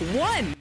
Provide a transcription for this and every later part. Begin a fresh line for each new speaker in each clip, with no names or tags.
1.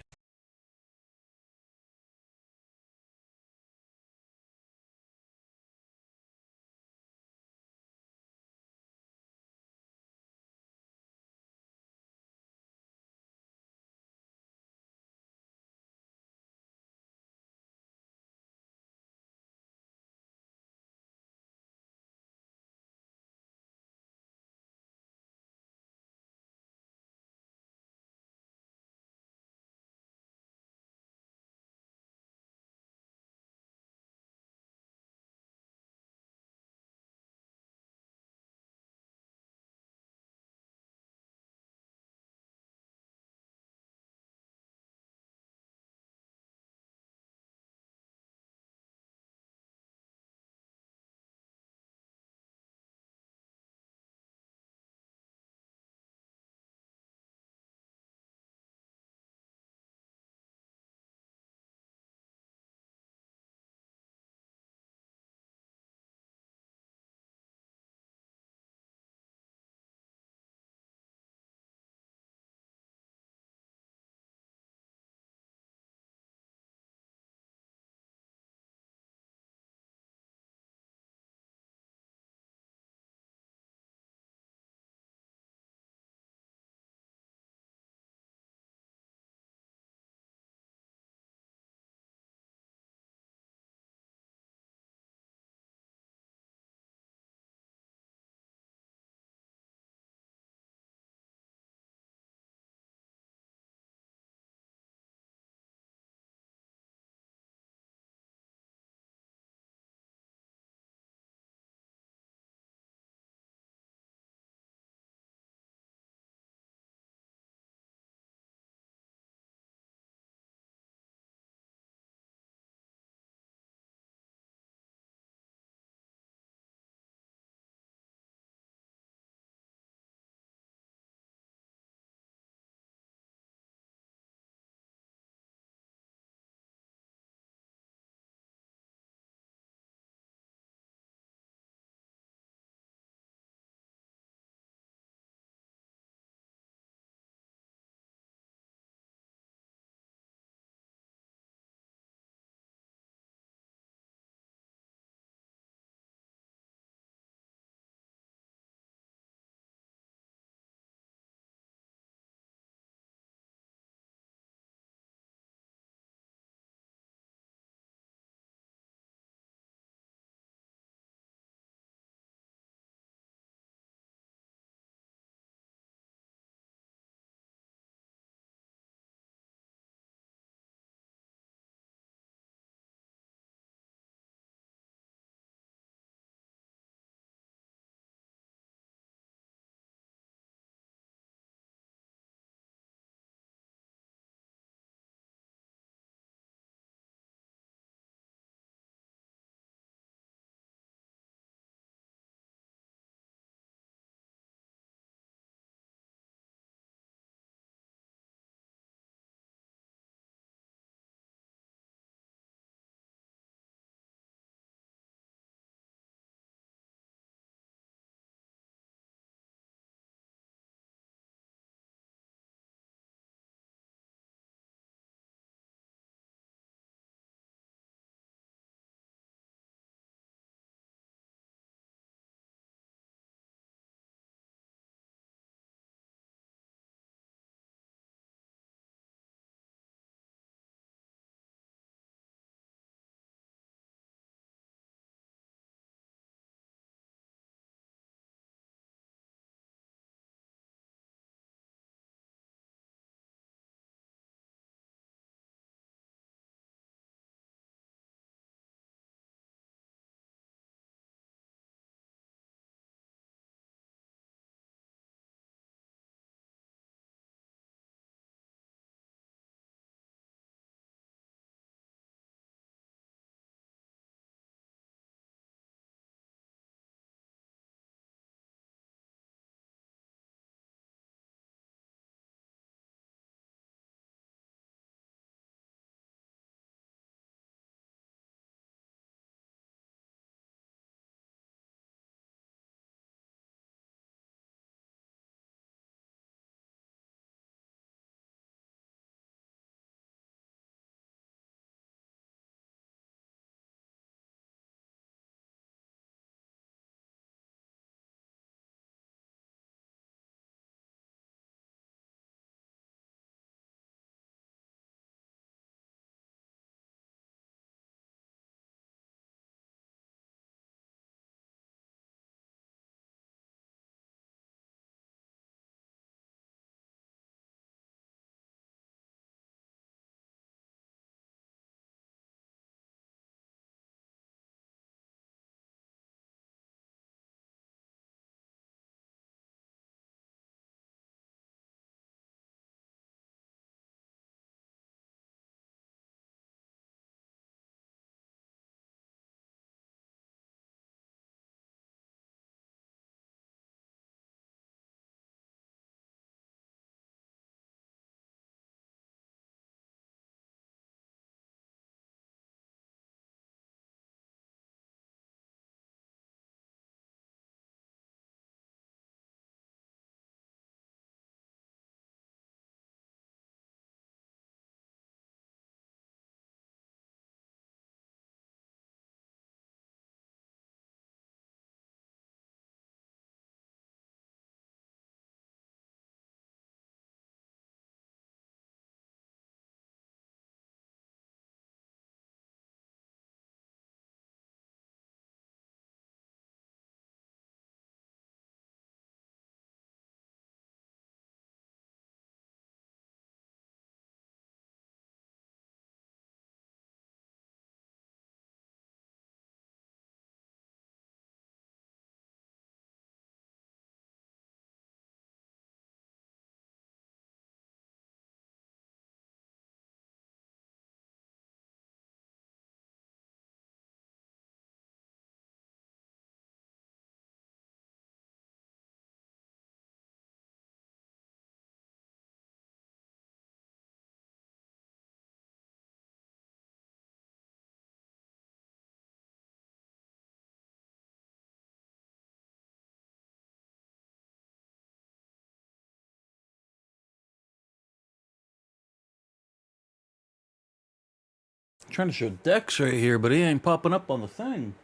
Trying to show Dex right here, but he ain't popping up on the thing.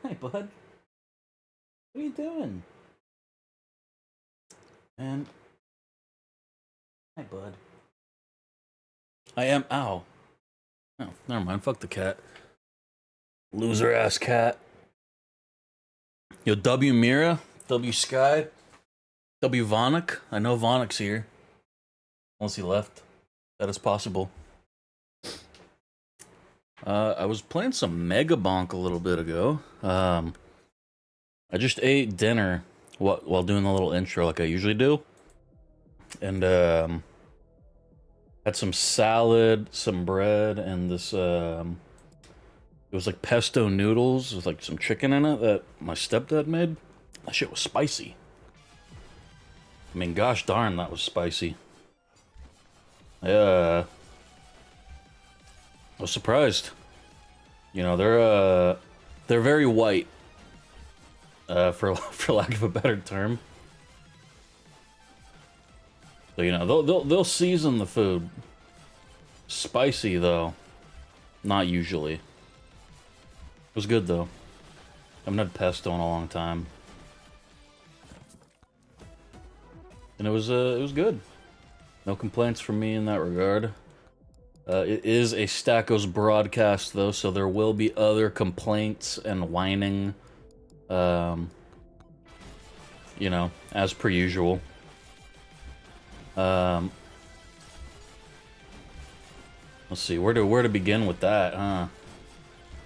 Hey, bud. What are you doing? And hi, bud. I am. Ow. Oh, never mind. Fuck the cat. Loser ass cat. Yo, W Mira, W Sky, W Vonik. I know Vonik's here. Unless he left. That is possible. I was playing some Mega Bonk a little bit ago. I just ate dinner while doing the little intro like I usually do. And had some salad, some bread, and this it was like pesto noodles with like some chicken in it that my stepdad made. That shit was spicy. I mean, gosh darn, that was spicy. Yeah. I was surprised. You know, they're very white. For lack of a better term. So, you know, they'll season the food. Spicy though, not usually. It was good though. I haven't had pesto in a long time, and it was good. No complaints from me in that regard. It is a Stackos broadcast though, so there will be other complaints and whining. You know, as per usual. Let's see where to begin with that, huh?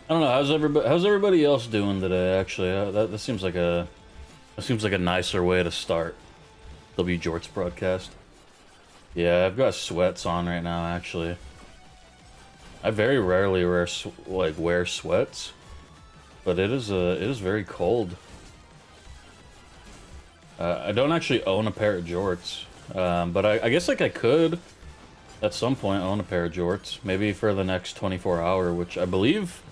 I don't know. How's everybody else doing today? Actually, that seems like a nicer way to start W Jort's broadcast. Yeah, I've got sweats on right now. Actually, I very rarely wear sweats, but it is very cold. I don't actually own a pair of jorts, but I guess like I could at some point own a pair of jorts, maybe for the next 24 hour, which I believe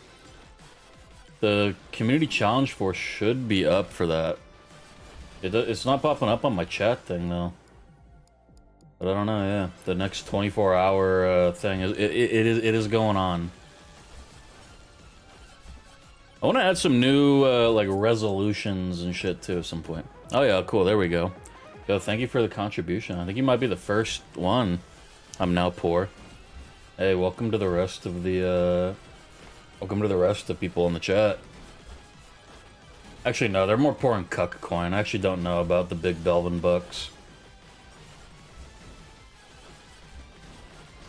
the community challenge for should be up for that. It's not popping up on my chat thing though. But I don't know, yeah. The next 24 hour thing it is going on. I want to add some new like resolutions and shit too at some point. Oh yeah, cool. There we go. Yo, thank you for the contribution. I think you might be the first one. I'm now poor. Hey, welcome to the rest of the people in the chat. Actually, no, they're more poor in Cuck Coin. I actually don't know about the big Belvin bucks.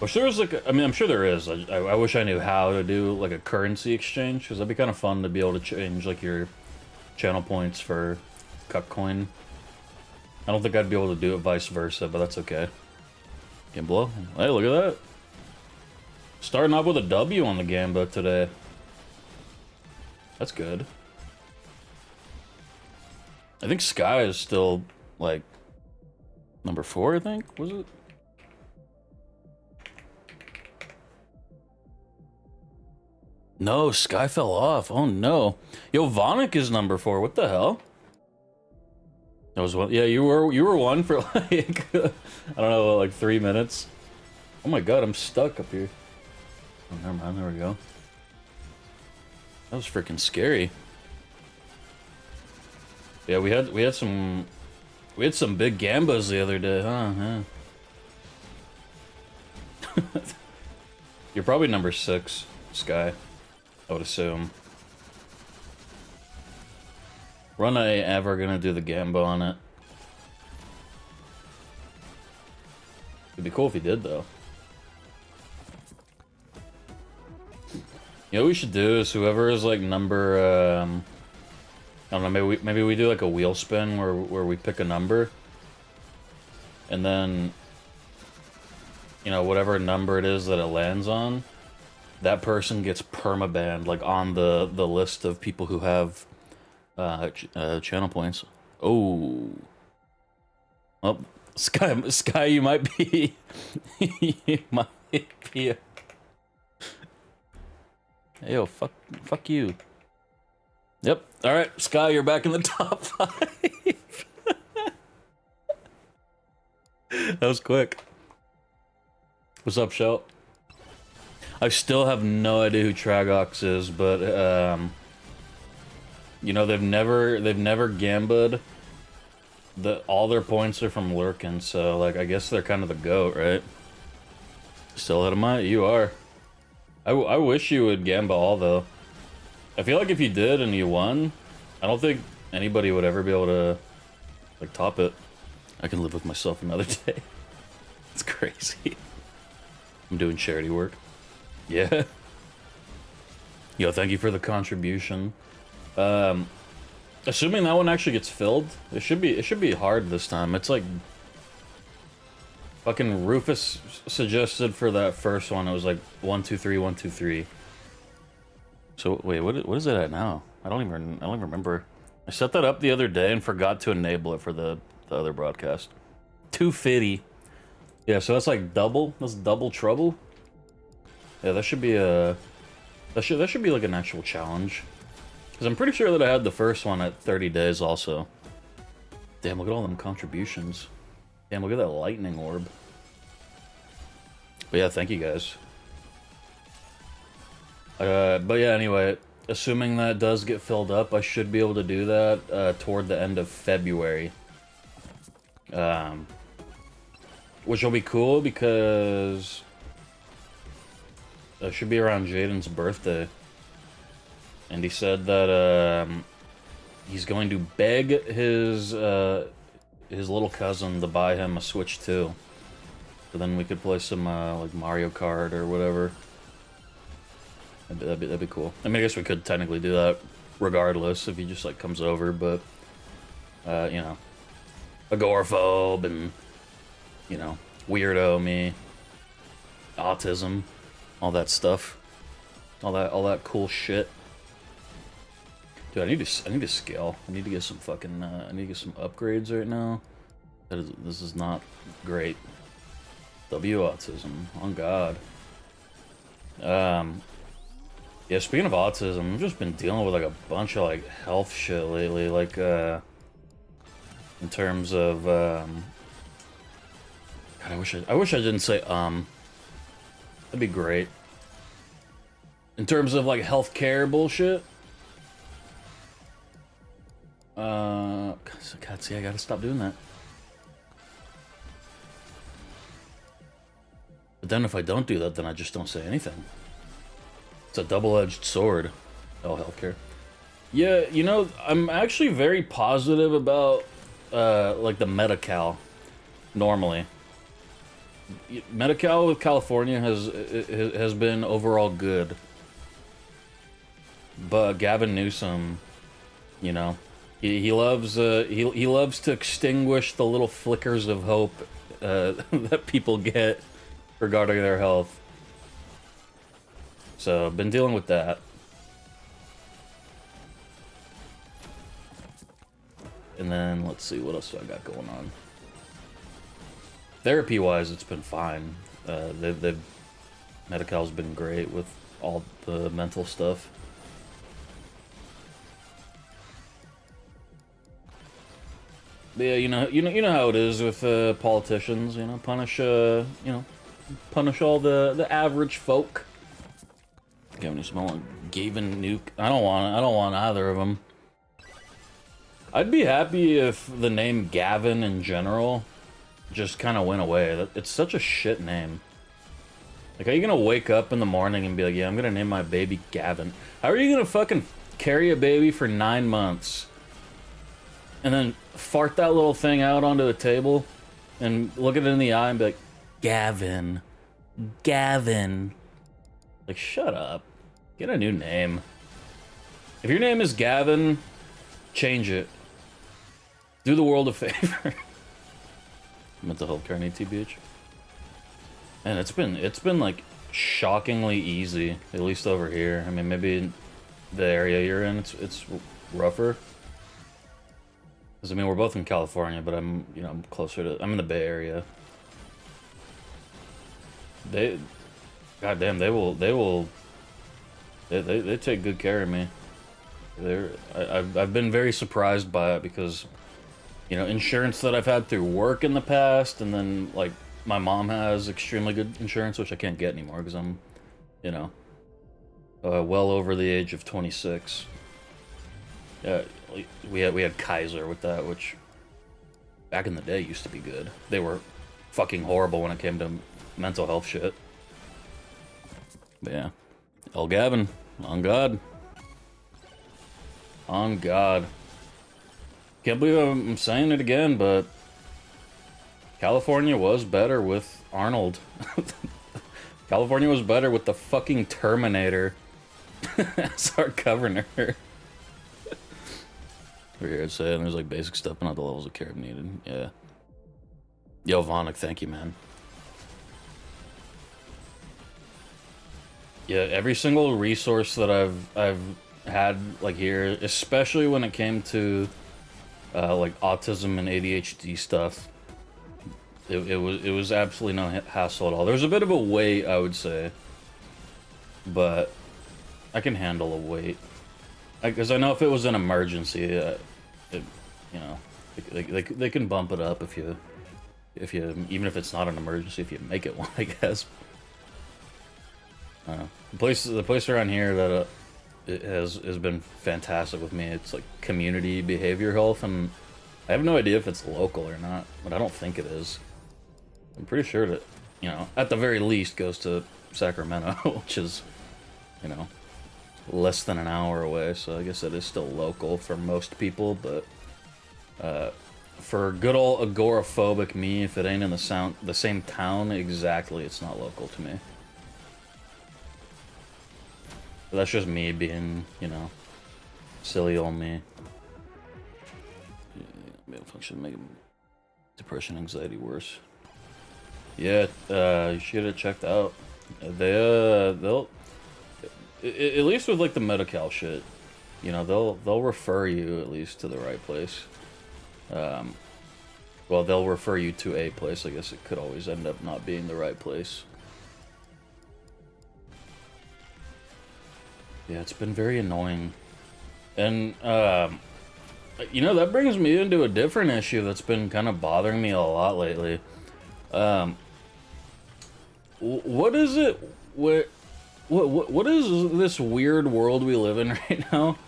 Wish there was like, I mean, I'm sure there is. I wish I knew how to do like a currency exchange, because that'd be kind of fun to be able to change like your channel points for Cuck Coin. I don't think I'd be able to do it vice versa, but that's okay. Gamblo. Hey, look at that. Starting off with a W on the Gamba today. That's good. I think Sky is still, like, number 4, I think? Was it? No, Sky fell off. Oh, no. Yo, Vonik is number 4. What the hell? That was one. Yeah, you were one for like I don't know, like 3 minutes. Oh my god, I'm stuck up here. Oh, never mind. There we go. That was freaking scary. Yeah, we had some big gambas the other day, huh? Yeah. You're probably number 6, Sky. I would assume. Run A ever gonna do the Gamba on it. It'd be cool if he did, though. You know what we should do is whoever is like number, I don't know, maybe we do like a wheel spin where we pick a number, and then, you know, whatever number it is that it lands on, that person gets permabanned, like on the list of people who have channel points. Oh, Sky, you might be, you might be. Hey, yo, fuck you. Yep. All right, Sky, you're back in the top 5. That was quick. What's up, Shell? I still have no idea who Tragox is, but you know, they've never gambed. All their points are from lurking, so like I guess they're kind of the GOAT, right? Still ahead of mine? You are. I wish you would gamba all though. I feel like if you did and you won, I don't think anybody would ever be able to like top it. I can live with myself another day. It's crazy. I'm doing charity work. Yeah. Yo, thank you for the contribution. Assuming that one actually gets filled, it should be hard this time. It's like fucking Rufus suggested for that first one. It was like 1 2 3 1 2 3. So wait, what is it at now? I don't even remember. I set that up the other day and forgot to enable it for the other broadcast. 250. Yeah, so that's like double. That's double trouble. Yeah, that should be a that should be like an actual challenge. Because I'm pretty sure that I had the first one at 30 days also. Damn, look at all them contributions. Damn, look at that lightning orb. But yeah, thank you guys. But yeah, anyway, assuming that does get filled up, I should be able to do that toward the end of February. Which will be cool because it should be around Jaden's birthday. And he said that he's going to beg his little cousin to buy him a Switch 2. So then we could play some like Mario Kart or whatever. That'd be cool. I mean, I guess we could technically do that regardless if he just like comes over, but you know, agoraphobe and you know, weirdo me, autism, all that stuff, all that cool shit. Dude, I need to scale. I need to get some fucking I need to get some upgrades right now. This is not great. W autism, on God. Yeah, speaking of autism, I've just been dealing with like a bunch of like health shit lately, like in terms of God, I wish I didn't say that'd be great. In terms of like healthcare bullshit. God, see, I gotta stop doing that. But then if I don't do that, then I just don't say anything. It's a double-edged sword. Oh, healthcare. Yeah, you know, I'm actually very positive about, like, the Medi-Cal, normally. Medi-Cal with California has been overall good. But Gavin Newsom, you know, he loves to extinguish the little flickers of hope that people get regarding their health. So I've been dealing with that. And then let's see what else do I got going on. Therapy-wise, it's been fine. Medi-Cal's been great with all the mental stuff. But yeah, you know how it is with politicians. You know, punish all the average folk. Gavin Newsom, I want Gavin Nuke. I don't want either of them. I'd be happy if the name Gavin in general just kind of went away. It's such a shit name. Like, how are you gonna wake up in the morning and be like, yeah, I'm gonna name my baby Gavin? How are you gonna fucking carry a baby for 9 months and then fart that little thing out onto the table and look it in the eye and be like, Gavin, Gavin? Like, shut up. Get a new name. If your name is Gavin, change it. Do the world a favor. Mental health care, I need TBH. And it's been like shockingly easy, at least over here. I mean, maybe in the area you're in, it's rougher. Because I mean, we're both in California, but I'm closer to. I'm in the Bay Area. Goddamn, they take good care of me. I've been very surprised by it because, you know, insurance that I've had through work in the past, and then like my mom has extremely good insurance, which I can't get anymore because I'm you know, well over the age of 26. We had Kaiser with that, which back in the day used to be good. They were fucking horrible when it came to mental health shit. But yeah, El Gavin, on God. On God. Can't believe I'm saying it again, but California was better with Arnold. California was better with the fucking Terminator as our governor. We're here to say, and there's like basic stuff, but not the levels of care needed. Yeah. Yo, Vonik, thank you, man. Yeah, every single resource that I've had like here, especially when it came to like autism and ADHD stuff, it was absolutely no hassle at all. There was a bit of a wait, I would say, but I can handle a wait because I know if it was an emergency, you know, they can bump it up if you even if it's not an emergency, if you make it one, I guess. The place around here that it has been fantastic with me. It's like community behavior health, and I have no idea if it's local or not, but I don't think it is. I'm pretty sure that, you know, at the very least goes to Sacramento, which is, you know, less than an hour away, so I guess it is still local for most people, but for good old agoraphobic me, if it ain't in the same town exactly, it's not local to me. But that's just me being, you know, silly old me. Function making depression, anxiety worse. Yeah, you should have checked out. They'll at least with like the Medi-Cal shit, you know, they'll refer you at least to the right place. Well, they'll refer you to a place. I guess it could always end up not being the right place. Yeah, it's been very annoying. And, you know, that brings me into a different issue that's been kind of bothering me a lot lately. What is it? What is this weird world we live in right now?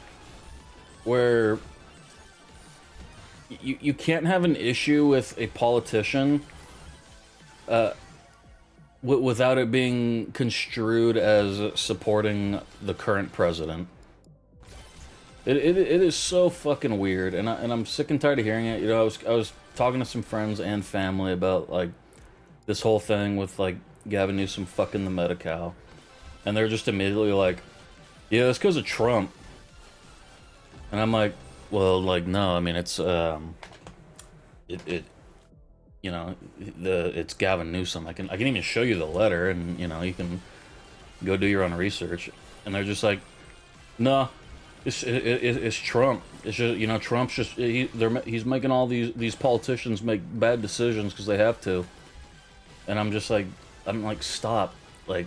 Where you can't have an issue with a politician without it being construed as supporting the current president. It is so fucking weird, and I'm sick and tired of hearing it. You know, I was talking to some friends and family about like this whole thing with like Gavin Newsom fucking the Medi-Cal, and they're just immediately like, "Yeah, it's because of Trump," and I'm like, "Well, like no, I mean it's you know, it's Gavin Newsom. I can even show you the letter, and you know, you can go do your own research." And they're just like, "No, it's Trump. It's just, you know, Trump's just he's making all these politicians make bad decisions because they have to." And I'm like, stop, like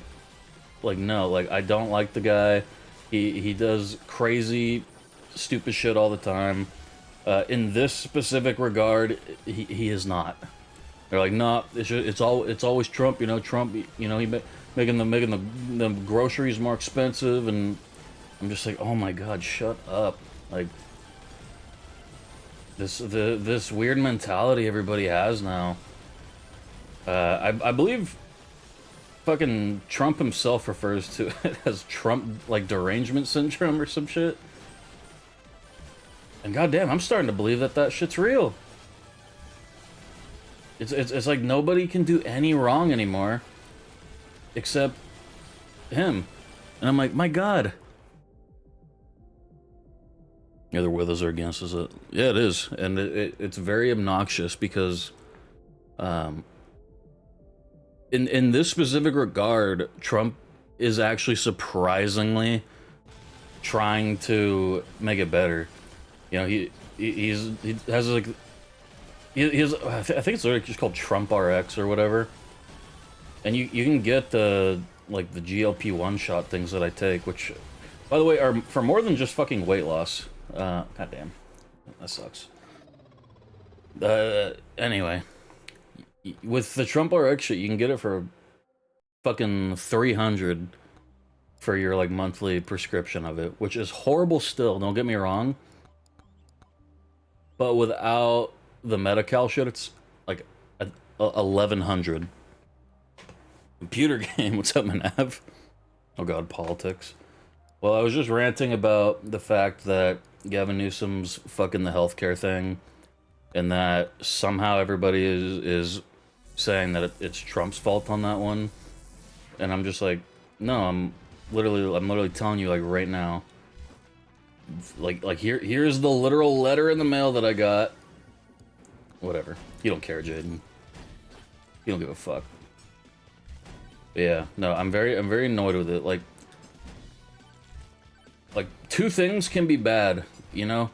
no, like I don't like the guy. He does crazy, stupid shit all the time. In this specific regard, he is not. They're like, nah, it's always Trump. You know, Trump. You know, making the groceries more expensive, and I'm just like, oh my god, shut up. Like this weird mentality everybody has now. I believe fucking Trump himself refers to it as Trump like derangement syndrome or some shit. And goddamn, I'm starting to believe that shit's real. It's like nobody can do any wrong anymore, except him. And I'm like, my god. Either with us or against us. Yeah, it is, and it's very obnoxious because, in this specific regard, Trump is actually surprisingly trying to make it better. You know, he has like he has, I think it's literally just called Trump RX or whatever, and you can get the like the GLP-1 shot things that I take, which, by the way, are for more than just fucking weight loss. God damn, that sucks. Anyway, with the Trump RX shit, you can get it for fucking 300, for your like monthly prescription of it, which is horrible still, don't get me wrong. But without the Medi-Cal shit, it's like 1100. Computer game, what's up, Manav? Oh god, politics. Well, I was just ranting about the fact that Gavin Newsom's fucking the healthcare thing, and that somehow everybody is saying that it's Trump's fault on that one, and I'm just like, no, I'm literally telling you like right now. Like here's the literal letter in the mail that I got. Whatever. You don't care, Jaden. You don't give a fuck. But yeah, no, I'm very annoyed with it. Like two things can be bad, you know?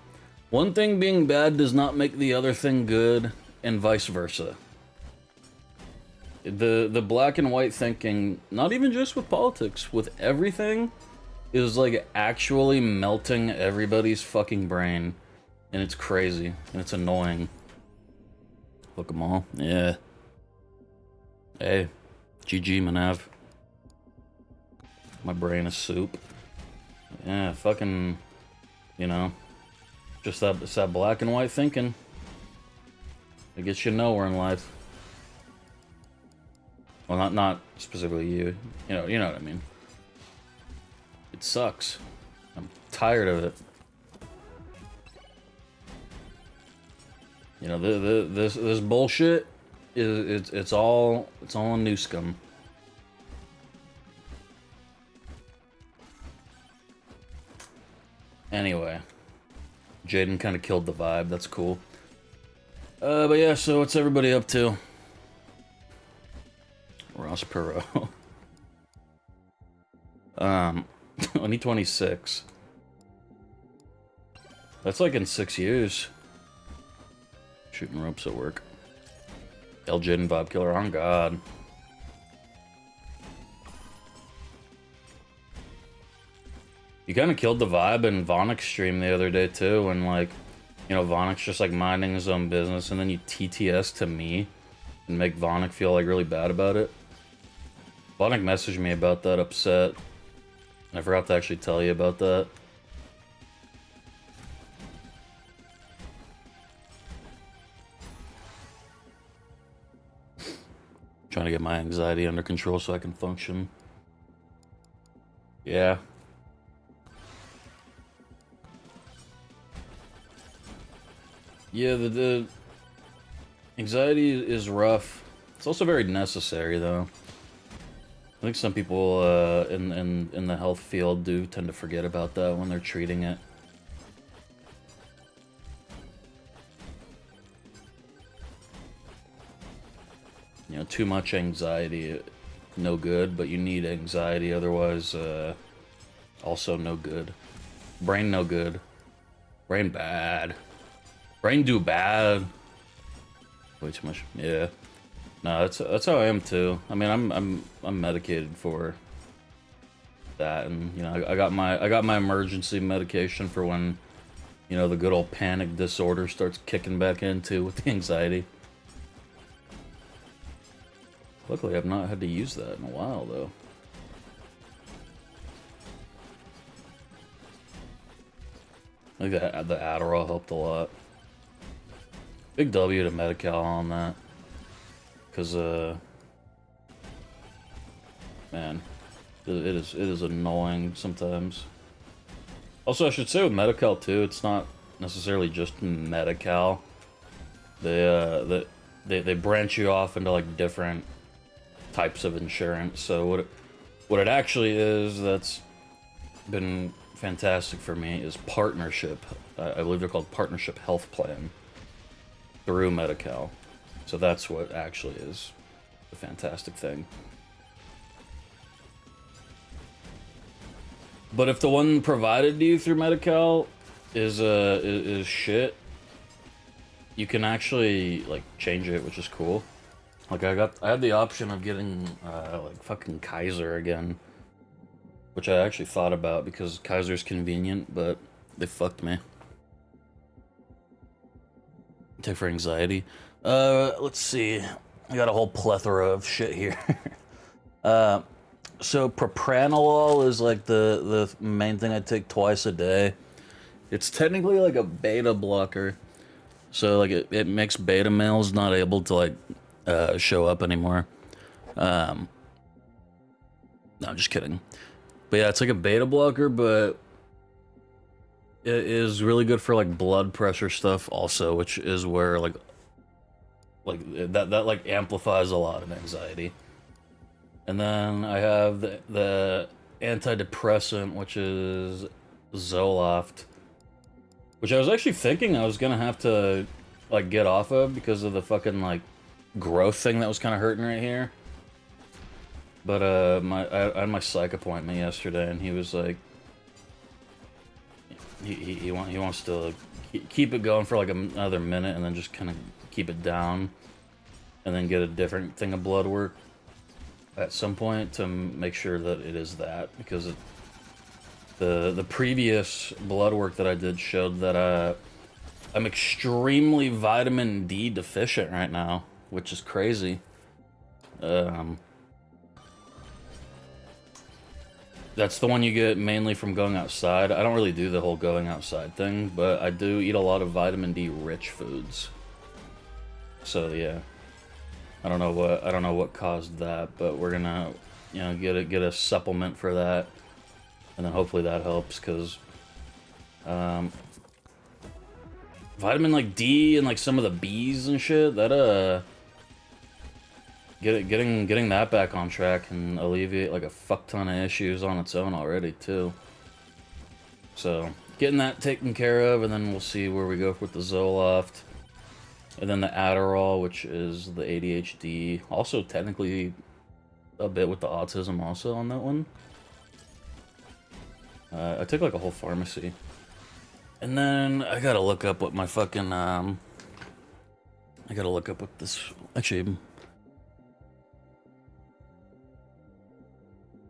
One thing being bad does not make the other thing good, and vice versa. The black and white thinking, not even just with politics, with everything, is like actually melting everybody's fucking brain. And it's crazy, and it's annoying. Look them all. Yeah. Hey, GG, Manav. My brain is soup. Yeah, fucking, you know, just that black and white thinking. It gets you nowhere in life. Well, not specifically you. You know what I mean. It sucks. I'm tired of it. You know, this bullshit is it's all a new scum. Anyway, Jaden kind of killed the vibe. That's cool. But yeah, so what's everybody up to? Ross Perot. 2026. That's like in 6 years. Shooting ropes at work. El Jaden vibe killer. On God. You kind of killed the vibe in Vonnik's stream the other day too, when like, you know, Vonnik's just like minding his own business, and then you TTS to me and make Vonnik feel like really bad about it. Vonnik messaged me about that, upset. I forgot to actually tell you about that. Trying to get my anxiety under control so I can function. Yeah. Yeah, the anxiety is rough. It's also very necessary, though. I think some people in the health field do tend to forget about that when they're treating it. You know, too much anxiety, no good, but you need anxiety, otherwise, also no good. Brain no good. Brain bad. Brain do bad. Way too much. Yeah. No, that's how I am too. I mean, I'm medicated for that, and you know, I got my emergency medication for when, you know, the good old panic disorder starts kicking back into with the anxiety. Luckily, I've not had to use that in a while, though. I think the Adderall helped a lot. Big W to Medi-Cal on that. Because, man, it is annoying sometimes. Also, I should say with Medi-Cal, too, it's not necessarily just Medi-Cal. They branch you off into, like, different types of insurance. So what it actually is that's been fantastic for me is partnership. I believe they're called partnership health plan through Medi-Cal. So that's what actually is a fantastic thing. But if the one provided to you through Medi-Cal is shit, you can actually like change it, which is cool. Like I had the option of getting like fucking Kaiser again, which I actually thought about because Kaiser's convenient, but they fucked me. Take for anxiety. Let's see. I got a whole plethora of shit here. So propranolol is like the main thing I take twice a day. It's technically like a beta blocker. So like it makes beta males not able to like show up anymore. No, I'm just kidding. But yeah, it's like a beta blocker, but it is really good for like blood pressure stuff also, which is where like that like amplifies a lot of anxiety. And then I have the antidepressant, which is Zoloft, which I was actually thinking I was gonna have to like get off of because of the fucking like growth thing that was kind of hurting right here. But I had my psych appointment yesterday, and he was like, he wants to keep it going for like another minute, and then just kind of keep it down, and then get a different thing of blood work at some point to make sure that it is that, because the previous blood work that I did showed that I'm extremely vitamin D deficient right now, which is crazy. That's the one you get mainly from going outside. I don't really do the whole going outside thing, but I do eat a lot of vitamin D rich foods. So yeah, I don't know what caused that, but we're gonna, you know, get a supplement for that, and then hopefully that helps, because vitamin like D and like some of the B's and shit, that getting that back on track can alleviate like a fuck ton of issues on its own already too. So getting that taken care of, and then we'll see where we go with the Zoloft. And then the Adderall, which is the ADHD. Also technically a bit with the autism also on that one. I took like a whole pharmacy. And then I gotta look up what my fucking, I gotta look up what this, actually.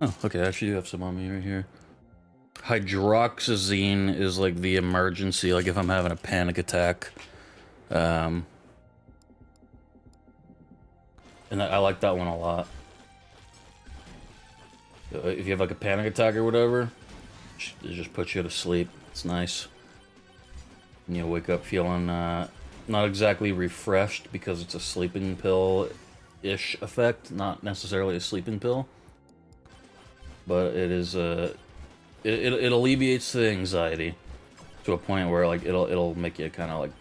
Oh, okay, I actually do have some on me right here. Hydroxyzine is like the emergency, like if I'm having a panic attack. And I like that one a lot. If you have like a panic attack or whatever, it just puts you to sleep. It's nice. And you wake up feeling not exactly refreshed, because it's a sleeping pill-ish effect, not necessarily a sleeping pill. But it is it alleviates the anxiety to a point where like it'll make you kind of like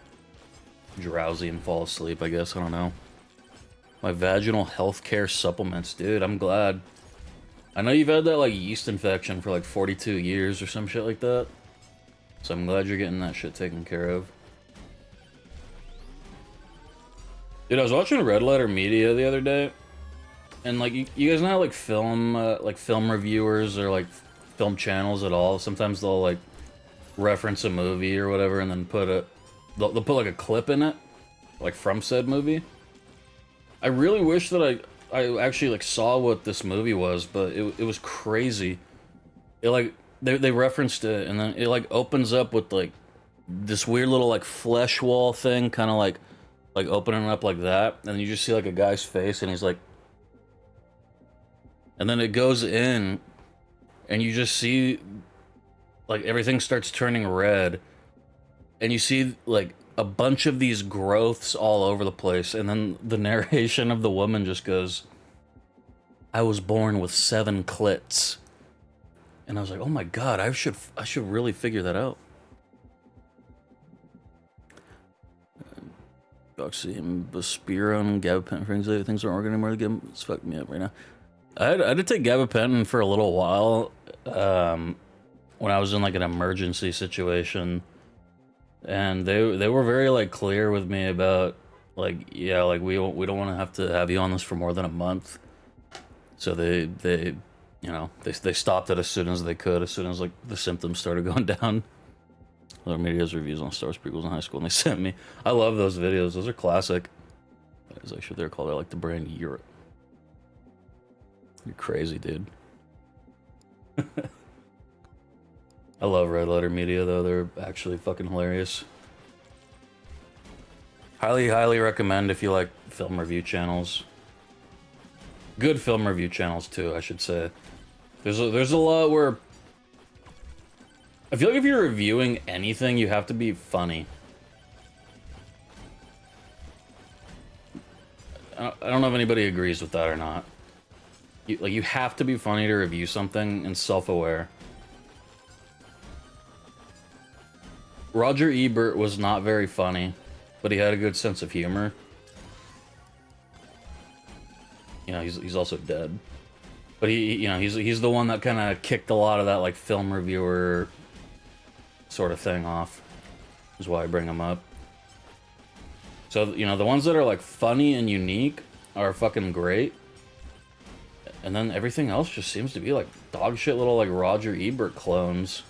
drowsy and fall asleep, I guess. I don't know. My vaginal healthcare supplements, dude. I'm glad. I know you've had that like yeast infection for like 42 years or some shit like that. So I'm glad you're getting that shit taken care of. Dude, I was watching Red Letter Media the other day, and like you guys know how like film reviewers or like film channels at all, sometimes they'll like reference a movie or whatever, and then they'll put like a clip in it, like from said movie. I really wish that I actually like saw what this movie was, but it was crazy. It like they referenced it, and then it like opens up with like this weird little like flesh wall thing, kind of like opening up like that, and you just see like a guy's face, and he's like, and then it goes in, and you just see like everything starts turning red, and you see like a bunch of these growths all over the place, and then the narration of the woman just goes, "I was born with 7 clits." And I was like, oh my god, I should really figure that out. Oxy, Buspirone, gabapentin for anxiety, things aren't working anymore. It's fucking me up right now. I had to take gabapentin for a little while, when I was in like an emergency situation, and they were very like clear with me about like, yeah, like we don't want to have you on this for more than a month. So they you know, they stopped it as soon as they could, as soon as like the symptoms started going down. Other media's reviews on Star Wars prequels in high school, and they sent me. I love those videos. Those are classic. As actually they're called. They're like the brand Europe. You're crazy, dude. I love Red Letter Media though. They're actually fucking hilarious. Highly recommend if you like film review channels. Good film review channels too, I should say. There's a lot where I feel like if you're reviewing anything, you have to be funny. I don't know if anybody agrees with that or not. You have to be funny to review something and self-aware. Roger Ebert was not very funny, but he had a good sense of humor. You know, he's also dead. But he's the one that kind of kicked a lot of that like film reviewer sort of thing off. Is why I bring him up. So, you know, the ones that are like funny and unique are fucking great. And then everything else just seems to be like dog shit little like Roger Ebert clones.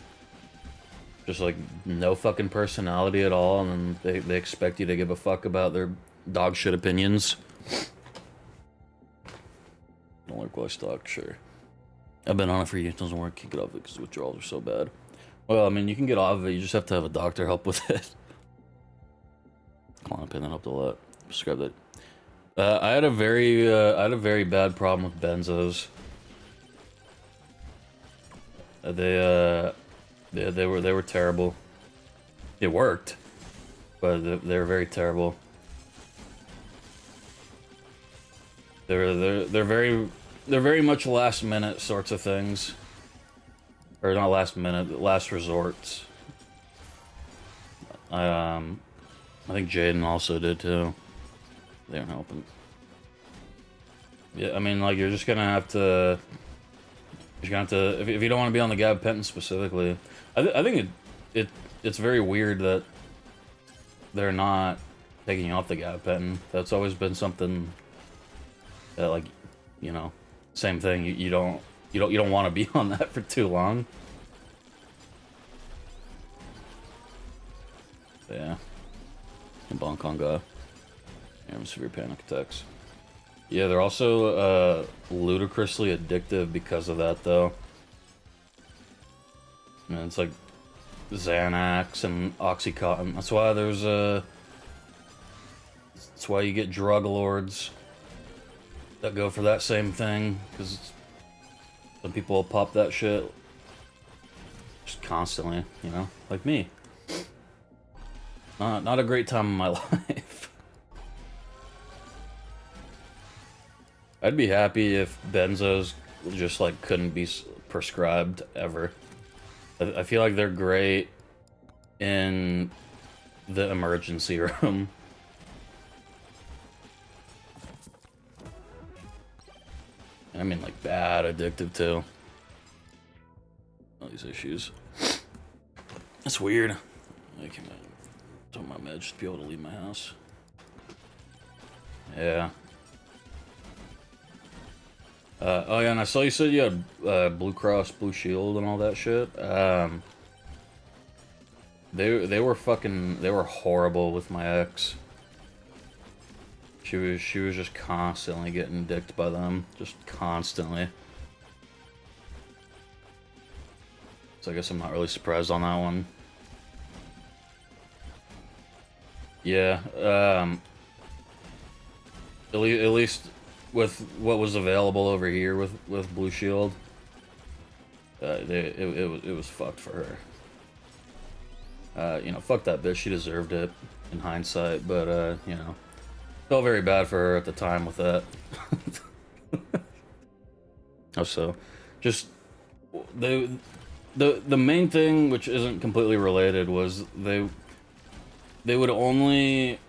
Just like no fucking personality at all, and then they expect you to give a fuck about their dog shit opinions. Don't like why stock, sure. I've been on it for years, it doesn't work, kick it off because withdrawals are so bad. Well, I mean, you can get off of it, you just have to have a doctor help with it. Klonopin, that helped a lot. Prescribe that. I had a very bad problem with benzos. They were terrible. It worked, but they were very terrible. They're very much last minute sorts of things, or not last minute, last resorts. I think Jaden also did too. They aren't helping. Yeah, I mean, like you're just gonna have to. If you don't want to be on the gabapentin specifically, I think it's very weird that they're not taking you off the gabapentin. That's always been something that, like, you know, same thing. You don't want to be on that for too long. But yeah, and Bangkok guy. Yeah, severe panic attacks. Yeah, they're also ludicrously addictive because of that, though. And it's like Xanax and Oxycontin. That's why there's that's why you get drug lords that go for that same thing, because some people will pop that shit just constantly, you know, like me. Not a great time in my life. I'd be happy if benzos just like couldn't be prescribed ever. I feel like they're great in the emergency room. I mean, like, bad addictive too. All these issues. That's weird. I can't tell my meds to be able to leave my house. Yeah. Oh yeah, and I saw you said you had Blue Cross Blue Shield and all that shit. They were horrible with my ex. She was just constantly getting dicked by them, just constantly. So I guess I'm not really surprised on that one. Yeah, at least with what was available over here with Blue Shield, it was fucked for her. You know, fuck that bitch. She deserved it in hindsight, but you know, felt very bad for her at the time with that. Also, just the main thing, which isn't completely related, was they would only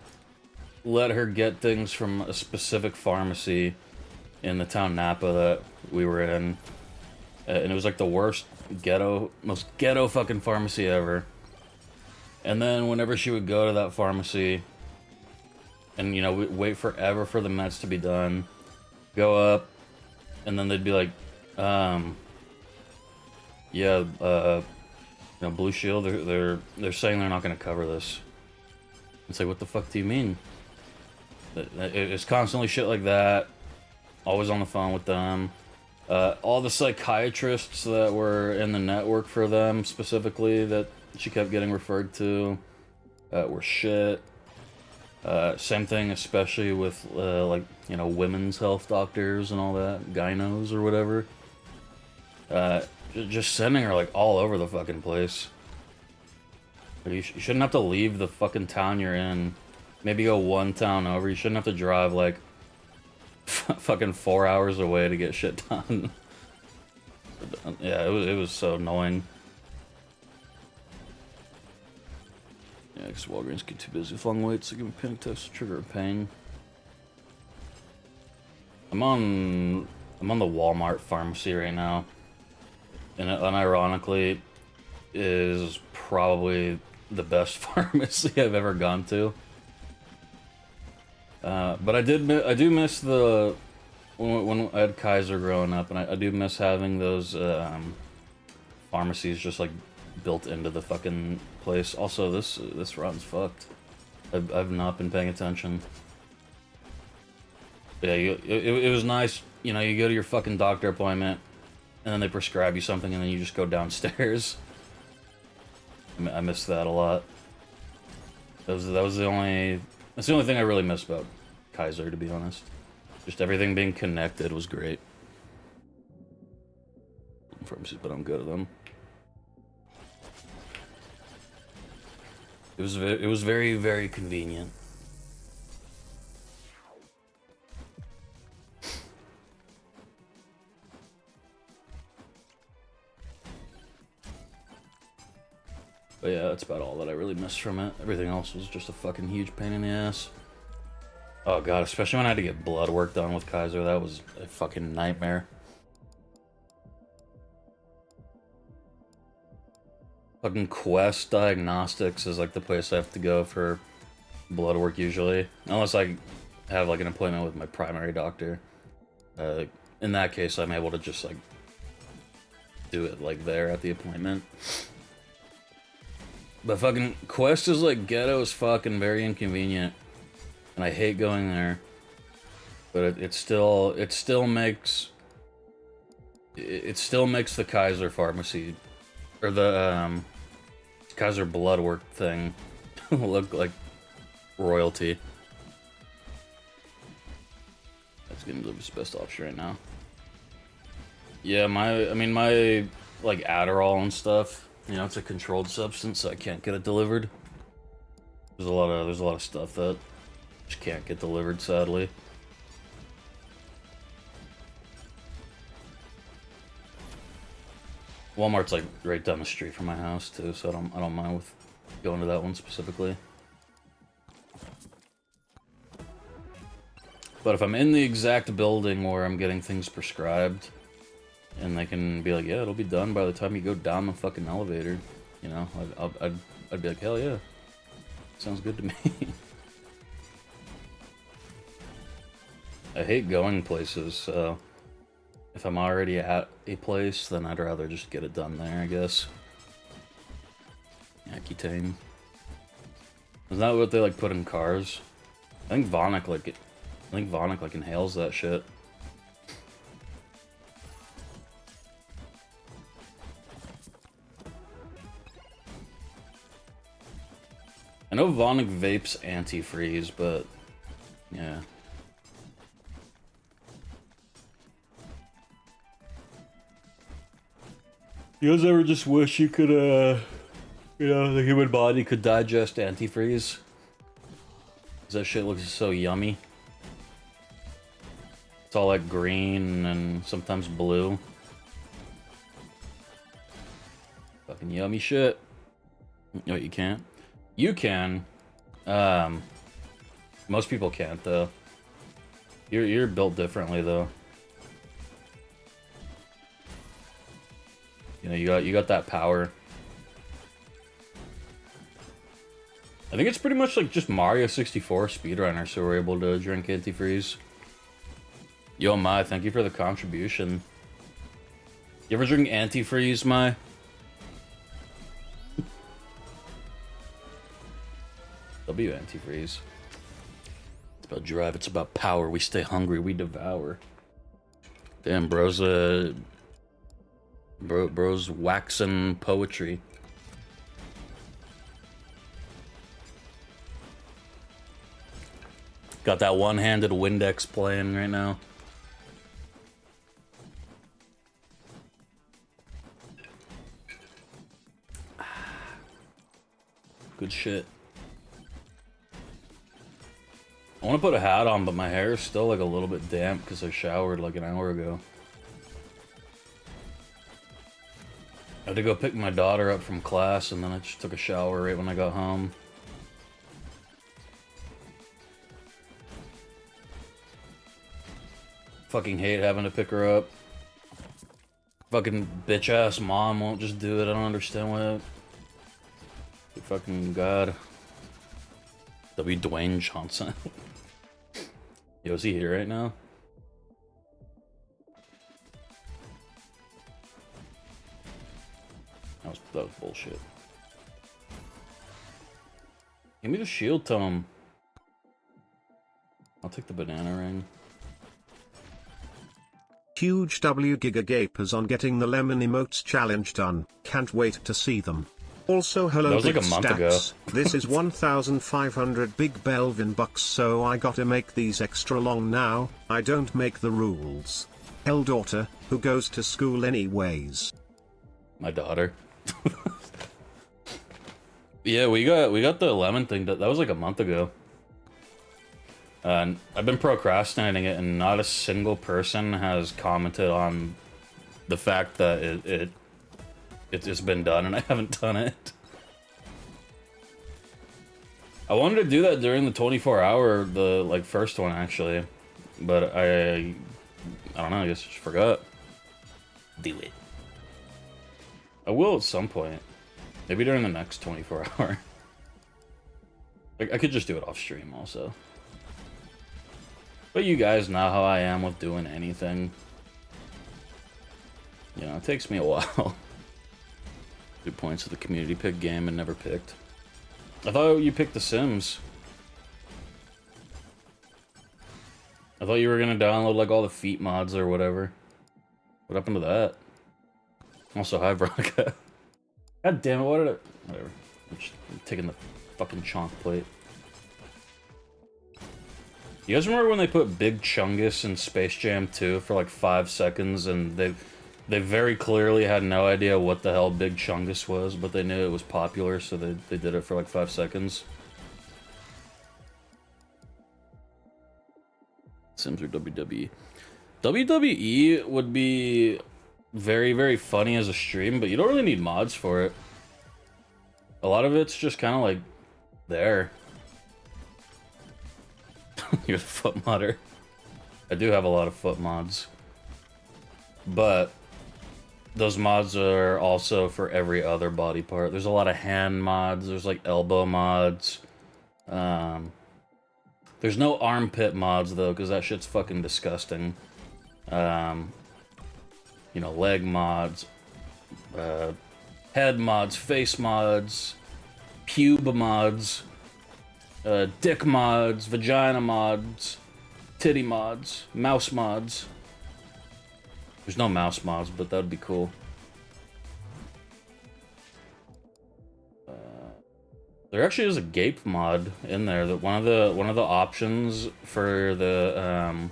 let her get things from a specific pharmacy in the town Napa that we were in, and it was like the worst most ghetto fucking pharmacy ever. And then whenever she would go to that pharmacy, and you know, wait forever for the meds to be done, go up, and then they'd be like, yeah, you know, Blue Shield, they're saying they're not going to cover this. It's like, what the fuck do you mean? It's constantly shit like that. Always on the phone with them. All the psychiatrists that were in the network for them, specifically, that she kept getting referred to, were shit. Same thing, especially with, like, you know, women's health doctors and all that. Gynos or whatever. Uh, just sending her like all over the fucking place. You shouldn't have to leave the fucking town you're in. Maybe go one town over. You shouldn't have to drive like fucking 4 hours away to get shit done. Yeah, it was so annoying. Yeah, because Walgreens get too busy with long waits to give me panic attacks, trigger a pain. I'm on the Walmart pharmacy right now, and it unironically is probably the best pharmacy I've ever gone to. But I do miss the when I had Kaiser growing up, and I do miss having those pharmacies just like built into the fucking place. Also, this run's fucked. I've not been paying attention. But yeah, it was nice. You know, you go to your fucking doctor appointment, and then they prescribe you something, and then you just go downstairs. I miss that a lot. That's the only thing I really miss about Kaiser, to be honest. Just everything being connected was great. But I'm good at them. It was very, very convenient. But yeah, that's about all that I really missed from it. Everything else was just a fucking huge pain in the ass. Oh god, especially when I had to get blood work done with Kaiser, that was a fucking nightmare. Fucking Quest Diagnostics is like the place I have to go for blood work usually. Unless I have like an appointment with my primary doctor. In that case, I'm able to just like do it like there at the appointment. But fucking Quest is like ghetto as fuck and very inconvenient. And I hate going there. But it still makes the Kaiser pharmacy or the Kaiser blood work thing look like royalty. That's gonna be the best option right now. Yeah, my like Adderall and stuff. You know, it's a controlled substance, so I can't get it delivered. There's a lot of stuff that just can't get delivered, sadly. Walmart's like right down the street from my house too, so I don't mind with going to that one specifically. But if I'm in the exact building where I'm getting things prescribed, and they can be like, yeah, it'll be done by the time you go down the fucking elevator, you know, I'd be like, hell yeah, sounds good to me. I hate going places, so if I'm already at a place, then I'd rather just get it done there, I guess. Accutane. Isn't that what they like put in cars? I think Vonic like inhales that shit. I know Vonic vapes antifreeze, but yeah. You guys ever just wish you could, you know, the human body could digest antifreeze? 'Cause that shit looks so yummy. It's all like green and sometimes blue. Fucking yummy shit. No, you can't. You can. Most people can't though. You're built differently though. You know, you got that power. I think it's pretty much like just Mario 64 speedrunners who were able to drink antifreeze. Yo, Mai, thank you for the contribution. You ever drink antifreeze, Mai? W antifreeze. It's about drive, it's about power. We stay hungry, we devour. Damn, bro's bro's waxing poetry. Got that one-handed Windex playing right now. Good shit. I want to put a hat on, but my hair is still like a little bit damp because I showered like an hour ago. I had to go pick my daughter up from class, and then I just took a shower right when I got home. Fucking hate having to pick her up. Fucking bitch-ass mom won't just do it. I don't understand why. Fucking God. W. Dwayne Johnson. Yo, is he here right now? That was bullshit. Give me the shield tome. I'll take the banana ring.
Huge W Giga Gapers on getting the lemon emotes challenge done. Can't wait to see them. Also, hello,
that was like a month ago.
This is 1,500 big Belvin bucks, so I gotta make these extra long now. I don't make the rules. Hell, daughter, who goes to school anyways.
My daughter. Yeah, we got the lemon thing. That was like a month ago. And I've been procrastinating it, and not a single person has commented on the fact that it's been done, and I haven't done it. I wanted to do that during the 24-hour, the first one actually, but I don't know. I guess I just forgot. Do it. I will at some point. Maybe during the next 24-hour. I could just do it off stream also. But you guys know how I am with doing anything. You know, it takes me a while. 2 points of the community pick game and never picked. I thought you picked The Sims. I thought you were gonna download like all the feet mods or whatever. What happened to that? Also, hi Veronica. God damn it, what did I... Whatever. I'm just taking the fucking chonk plate. You guys remember when they put Big Chungus in Space Jam 2 for like 5 seconds, and they very clearly had no idea what the hell Big Chungus was, but they knew it was popular, so they did it for like 5 seconds. Sims or WWE? WWE would be very, very funny as a stream, but you don't really need mods for it. A lot of it's just kind of like there. You're the foot modder. I do have a lot of foot mods, but those mods are also for every other body part. There's a lot of hand mods. There's like elbow mods. There's no armpit mods though, because that shit's fucking disgusting. You know, leg mods, head mods, face mods, pube mods, dick mods, vagina mods, titty mods, mouse mods. There's no mouse mods, but that would be cool. There actually is a gape mod in there. That one of the options for the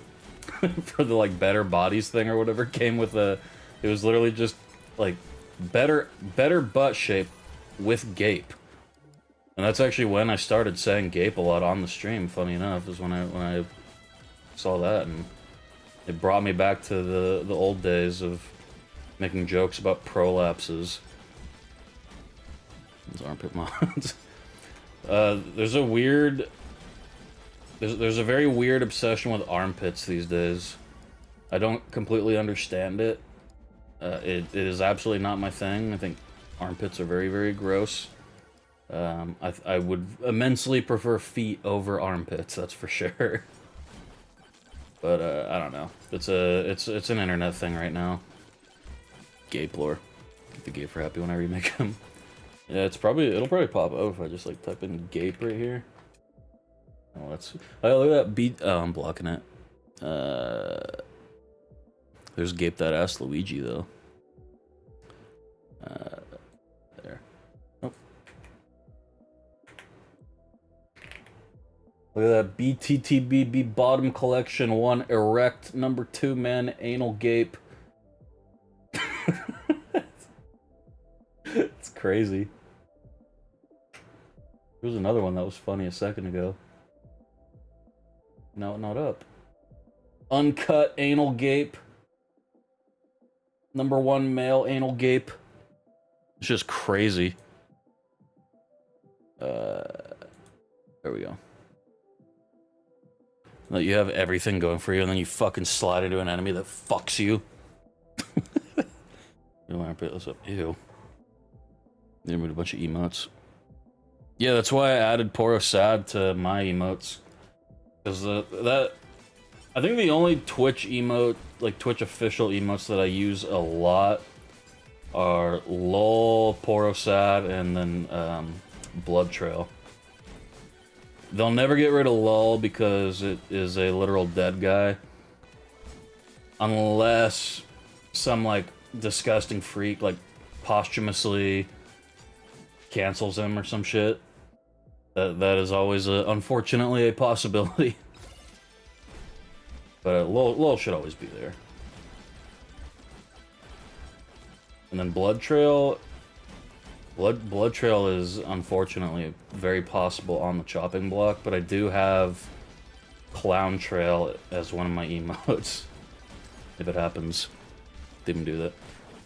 for the like better bodies thing or whatever came with a. It was literally just like better butt shape with gape. And that's actually when I started saying gape a lot on the stream, funny enough, is when I saw that, and it brought me back to the old days of making jokes about prolapses. Those armpit mods. There's a very weird obsession with armpits these days. I don't completely understand it. It is absolutely not my thing. I think armpits are very, very gross. I would immensely prefer feet over armpits, that's for sure. But I don't know. It's an internet thing right now. Gape lore. Get the gape for happy when I remake him. Yeah, it'll probably pop up if I just like type in gape right here. Oh, look at that beat. Oh, I'm blocking it. There's gape that ass Luigi though. There. Oh. Look at that BTTBB bottom collection 1 erect number 2 man anal gape. It's crazy. There was another one that was funny a second ago. No, not up. Uncut anal gape. #1 male anal gape. It's just crazy. There we go. Like you have everything going for you, and then you fucking slide into an enemy that fucks you. You want to put this up? Ew. They made a bunch of emotes. Yeah, that's why I added Poro Sad to my emotes. Because that... I think the only Twitch emote, like Twitch official emotes that I use a lot are LOL, Poro Sad, and then Blood Trail. They'll never get rid of LOL because it is a literal dead guy. Unless some, like, disgusting freak, like, posthumously cancels him or some shit. That is always, unfortunately, a possibility. But LOL should always be there. And then Blood Trail... Blood Trail is, unfortunately, very possible on the chopping block, but I do have Clown Trail as one of my emotes. If it happens. Didn't do that.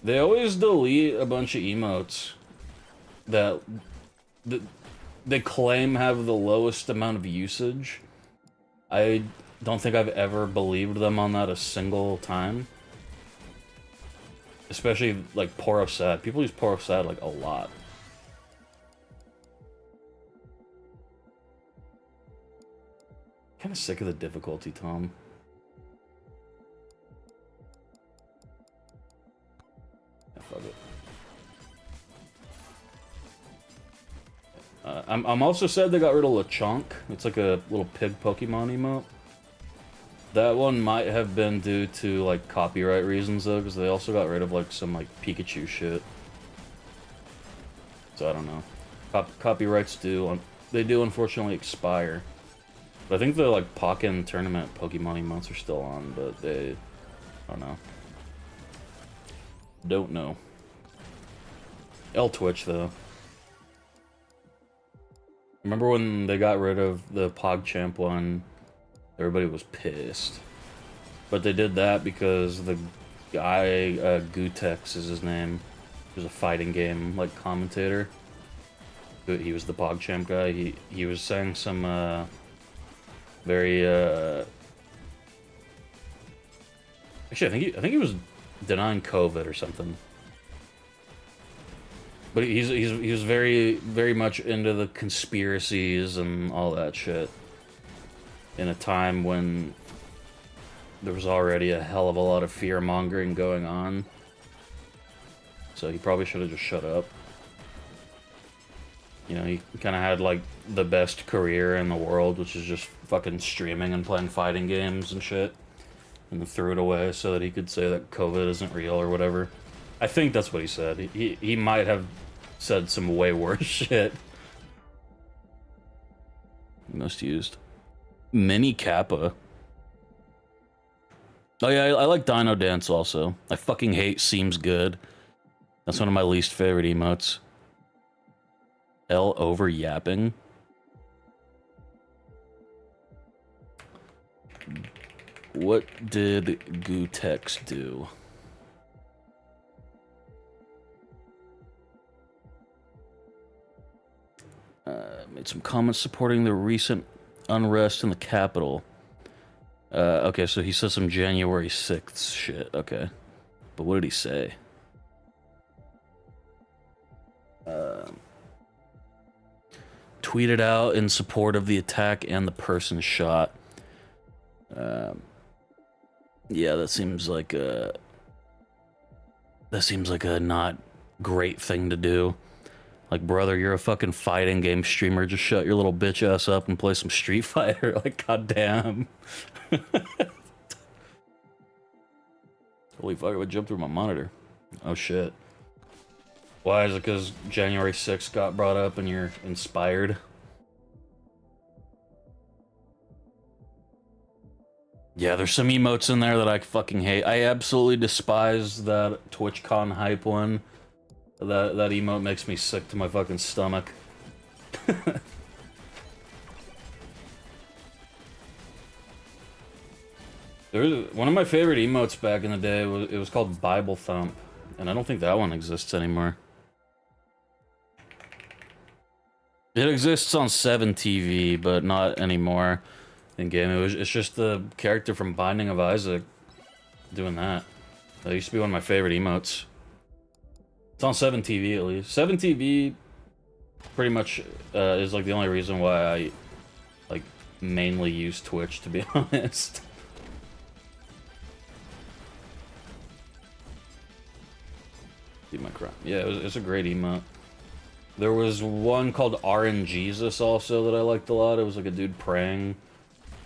They always delete a bunch of emotes that they claim have the lowest amount of usage. I don't think I've ever believed them on that a single time. Especially, like, Poro Sad. People use Poro Sad, like, a lot. Kinda sick of the difficulty, Tom. Yeah, fuck it. I'm also sad they got rid of Lechonk. It's like a little pig Pokemon emote. That one might have been due to, like, copyright reasons, though, because they also got rid of, like, some, like, Pikachu shit. So I don't know. Copyrights do, they do unfortunately expire. But I think the, like, Pokken Tournament Pokemon emotes are still on, but they... I don't know. Don't know. Twitch, though. Remember when they got rid of the PogChamp one? Everybody was pissed. But they did that because the guy, Gutex is his name. He was a fighting game, like, commentator. He was the PogChamp guy. He was saying some, very, Actually, I think he was denying COVID or something. But he was very, very much into the conspiracies and all that shit. In a time when there was already a hell of a lot of fear-mongering going on. So he probably should have just shut up. You know, he kind of had, like, the best career in the world, which is just fucking streaming and playing fighting games and shit. And then threw it away so that he could say that COVID isn't real or whatever. I think that's what he said. He might have said some way worse shit. Most used. Mini Kappa. Oh yeah, I like Dino Dance also. I fucking hate Seems Good. That's one of my least favorite emotes. L over yapping. What did Gutex do? Made some comments supporting the recent unrest in the capital. Okay, so he said some January 6th shit. Okay. But what did he say? Tweeted out in support of the attack and the person shot. Yeah, that seems like a not great thing to do. Like, brother, you're a fucking fighting game streamer. Just shut your little bitch ass up and play some Street Fighter. Like, goddamn. Holy fuck, I would jump through my monitor. Oh, shit. Why? Is it because January 6th got brought up and you're inspired? Yeah, there's some emotes in there that I fucking hate. I absolutely despise that TwitchCon hype one. That emote makes me sick to my fucking stomach. There was one of my favorite emotes back in the day. It was called Bible Thump, and I don't think that one exists anymore. It exists on 7 TV, but not anymore in game. It's just the character from Binding of Isaac doing that. That used to be one of my favorite emotes. It's on 7 TV at least. 7 TV pretty much is like the only reason why I like mainly use Twitch, to be honest. Yeah, it's a great emote. There was one called RNGesus also that I liked a lot. It was like a dude praying.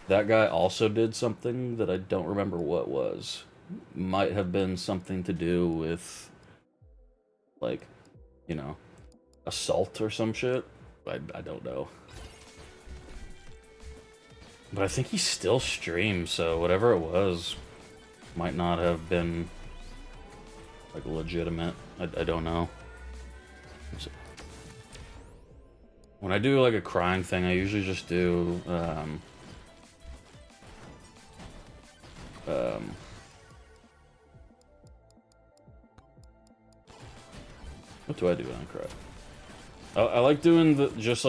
That guy also did something that I don't remember what was. Might have been something to do with, like, you know, assault or some shit. I don't know. But I think he still streams, so whatever it was might not have been, like, legitimate. I don't know. When I do, like, a crying thing, I usually just do, what do I do when I cry? I like doing just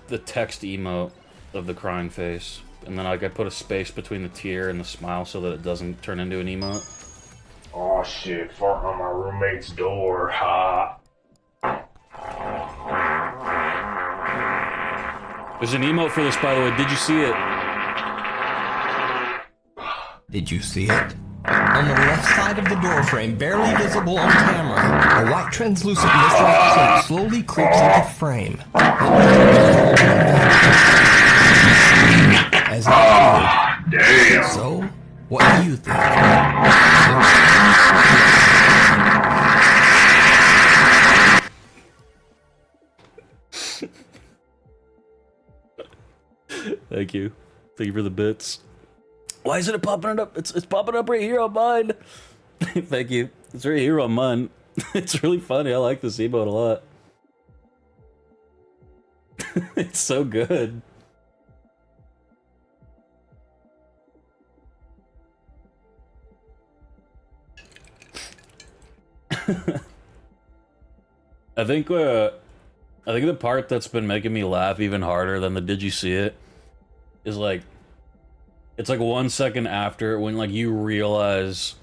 the text emote of the crying face, and then I put a space between the tear and the smile so that it doesn't turn into an emote.
Oh shit, farting on my roommate's door, ha.
There's an emote for this, by the way. Did you see it?
Did you see it? On the left side of the doorframe, barely visible on camera, a white translucent mist-like cloak slowly creeps into frame. As it
Damn.
So, what do you think?
Thank you. Thank you for the bits. Why isn't it popping it up? It's popping up right here on mine. Thank you. It's right here on mine. It's really funny. I like this emote a lot. It's so good. I think the part that's been making me laugh even harder than the "Did you see it?" is like, it's like 1 second after when like you realize,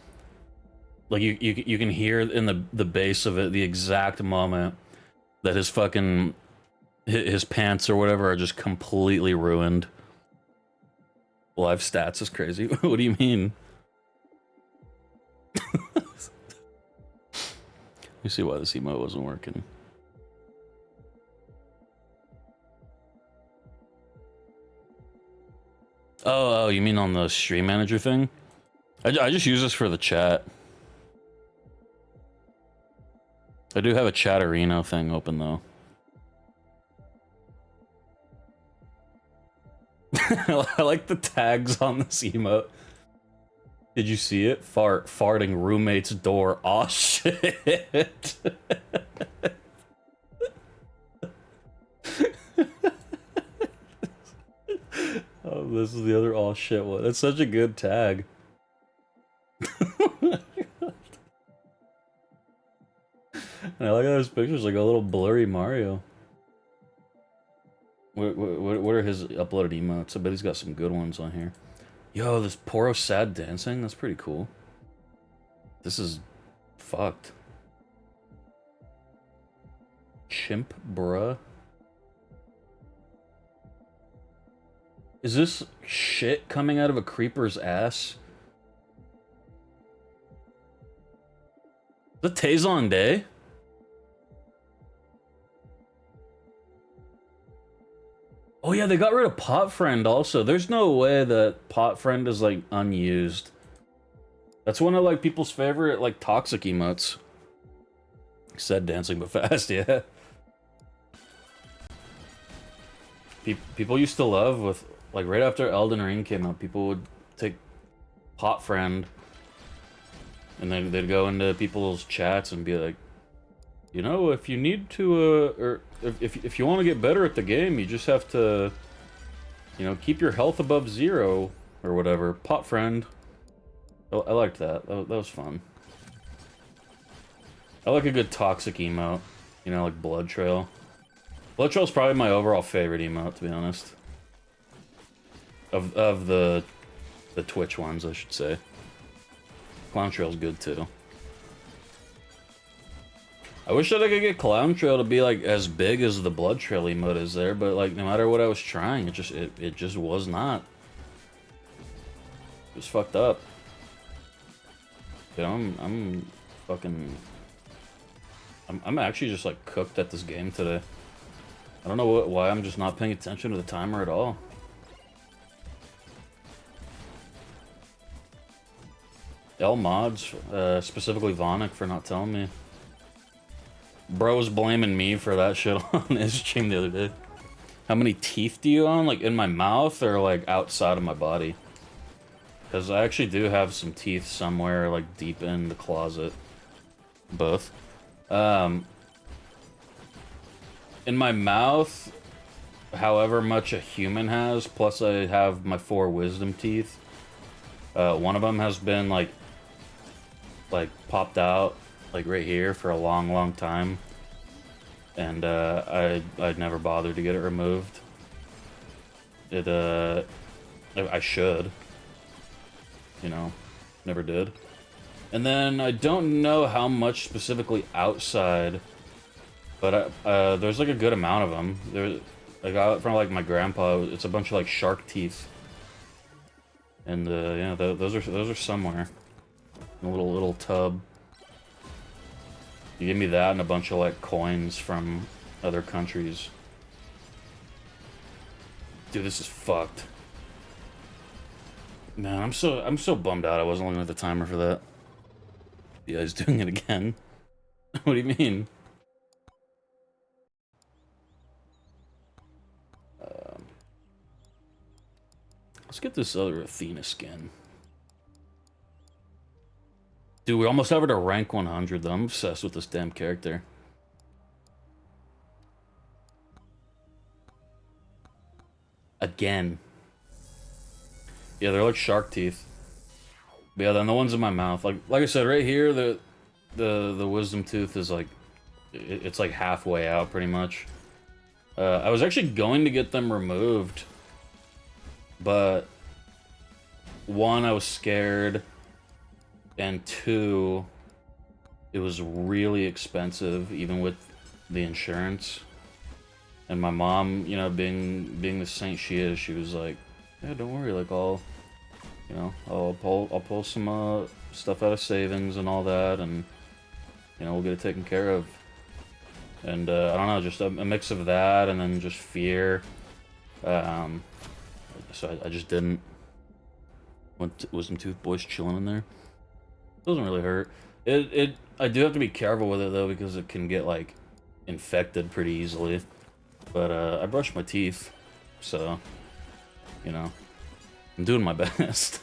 like you can hear in the bass of it the exact moment that his fucking his pants or whatever are just completely ruined. Live stats is crazy. What do you mean? You see why this emote wasn't working. Oh, you mean on the stream manager thing? I just use this for the chat. I do have a Chatterino thing open though. I like the tags on this emote. Did you see it? Farting roommate's door. Aw, shit. Oh, this is the other aw shit one. That's such a good tag. And I like how his picture's like a little blurry Mario. What are his uploaded emotes? I bet he's got some good ones on here. Yo, this Poro sad dancing? That's pretty cool. This is fucked. Chimp, bruh. Is this shit coming out of a creeper's ass? The Tazon Day? Oh yeah, they got rid of Pot Friend also. There's no way that Pot Friend is like unused. That's one of like people's favorite like toxic emotes. Said dancing but fast, yeah. People used to love with like right after Elden Ring came out, people would take Pot Friend and then they'd go into people's chats and be like, you know, if you need to, or if you want to get better at the game, you just have to, you know, keep your health above 0. or whatever. Pot friend. I liked that. That was fun. I like a good toxic emote. You know, like Blood Trail. Blood Trail's probably my overall favorite emote, to be honest. Of the Twitch ones, I should say. Clown Trail's good too. I wish that I could get Clown Trail to be like as big as the Blood Trail emote is there, but like no matter what I was trying, it just was not. It was fucked up. You know, I'm actually just like cooked at this game today. I don't know why I'm just not paying attention to the timer at all. L mods, specifically Vonic, for not telling me. Bro was blaming me for that shit on his stream the other day. How many teeth do you own? Like in my mouth or like outside of my body? Because I actually do have some teeth somewhere like deep in the closet. Both. In my mouth, however much a human has, plus I have my 4 wisdom teeth. One of them has been like popped out like right here for a long time, and I'd never bothered to get it removed. I should, you know, never did. And then I don't know how much specifically outside, but there's like a good amount of them. I got it from like my grandpa. It's a bunch of like shark teeth, and yeah, those are somewhere in a little tub. You give me that and a bunch of like coins from other countries. Dude, this is fucked. Man, I'm so bummed out I wasn't looking at the timer for that. Yeah, he's doing it again. What do you mean? Let's get this other Athena skin. Dude, we almost have her to rank 100 though. I'm obsessed with this damn character. Again. Yeah, they're like shark teeth. But yeah, then the ones in my mouth, like I said, right here, the wisdom tooth is like, it's like halfway out pretty much. I was actually going to get them removed, but 1, I was scared, and 2, it was really expensive, even with the insurance. And my mom, you know, being the saint she is, she was like, "Yeah, don't worry, like I'll pull some stuff out of savings and all that, and you know, we'll get it taken care of." And I don't know, just a mix of that and then just fear. So I just didn't. Wisdom tooth boys chilling in there. Doesn't really hurt. I do have to be careful with it though, because it can get like infected pretty easily. But I brushed my teeth, so you know, I'm doing my best.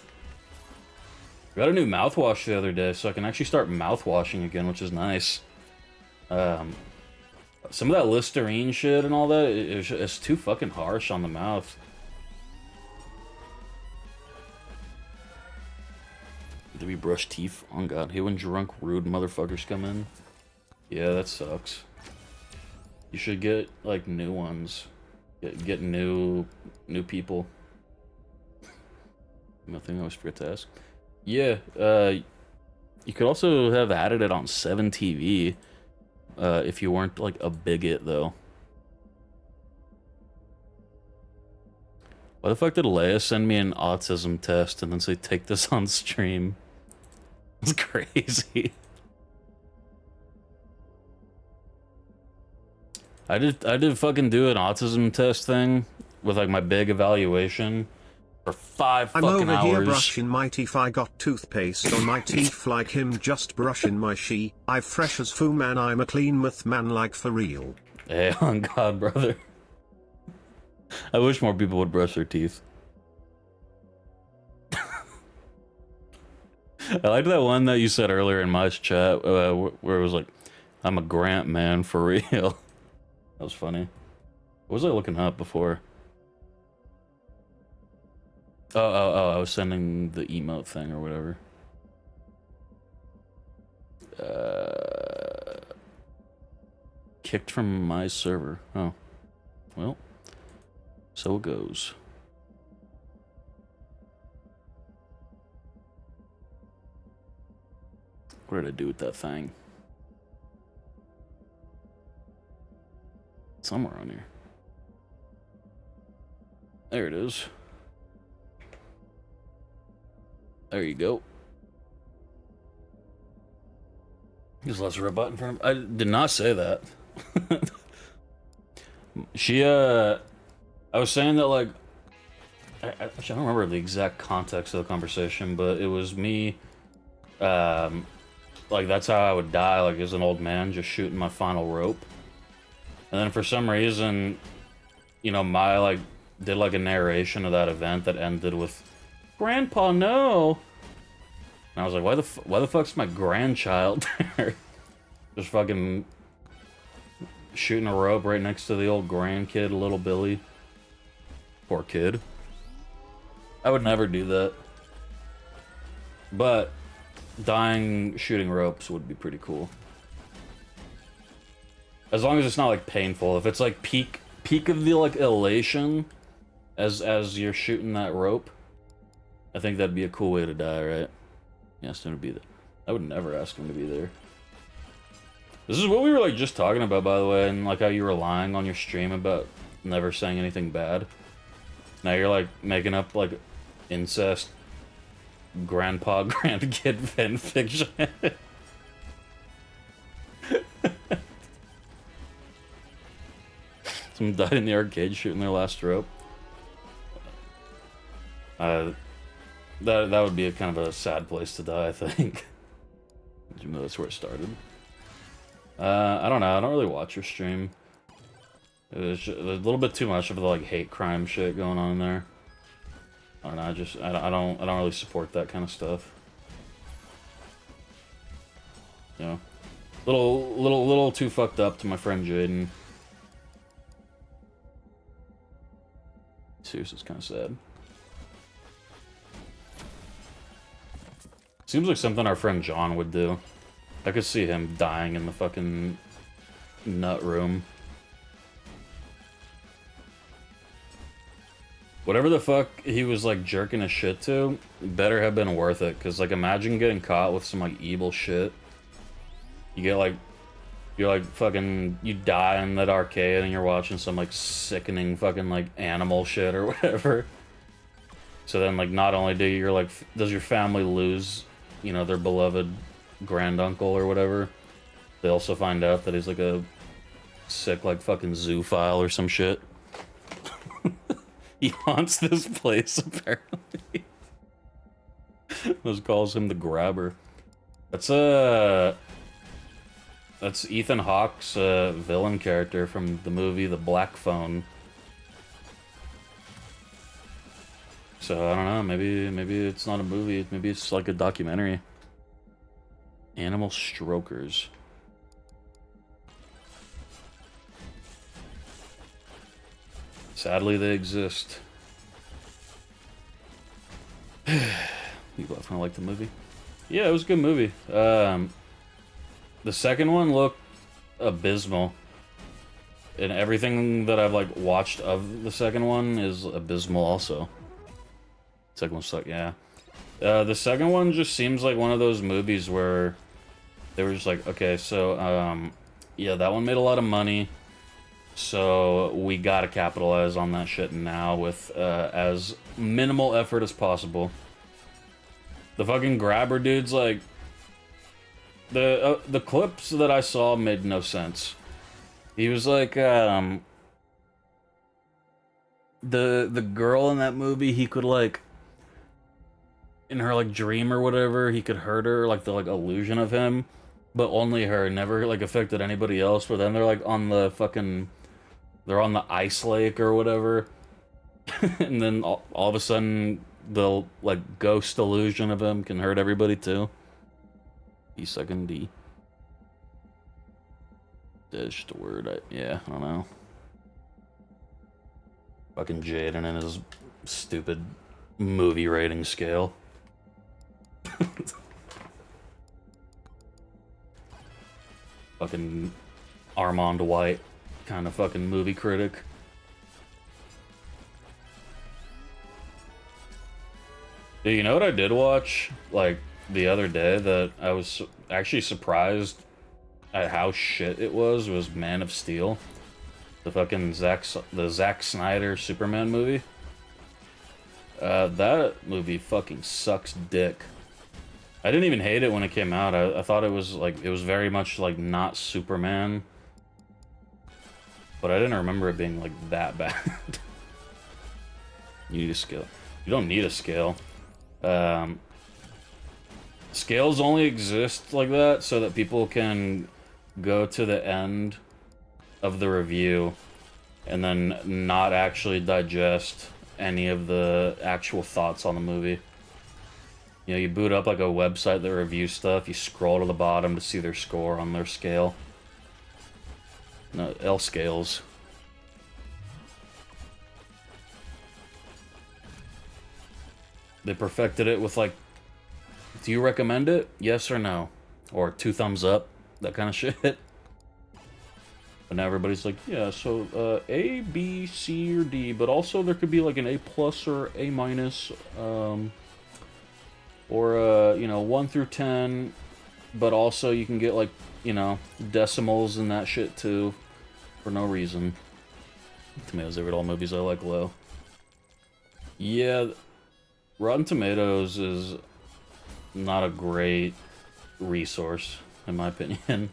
Got a new mouthwash the other day, so I can actually start mouthwashing again, which is nice. Some of that Listerine shit and all that, it's too fucking harsh on the mouth. Did we brush teeth? Oh god, hey, when drunk, rude motherfuckers come in. Yeah, that sucks. You should get like new ones. Get new people. Nothing I always forget to ask. Yeah, you could also have added it on 7TV if you weren't like a bigot though. Why the fuck did Leia send me an autism test and then say take this on stream? It's crazy. I did fucking do an autism test thing with like my big evaluation for 5 fucking hours.
I'm over here brushing my teeth. I got toothpaste on my teeth like him just brushing my she. I fresh as foo man. I'm a clean myth man like for real.
Hey, on God, brother. I wish more people would brush their teeth. I liked that one that you said earlier in my chat where it was like, I'm a Grant man for real. That was funny. What was I looking up before? Oh, I was sending the emote thing or whatever. Kicked from my server. Oh. Well, so it goes. What did I do with that thing? Somewhere on here. There it is. There you go. There's less of a button for him. I did not say that. I was saying that, like, actually, I don't remember the exact context of the conversation, but it was me, like, that's how I would die, like, as an old man, just shooting my final rope. And then for some reason, you know, like, did, like, a narration of that event that ended with, "Grandpa, no!" And I was like, why the fuck's my grandchild there? Just fucking shooting a rope right next to the old grandkid, little Billy. Poor kid. I would never do that. But dying shooting ropes would be pretty cool. As long as it's not like painful. If it's like peak of the like elation as you're shooting that rope, I think that'd be a cool way to die, right? You asked him to be there. I would never ask him to be there. This is what we were like just talking about, by the way, and like how you were lying on your stream about never saying anything bad. Now you're like making up like incest grandpa grandkid fan fiction. Someone died in the arcade shooting their last rope. That would be a kind of a sad place to die, I think. Even though that's where it started. I don't know. I don't really watch your stream. There's a little bit too much of the like hate crime shit going on there. I don't know. I don't really support that kind of stuff. You know, little too fucked up to my friend Jaden. Seriously, it's kind of sad. Seems like something our friend John would do. I could see him dying in the fucking nut room. Whatever the fuck he was like jerking his shit to, better have been worth it. Cause like imagine getting caught with some like evil shit. You get like, you're like fucking, you die in that arcade and you're watching some like sickening fucking like animal shit or whatever. So then like not only does your family lose, you know, their beloved granduncle or whatever, they also find out that he's like a sick like fucking zoophile or some shit. He haunts this place apparently. Those calls him the Grabber. That's Ethan Hawke's villain character from the movie The Black Phone. So I don't know, maybe it's not a movie, maybe it's like a documentary. Animal strokers. Sadly, they exist. You definitely like the movie. Yeah, it was a good movie. The second one looked abysmal. And everything that I've like watched of the second one is abysmal also. Second one sucked, yeah. The second one just seems like one of those movies where they were just like, okay, so, yeah, that one made a lot of money, so we gotta capitalize on that shit now with as minimal effort as possible. The fucking Grabber dude's like, the clips that I saw made no sense. He was like, the girl in that movie, he could like, in her like dream or whatever, he could hurt her, like the like illusion of him, but only her, never like affected anybody else. But then they're like on the fucking, they're on the ice lake or whatever, and then all of a sudden the like ghost illusion of him can hurt everybody too. E2D. That's just a word. Yeah, I don't know. Fucking Jaden and his stupid movie rating scale. Fucking Armand White kind of fucking movie critic. Yeah, you know what I did watch, like, the other day that I was actually surprised at how shit it was Man of Steel. The fucking Zack Snyder Superman movie. That movie fucking sucks dick. I didn't even hate it when it came out. I thought it was like, it was very much like not Superman. But I didn't remember it being like that bad. You need a scale. You don't need a scale. Scales only exist like that so that people can go to the end of the review and then not actually digest any of the actual thoughts on the movie. You know, you boot up like a website that reviews stuff, you scroll to the bottom to see their score on their scale. No, L scales. They perfected it with like, do you recommend it? Yes or no? Or 2 thumbs up? That kind of shit. But now everybody's like, yeah, so A, B, C, or D, but also there could be like an A plus or A minus, or you know, 1 through 10, but also you can get like, you know, decimals and that shit too, for no reason. Tomatoes, I read all movies I like low. Yeah, Rotten Tomatoes is not a great resource, in my opinion.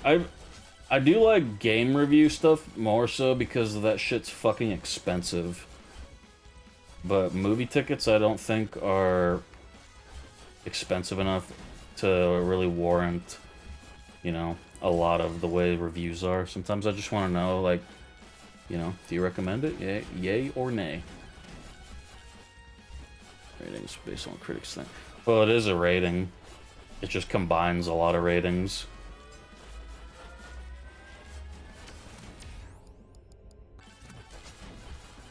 I do like game review stuff more so because that shit's fucking expensive. But movie tickets I don't think are expensive enough to really warrant, you know, a lot of the way reviews are. Sometimes I just want to know, like, you know, do you recommend it? Yay or nay? Ratings based on critics think. Well, it is a rating. It just combines a lot of ratings.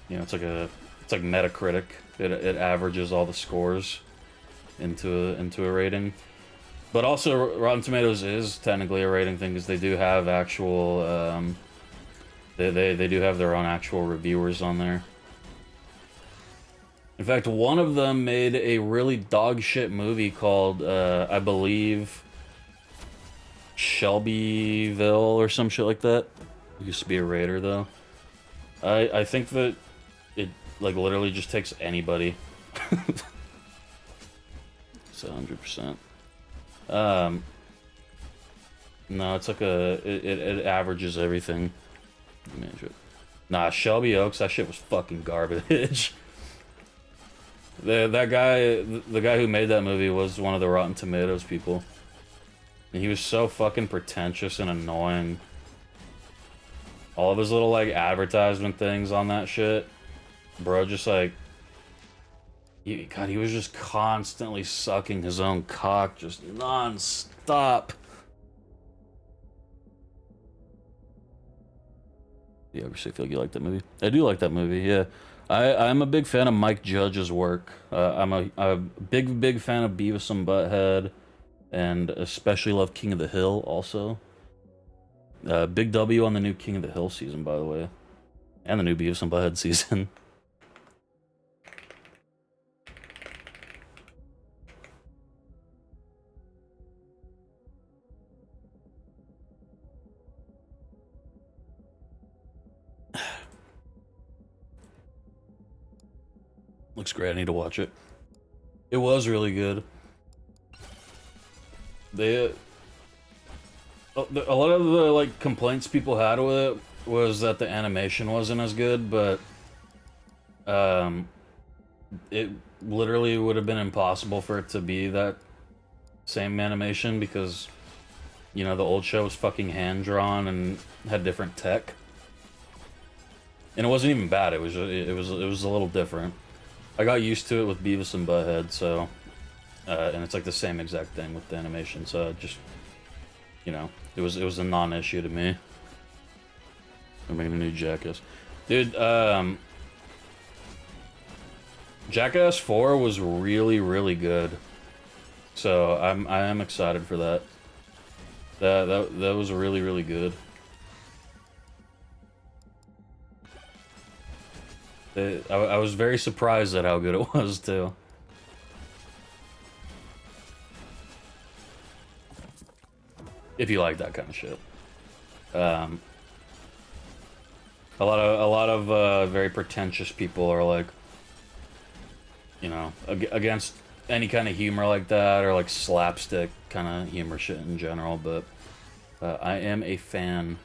You know, it's like Metacritic. It averages all the scores into a rating. But also, Rotten Tomatoes is technically a rating thing because they do have actual they do have their own actual reviewers on there. In fact, one of them made a really dog shit movie called I believe Shelbyville or some shit like that. It used to be a Raider though. I think that it like literally just takes anybody. It's 100%. No, it's like it averages everything. Nah, Shelby Oaks, that shit was fucking garbage. The guy who made that movie was one of the Rotten Tomatoes people. And he was so fucking pretentious and annoying. All of his little, like, advertisement things on that shit. Bro, just, like... God, he was just constantly sucking his own cock, just non-stop. You ever say feel like you like that movie? I do like that movie, yeah. I'm a big fan of Mike Judge's work. I'm a big fan of Beavis and Butthead, and especially love King of the Hill also. Big W on the new King of the Hill season, by the way. And the new Beavis and Butthead season. Looks great, I need to watch it. It was really good. A lot of the like complaints people had with it was that the animation wasn't as good, but it literally would have been impossible for it to be that same animation because, you know, the old show was fucking hand-drawn and had different tech. And it wasn't even bad, it was a little different. I got used to it with Beavis and Butthead, so... and it's like the same exact thing with the animation, so just... You know, it was a non-issue to me. I'm making a new Jackass. Dude, Jackass 4 was really, really good. So I am excited for that. That was really, really good. I was very surprised at how good it was too. If you like that kind of shit. A lot of very pretentious people are like, you know, against any kind of humor like that, or like slapstick kind of humor shit in general, but I am a fan.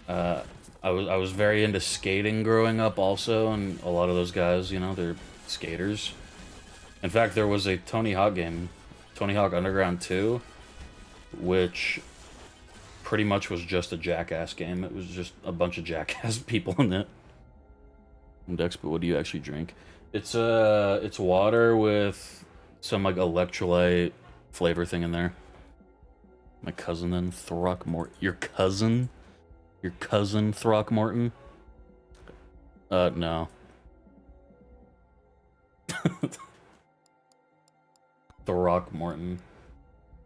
I was very into skating growing up also, and a lot of those guys, you know, they're skaters. In fact, there was a Tony Hawk game, Tony Hawk Underground 2, which pretty much was just a Jackass game. It was just a bunch of Jackass people in it. Dex, but what do you actually drink? It's water with some like electrolyte flavor thing in there. My cousin then, Throckmorton. Your cousin? Your cousin Throckmorton? No. Throckmorton.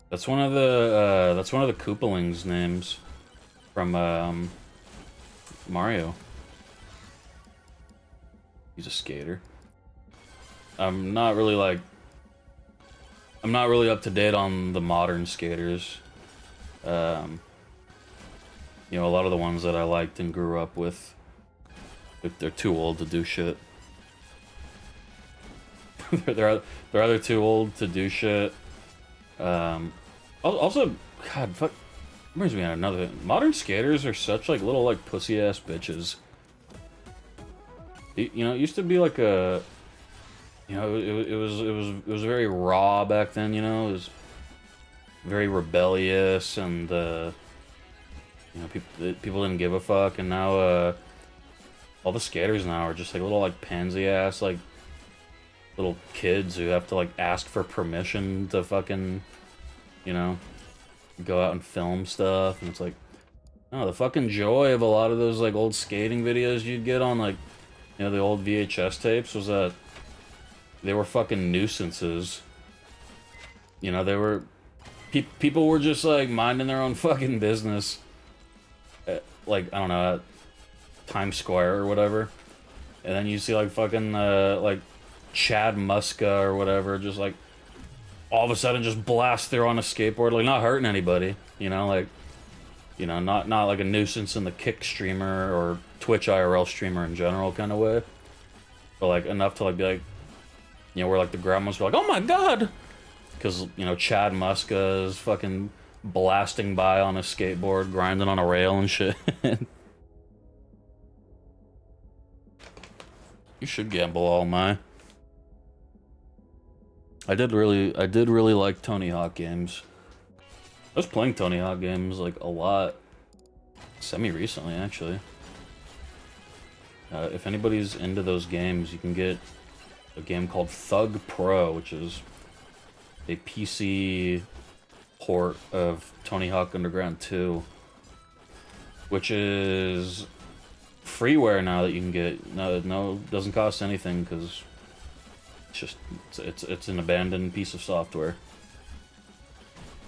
That's one of the Koopalings names from Mario. He's a skater. I'm not really up to date on the modern skaters. You know, a lot of the ones that I liked and grew up with, they're too old to do shit. they're either too old to do shit. Also, God, fuck, reminds me of another thing. Modern skaters are such like little like pussy ass bitches. You know, it used to be like a, you know, it was very raw back then. You know, it was very rebellious, and you know, people didn't give a fuck, and now all the skaters now are just like little like pansy ass like little kids who have to like ask for permission to fucking, you know, go out and film stuff, and it's like, oh, the fucking joy of a lot of those like old skating videos you'd get on like, you know, the old VHS tapes was that they were fucking nuisances. You know, they were people were just like minding their own fucking business, like I don't know, at Times Square or whatever, and then you see like fucking like Chad Muska or whatever, just like all of a sudden just blast through on a skateboard, like not hurting anybody, you know, like, you know, not like a nuisance in the kick streamer or Twitch IRL streamer in general kind of way, but like enough to like be like, you know, where like the grandmas were like, oh my god, because, you know, Chad Muska is fucking blasting by on a skateboard, grinding on a rail and shit. You should gamble all my. I did really like Tony Hawk games. I was playing Tony Hawk games like a lot, semi-recently actually. If anybody's into those games, you can get a game called Thug Pro, which is a PC port of Tony Hawk Underground 2, which is freeware now that you can get. No, it doesn't cost anything because it's an abandoned piece of software.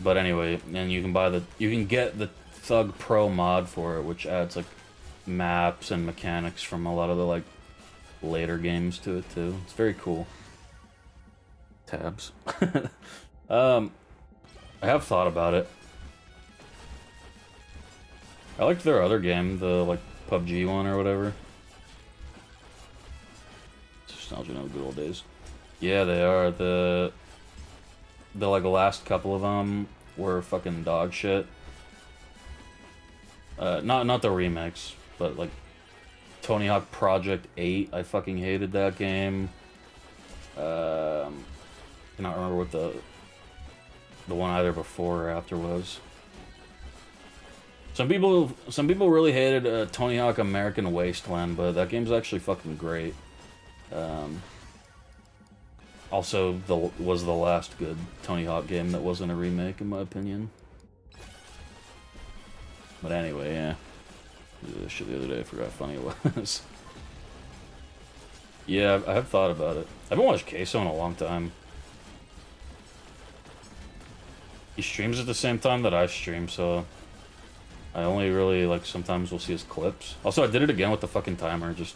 But anyway, and you can get the Thug Pro mod for it, which adds like maps and mechanics from a lot of the like later games to it too. It's very cool. Tabs. I have thought about it. I liked their other game, the like PUBG one or whatever. It's nostalgia of the good old days. Yeah, they are. The like last couple of them were fucking dog shit. Not the remakes, but like Tony Hawk Project 8. I fucking hated that game. Cannot remember what the one either before or after was. Some people really hated Tony Hawk American Wasteland, but that game's actually fucking great. Also, was the last good Tony Hawk game that wasn't a remake, in my opinion. But anyway, yeah. This shit the other day, I forgot how funny it was. Yeah, I have thought about it. I haven't watched Queso in a long time. He streams at the same time that I stream, so I only really, like, sometimes we'll see his clips. Also, I did it again with the fucking timer, just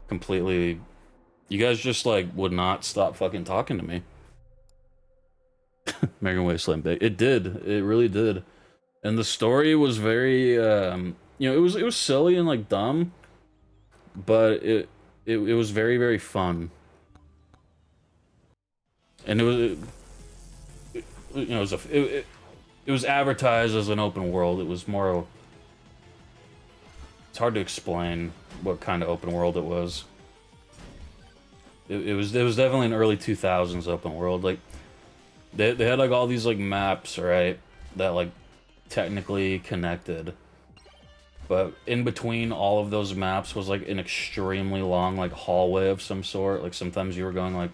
completely... You guys just, like, would not stop fucking talking to me. American Wasteland Big. It did. It really did. And the story was very, you know, it was silly and, like, dumb, but it was very, very fun. And it was... you know, it was advertised as an open world. It was more... It's hard to explain what kind of open world it was. It was definitely an early 2000s open world. Like, they had, like, all these, like, maps, right? That, like, technically connected. But in between all of those maps was, like, an extremely long, like, hallway of some sort. Like, sometimes you were going, like,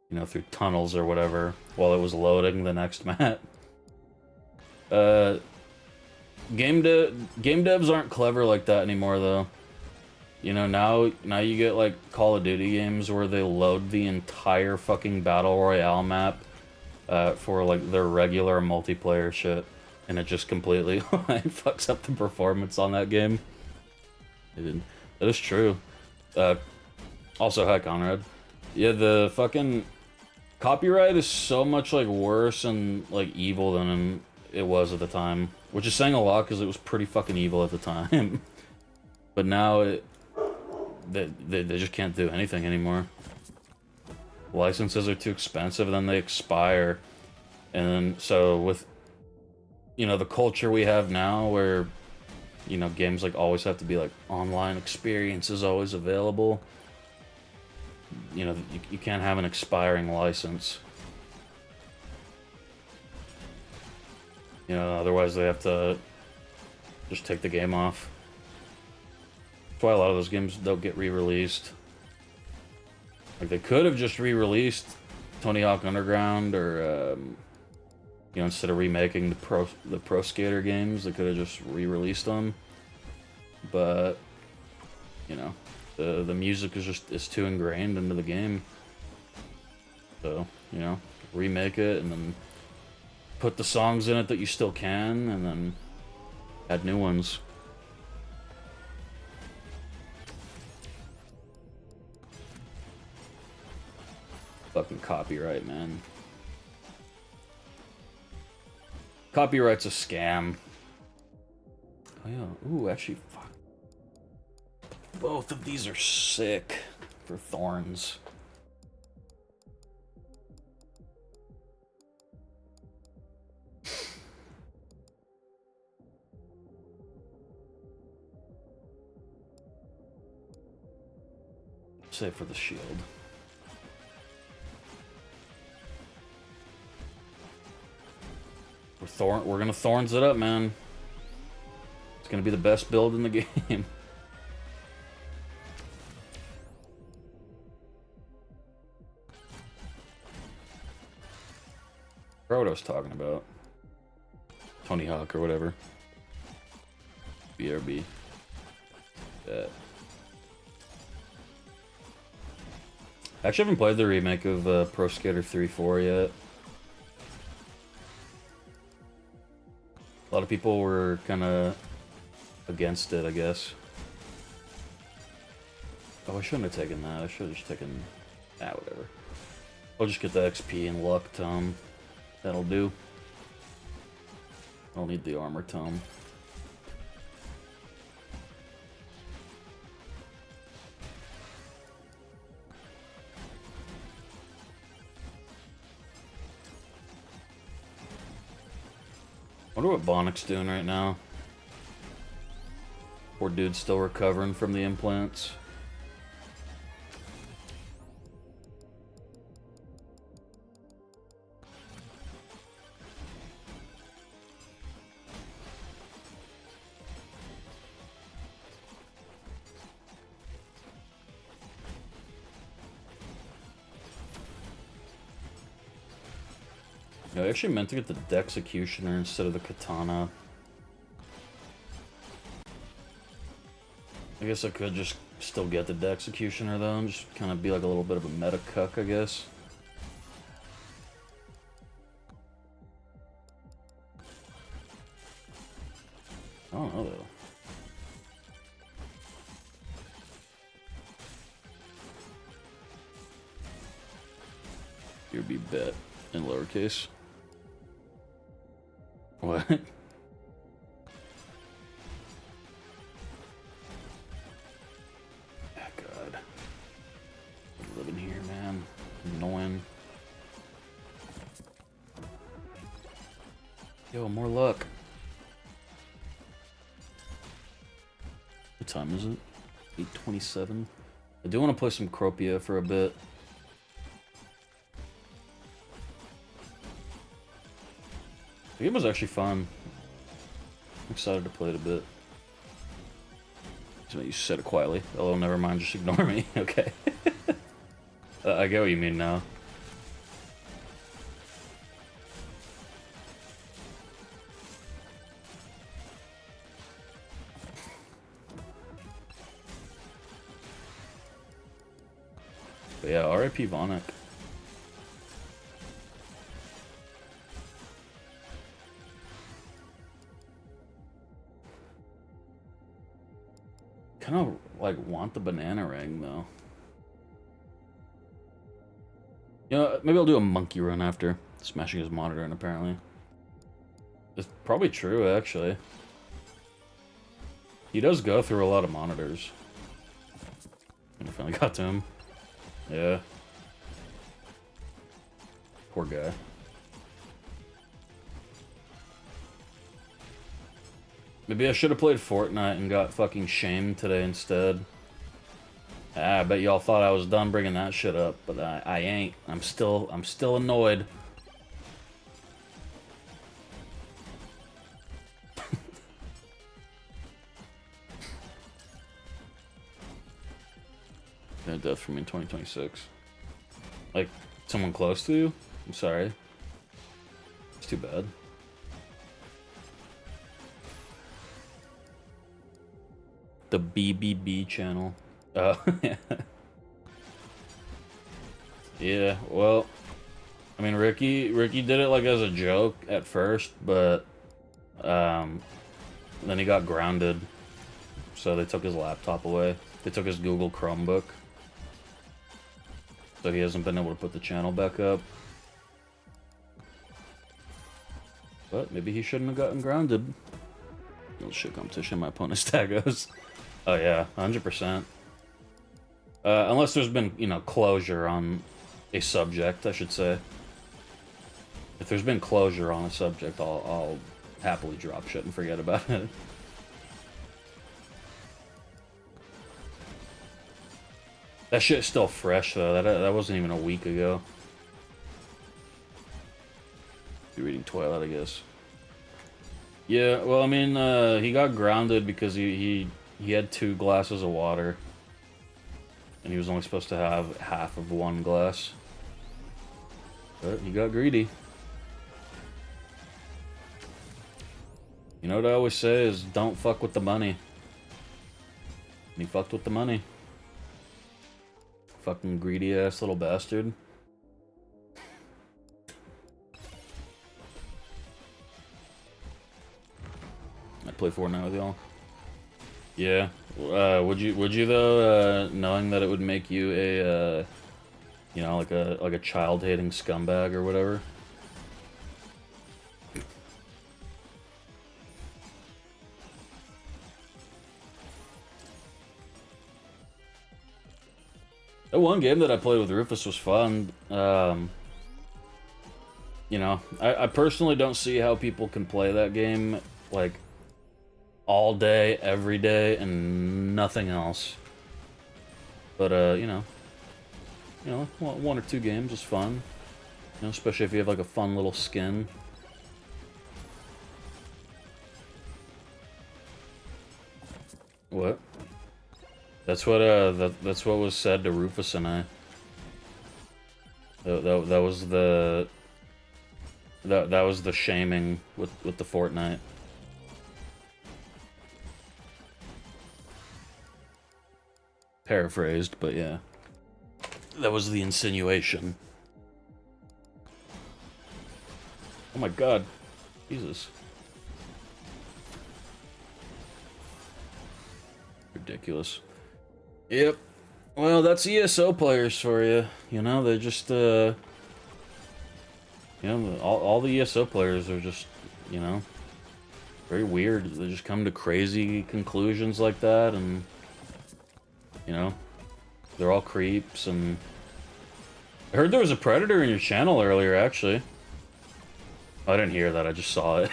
you know, through tunnels or whatever while it was loading the next map. Game devs aren't clever like that anymore, though. You know, now you get, like, Call of Duty games where they load the entire fucking Battle Royale map for, like, their regular multiplayer shit, and it just completely like, fucks up the performance on that game. That is true. Also, hi, Conrad. Yeah, the fucking... Copyright is so much, like, worse and, like, evil than it was at the time. Which is saying a lot, because it was pretty fucking evil at the time. But now, they just can't do anything anymore. Licenses are too expensive, and then they expire. And then, so with, you know, the culture we have now, where, you know, games, like, always have to be, like, online experiences always available. You know, you can't have an expiring license. You know, otherwise they have to just take the game off. That's why a lot of those games don't get re-released. Like, they could have just re-released Tony Hawk Underground, or, you know, instead of remaking the Pro Skater games, they could have just re-released them. But, you know, the music is too ingrained into the game. So, you know, remake it and then put the songs in it that you still can, and then add new ones. Fucking copyright, man. Copyright's a scam. Oh yeah, ooh, actually, fuck. Both of these are sick for thorns. Save for the shield. We're gonna thorns it up, man. It's gonna be the best build in the game. I forgot what I was talking about. Tony Hawk or whatever. BRB. Yeah. I actually haven't played the remake of Pro Skater 3-4 yet. A lot of people were kind of against it, I guess. Oh, I shouldn't have taken that. I should have just taken... Ah, whatever. I'll just get the XP and luck tome. That'll do. I'll need the armor tome. Wonder what Bonnick's doing right now. Poor dude's still recovering from the implants. Yeah, I actually meant to get the Dexecutioner instead of the Katana. I guess I could just still get the Executioner though, and just kind of be like a little bit of a meta cuck, I guess. I don't know though. Here be bet in lowercase. What? God. I'm living here, man. Annoying. Yo, more luck. What time is it? 8:27. I do want to play some Cropia for a bit. The game was actually fun. I'm excited to play it a bit. So you said it quietly. Oh, never mind, just ignore me. Okay. I get what you mean now. But yeah, R.I.P. Vonic. Kind of like want the banana ring though. You know, maybe I'll do a monkey run after smashing his monitor, and apparently it's probably true actually. He does go through a lot of monitors. And I finally got to him. Yeah. Poor guy. Maybe I should have played Fortnite and got fucking shamed today instead. I bet y'all thought I was done bringing that shit up, but I ain't. I'm still annoyed. No death for me in 2026. Like, someone close to you? I'm sorry. It's too bad. The BBB channel. Yeah. Yeah, well, I mean, Ricky did it like as a joke at first, but then he got grounded, so they took his laptop away. They took his Google Chromebook, so he hasn't been able to put the channel back up. But maybe he shouldn't have gotten grounded. Little shit competition, my opponent Stackos. Oh yeah, 100%. Unless there's been, you know, closure on a subject, I should say. If there's been closure on a subject, I'll happily drop shit and forget about it. That shit's still fresh though. That wasn't even a week ago. You're reading Twilight, I guess. Yeah, well, I mean, he got grounded because he had 2 glasses of water. And he was only supposed to have half of 1 glass. But he got greedy. You know what I always say is, don't fuck with the money. And he fucked with the money. Fucking greedy ass little bastard. I play Fortnite with y'all. Yeah. Would you though, knowing that it would make you a, you know, like a child-hating scumbag or whatever? That one game that I played with Rufus was fun. You know, I personally don't see how people can play that game, like, all day, every day, and nothing else. But, you know, 1 or 2 games is fun. You know, especially if you have, like, a fun little skin. What? That's what was said to Rufus and I. That was the shaming with the Fortnite. Paraphrased, but yeah. That was the insinuation. Oh my god. Jesus. Ridiculous. Yep. Well, that's ESO players for you. You know, they're just, you know, all the ESO players are just, you know, very weird. They just come to crazy conclusions like that, and, you know, they're all creeps, and... I heard there was a predator in your channel earlier, actually. I didn't hear that, I just saw it.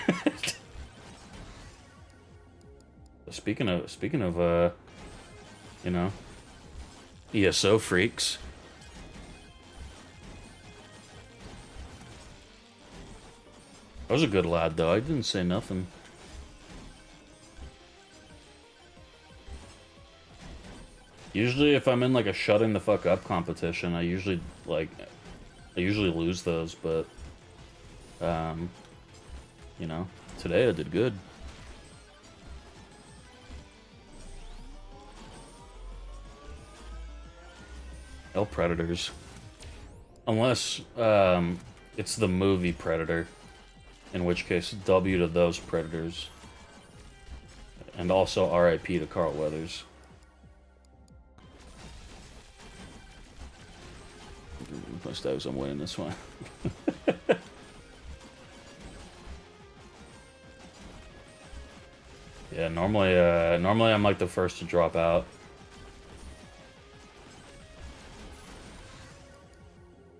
Speaking of, you know, ESO freaks. I was a good lad, though. I didn't say nothing. Usually, if I'm in, like, a shutting the fuck up competition, I usually lose those, but, you know, today I did good. Hell, Predators. Unless, it's the movie Predator. In which case, W to those Predators. And also RIP to Carl Weathers. My Stackos, I'm winning this one. Yeah, normally I'm like the first to drop out.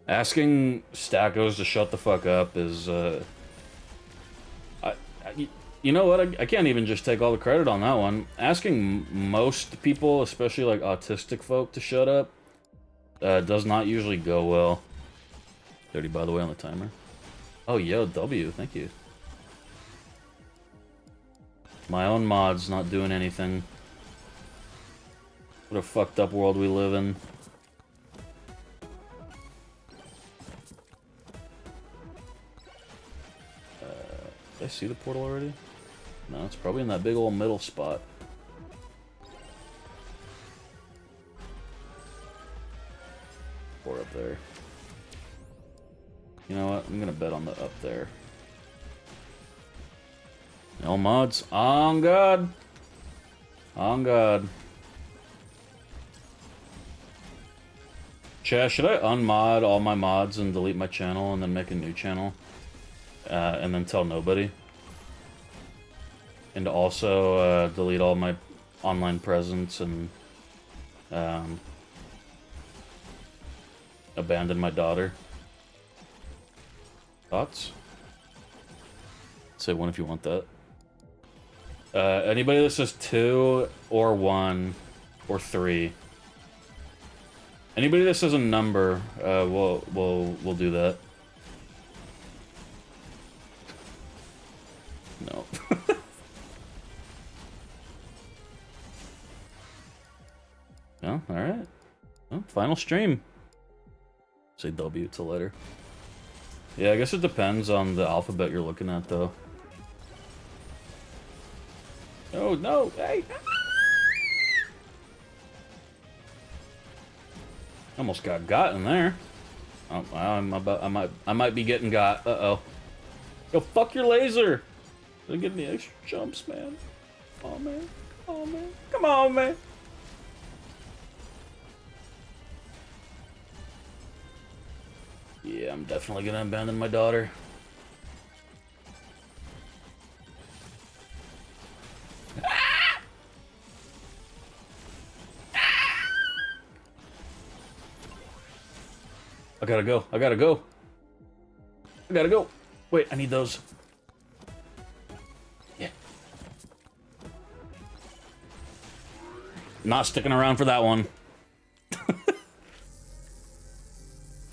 Asking Stackos to shut the fuck up is, you know what? I can't even just take all the credit on that one. Asking most people, especially like autistic folk, to shut up does not usually go well. 30, by the way, on the timer. Oh, yo, W, thank you. My own mod's not doing anything. What a fucked up world we live in. Did I see the portal already? No, it's probably in that big old middle spot. Or up there. You know what? I'm gonna bet on the up there. No mods. On God. On God. Chat, should I unmod all my mods and delete my channel and then make a new channel? And then tell nobody? And also delete all my online presence and abandon my daughter. Thoughts? Say one if you want that. Anybody that says 2 or 1 or 3. Anybody that says a number, we'll do that. No. No, alright. Well, final stream. Say W, it's a letter. Yeah, I guess it depends on the alphabet you're looking at, though. Oh, no! Hey! Almost got in there. Oh, I might be getting got. Uh-oh. Yo, fuck your laser! Don't give me extra jumps, man. Come on, man. Come on, man. Come on, man. Yeah, I'm definitely gonna abandon my daughter. I gotta go. I gotta go. I gotta go. Wait, I need those. Yeah. Not sticking around for that one.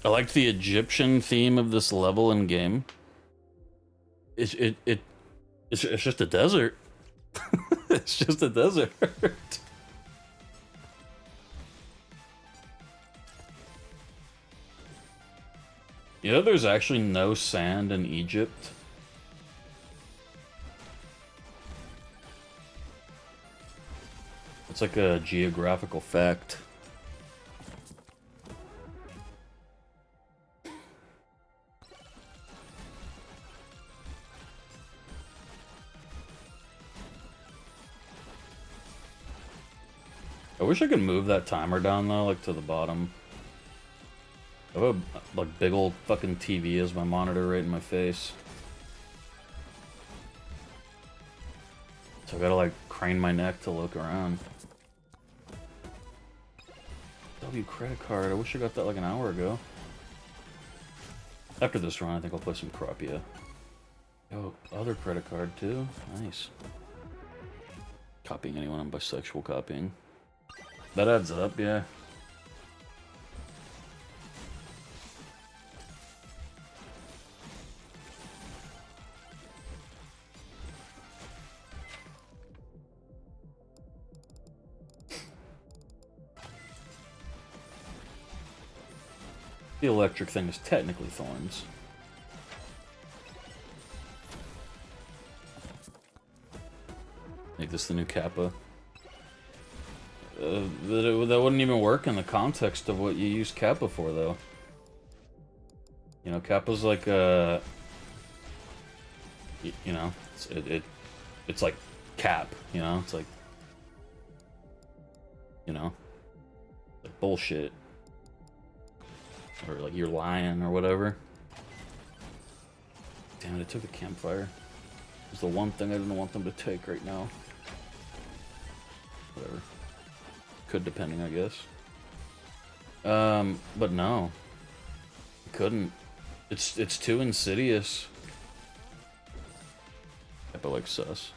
I liked the Egyptian theme of this level in game. It's just a desert. It's just a desert. You know, there's actually no sand in Egypt. It's like a geographical fact. I wish I could move that timer down though, like to the bottom. I have a like big old fucking TV as my monitor right in my face. So I gotta like crane my neck to look around. W credit card, I wish I got that like an hour ago. After this run, I think I'll play some Cropia. Oh, other credit card too? Nice. Copying anyone I'm bisexual copying. That adds up, yeah. The electric thing is technically thorns. Make this the new Kappa. That wouldn't even work in the context of what you use Kappa for, though. You know, Kappa's like a... You know, it's like cap, you know? It's like... You know? Like bullshit. Or like you're lying or whatever. Damn it, I took the campfire. It's the one thing I didn't want them to take right now. Whatever. Could, depending, I guess. But no. Couldn't. It's too insidious. Kappa like sus.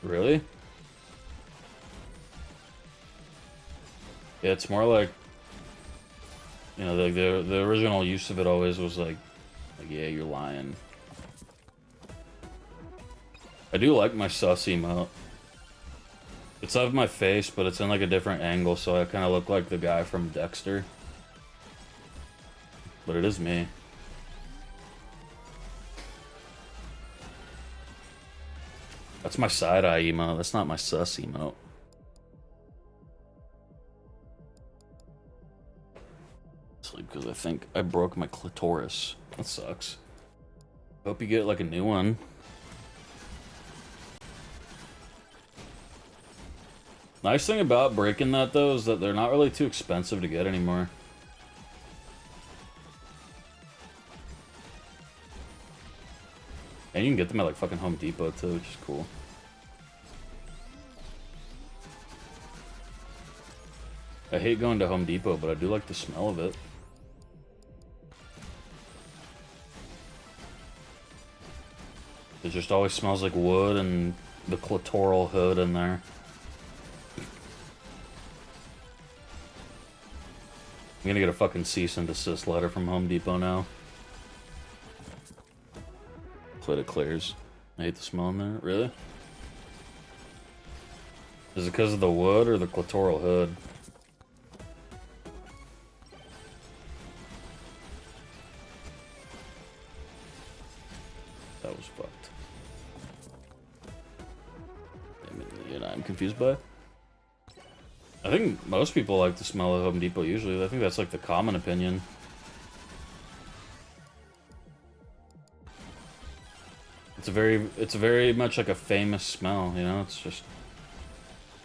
Really? Yeah, it's more like... You know, the original use of it always was like, yeah, you're lying. I do like my sus emote. It's of my face, but it's in like a different angle, so I kind of look like the guy from Dexter. But it is me. That's my side-eye emote, that's not my sus emote. Sleep because I think I broke my clitoris. That sucks. Hope you get like a new one. Nice thing about breaking that though is that they're not really too expensive to get anymore. And you can get them at like fucking Home Depot too, which is cool. I hate going to Home Depot, but I do like the smell of it. It just always smells like wood and the clitoral hood in there. I'm gonna get a fucking cease and desist letter from Home Depot now. Clit it clears. I hate the smell in there. Really? Is it because of the wood or the clitoral hood? That was fucked. I'm confused by. I think most people like the smell of Home Depot usually. I think that's like the common opinion. It's very much like a famous smell, you know? It's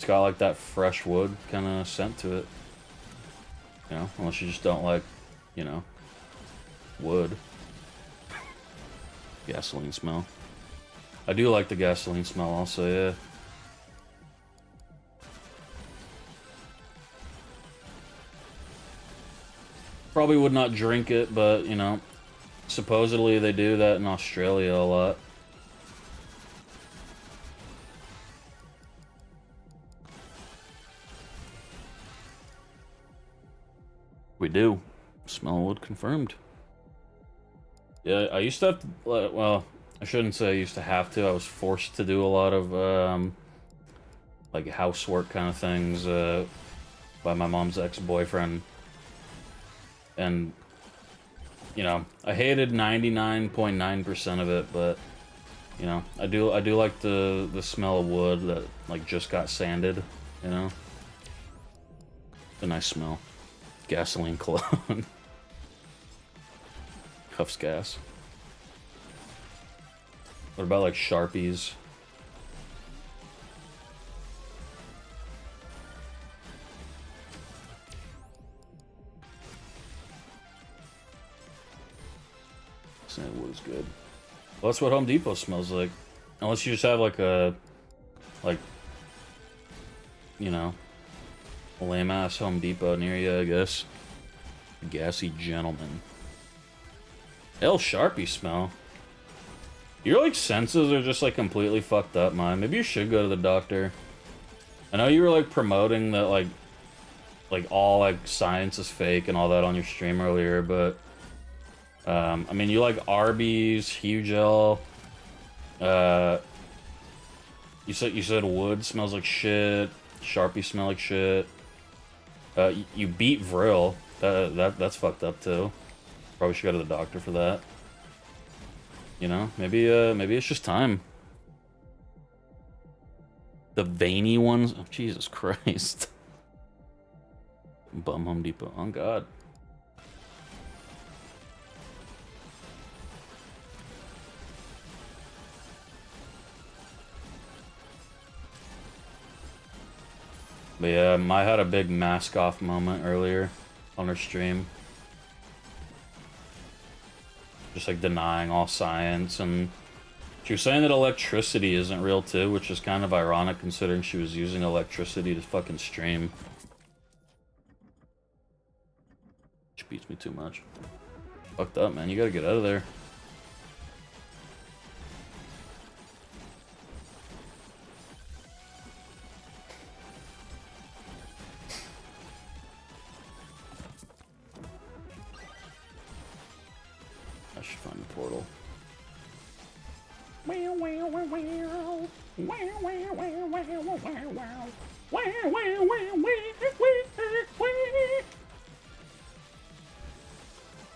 got like that fresh wood kind of scent to it. You know, unless you just don't like, you know, wood. Gasoline smell. I do like the gasoline smell also, yeah. Probably would not drink it, but, you know, supposedly they do that in Australia a lot. We do. Smell wood confirmed. Yeah, I used to have to, well, I shouldn't say I used to have to. I was forced to do a lot of, like, housework kind of things, by my mom's ex-boyfriend. And, you know, I hated 99.9% of it, but, you know, I do like the smell of wood that, like, just got sanded, you know? A nice smell. Gasoline cologne. Huffs gas. What about, like, Sharpies? smells good. Well, that's what Home Depot smells like. Unless you just have like a, you know, a lame ass Home Depot near you, I guess. Gassy gentleman. L Sharpie smell. Your like senses are just like completely fucked up, man. Maybe you should go to the doctor. I know you were like promoting that like all like science is fake and all that on your stream earlier, but I mean you like Arby's, Hugel. You said wood smells like shit. Sharpie smell like shit. You beat Vril. That's fucked up too. Probably should go to the doctor for that. You know, maybe it's just time. The veiny ones? Oh, Jesus Christ. Bum Home Depot. On God. But yeah, Mai had a big mask off moment earlier on her stream. Just like denying all science, and she was saying that electricity isn't real too, which is kind of ironic considering she was using electricity to fucking stream. She beats me too much. Fucked up, man. You gotta get out of there. I should find the portal.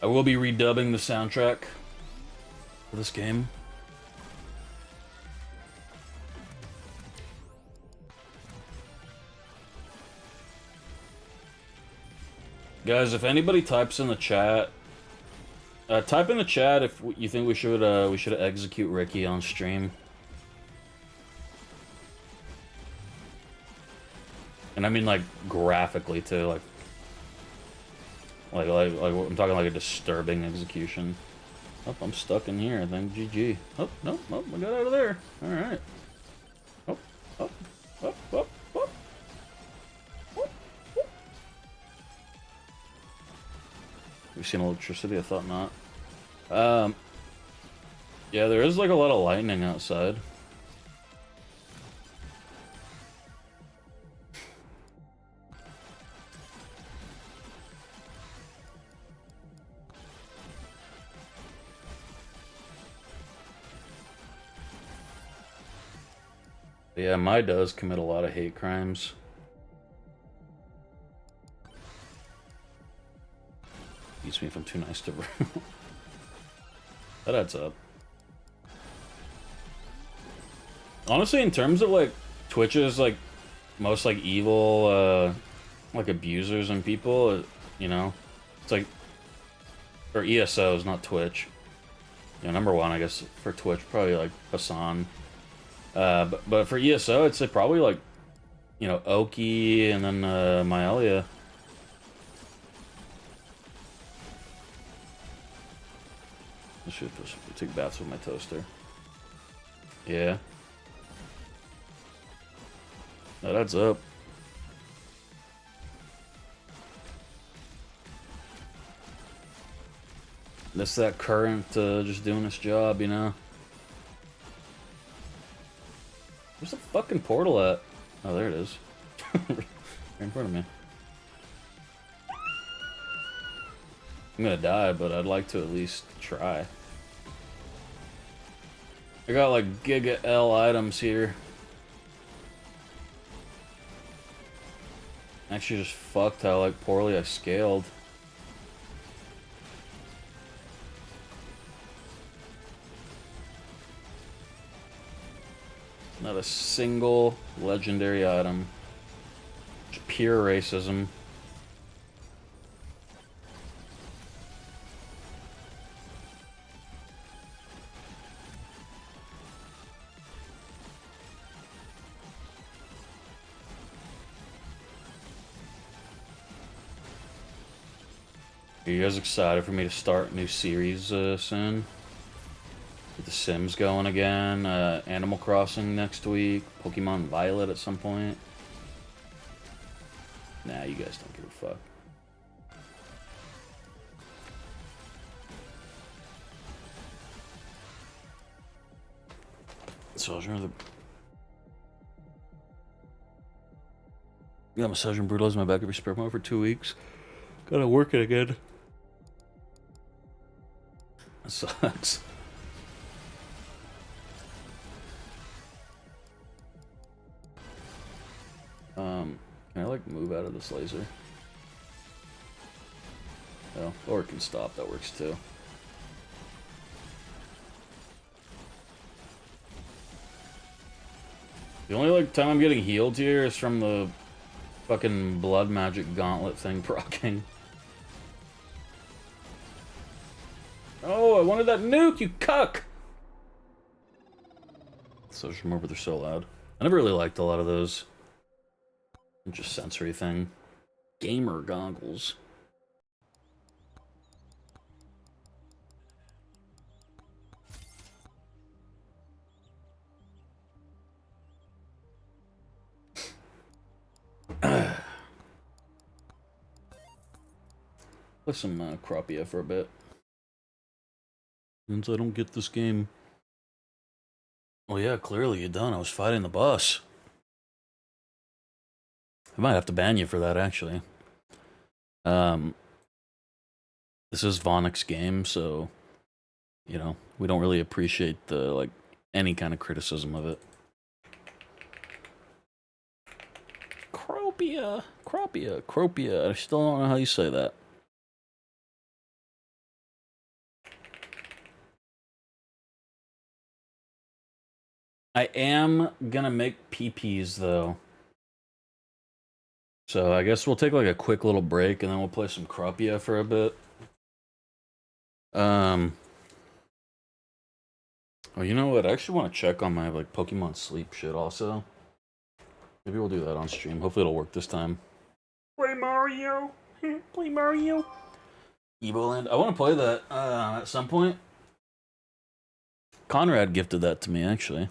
I will be redubbing the soundtrack for this game. Guys, if anybody types in the chat, type in the chat if you think we should execute Ricky on stream. And I mean like graphically too, like I'm talking like a disturbing execution. Oh, I'm stuck in here, I think. GG. Oh, no, oh, I got out of there. Alright. Oh, oh, oh, oh, oh. We've seen electricity? I thought not. Yeah, there is like a lot of lightning outside. Yeah, Mai does commit a lot of hate crimes. Beats me if I'm too nice to her. That adds up. Honestly, in terms of like Twitch's like most like evil like abusers and people, you know, it's like, or ESOs, not Twitch. You know, number one, I guess for Twitch, probably like Hassan. But for ESO, I'd say probably like, you know, Oki and then Maelia. I should take baths with my toaster. Yeah. That adds up. That's that current just doing its job, you know? Where's the fucking portal at? Oh, there it is. Right in front of me. I'm gonna die, but I'd like to at least try. I got like Giga L items here. Actually just fucked how like poorly I scaled. Not a single legendary item. Just pure racism. Are you guys excited for me to start a new series soon? Get the Sims going again. Animal Crossing next week. Pokemon Violet at some point. Nah, you guys don't give a fuck. So I was rather... Yeah, massage and brutalize my back every spare moment for 2 weeks. Gotta work it again. That sucks. Can I like move out of this laser? No, or it can stop, that works too. The only like time I'm getting healed here is from the fucking blood magic gauntlet thing proccing. Oh, I wanted that nuke, you cuck! So just remember they're so loud. I never really liked a lot of those. Just sensory thing. Gamer goggles. Play some Cropia for a bit. Since I don't get this game. Well, yeah, clearly you're done. I was fighting the boss. I might have to ban you for that, actually. This is Vonic's game, so, you know, we don't really appreciate the, like, any kind of criticism of it. Cropia. I still don't know how you say that. I am gonna make PPs, though. So I guess we'll take like a quick little break and then we'll play some Cropia for a bit. Oh, you know what? I actually want to check on my like Pokemon Sleep shit also. Maybe we'll do that on stream. Hopefully it'll work this time. Play Mario. Play Mario. Evoland. I want to play that at some point. Conrad gifted that to me, actually.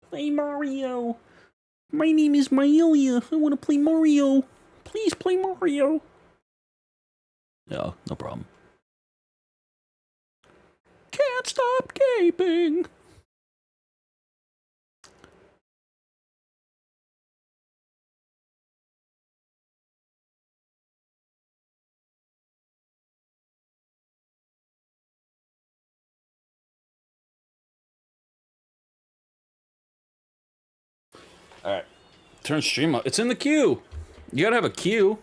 Play Mario. My name is Myelia. I want to play Mario. Please play Mario. Yeah, no problem. Can't stop gaping. Alright. Turn stream up. It's in the queue. You gotta have a queue.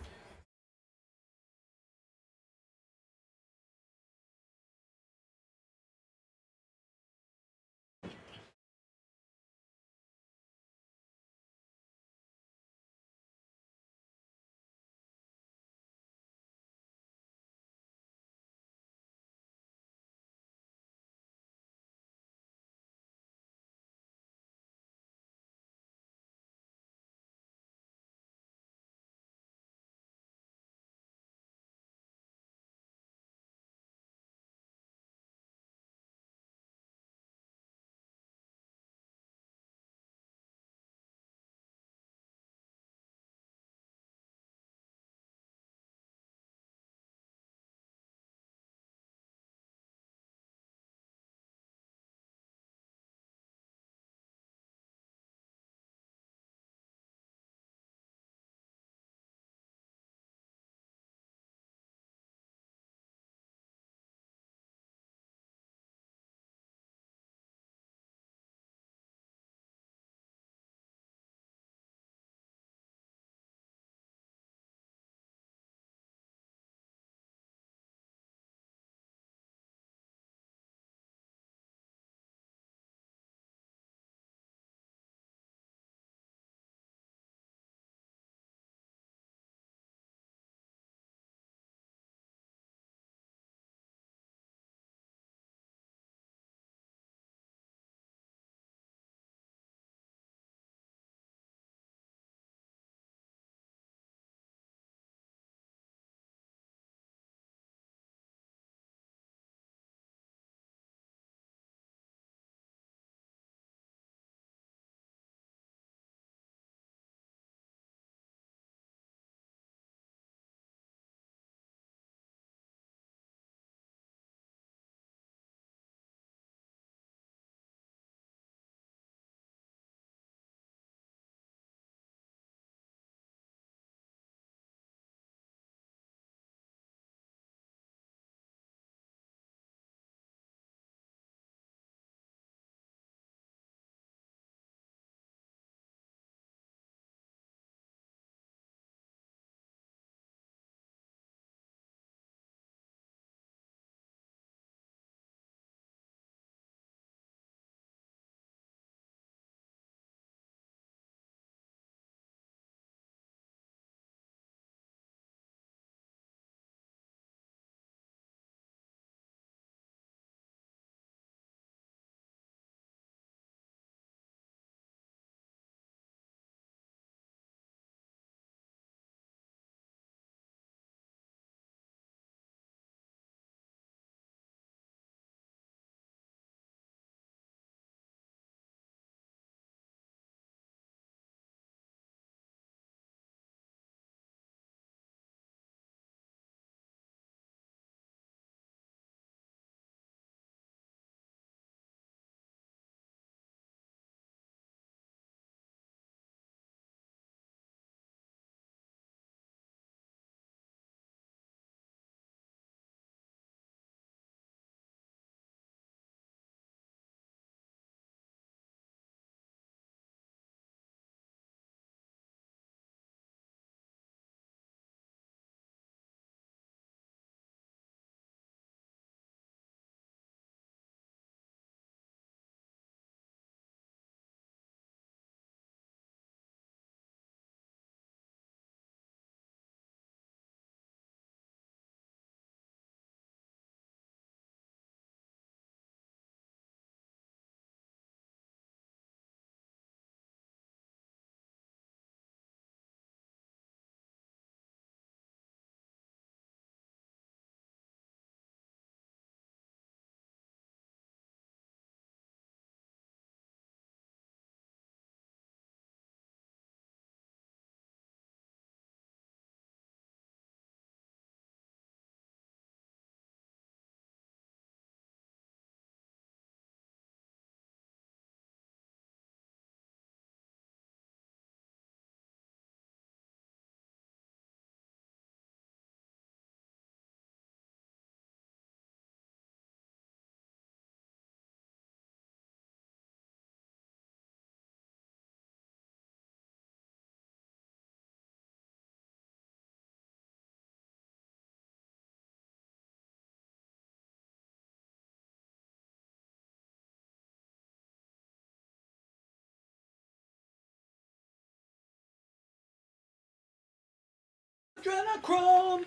Adrenochrome.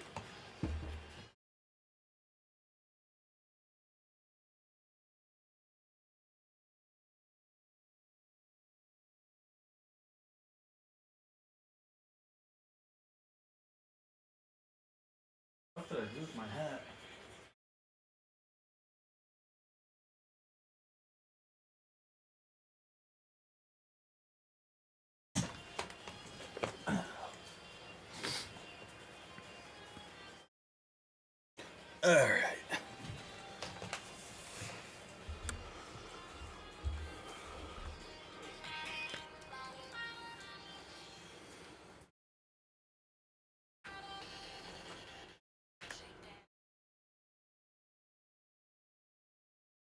What should I do with my hat? All right.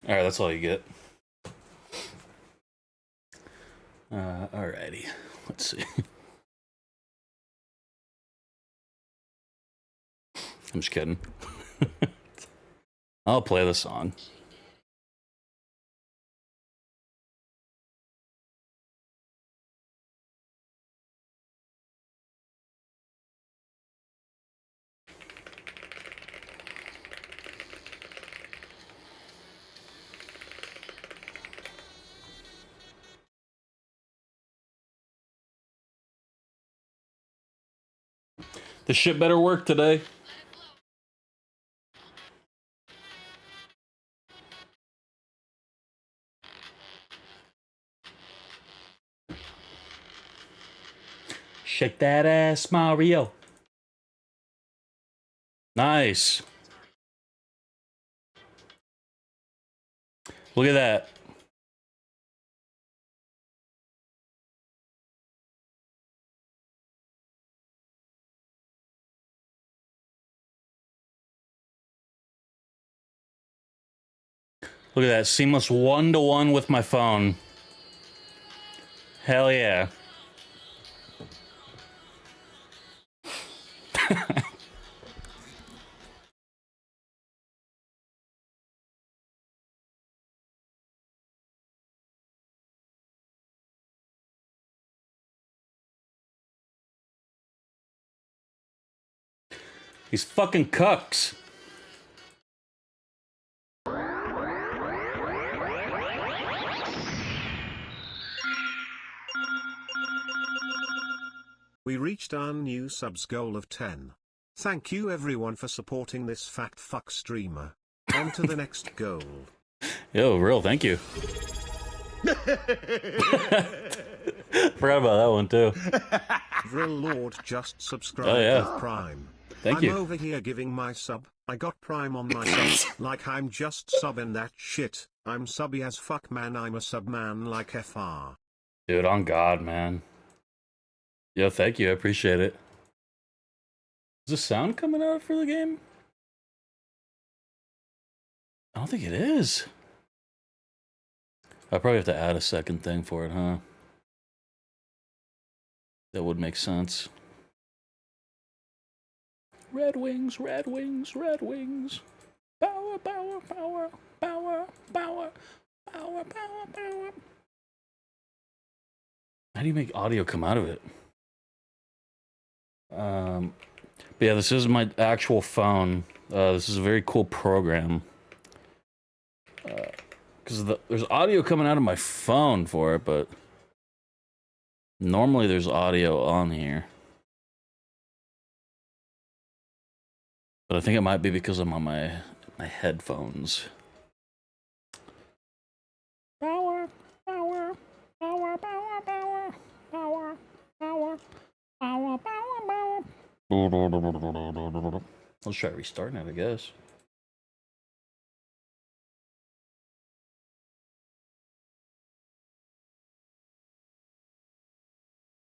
All right, that's all you get. Alrighty. Let's see. I'm just kidding. I'll play the song. This shit better work today. Shake that ass, Mario. Nice. Look at that. Look at that. Seamless one-to-one with my phone. Hell yeah. These fucking cucks.
We reached our new subs goal of 10. Thank you everyone for supporting this fat fuck streamer. On to the next goal.
Yo, real, thank you. Forgot about that one too.
Drill Lord just subscribed
Oh, yeah.
with Prime.
Thank
I'm
you.
over here giving my sub. I got Prime on my sub. Like I'm just subbing that shit. I'm subby as fuck, man. I'm a sub man like FR.
Dude, on God, man. Yo, thank you. I appreciate it. Is the sound coming out for the game? I don't think it is. I probably have to add a second thing for it, huh? That would make sense. Red Wings, Red Wings, Red Wings. Power, power, power, power, power, power, power, power. How do you make audio come out of it? But yeah, this is my actual phone. This is a very cool program. Because there's audio coming out of my phone for it, but normally there's audio on here. But I think it might be because I'm on my headphones. Power, power, power, power, power, power, power, power, power, power. Let's try restarting it, I guess.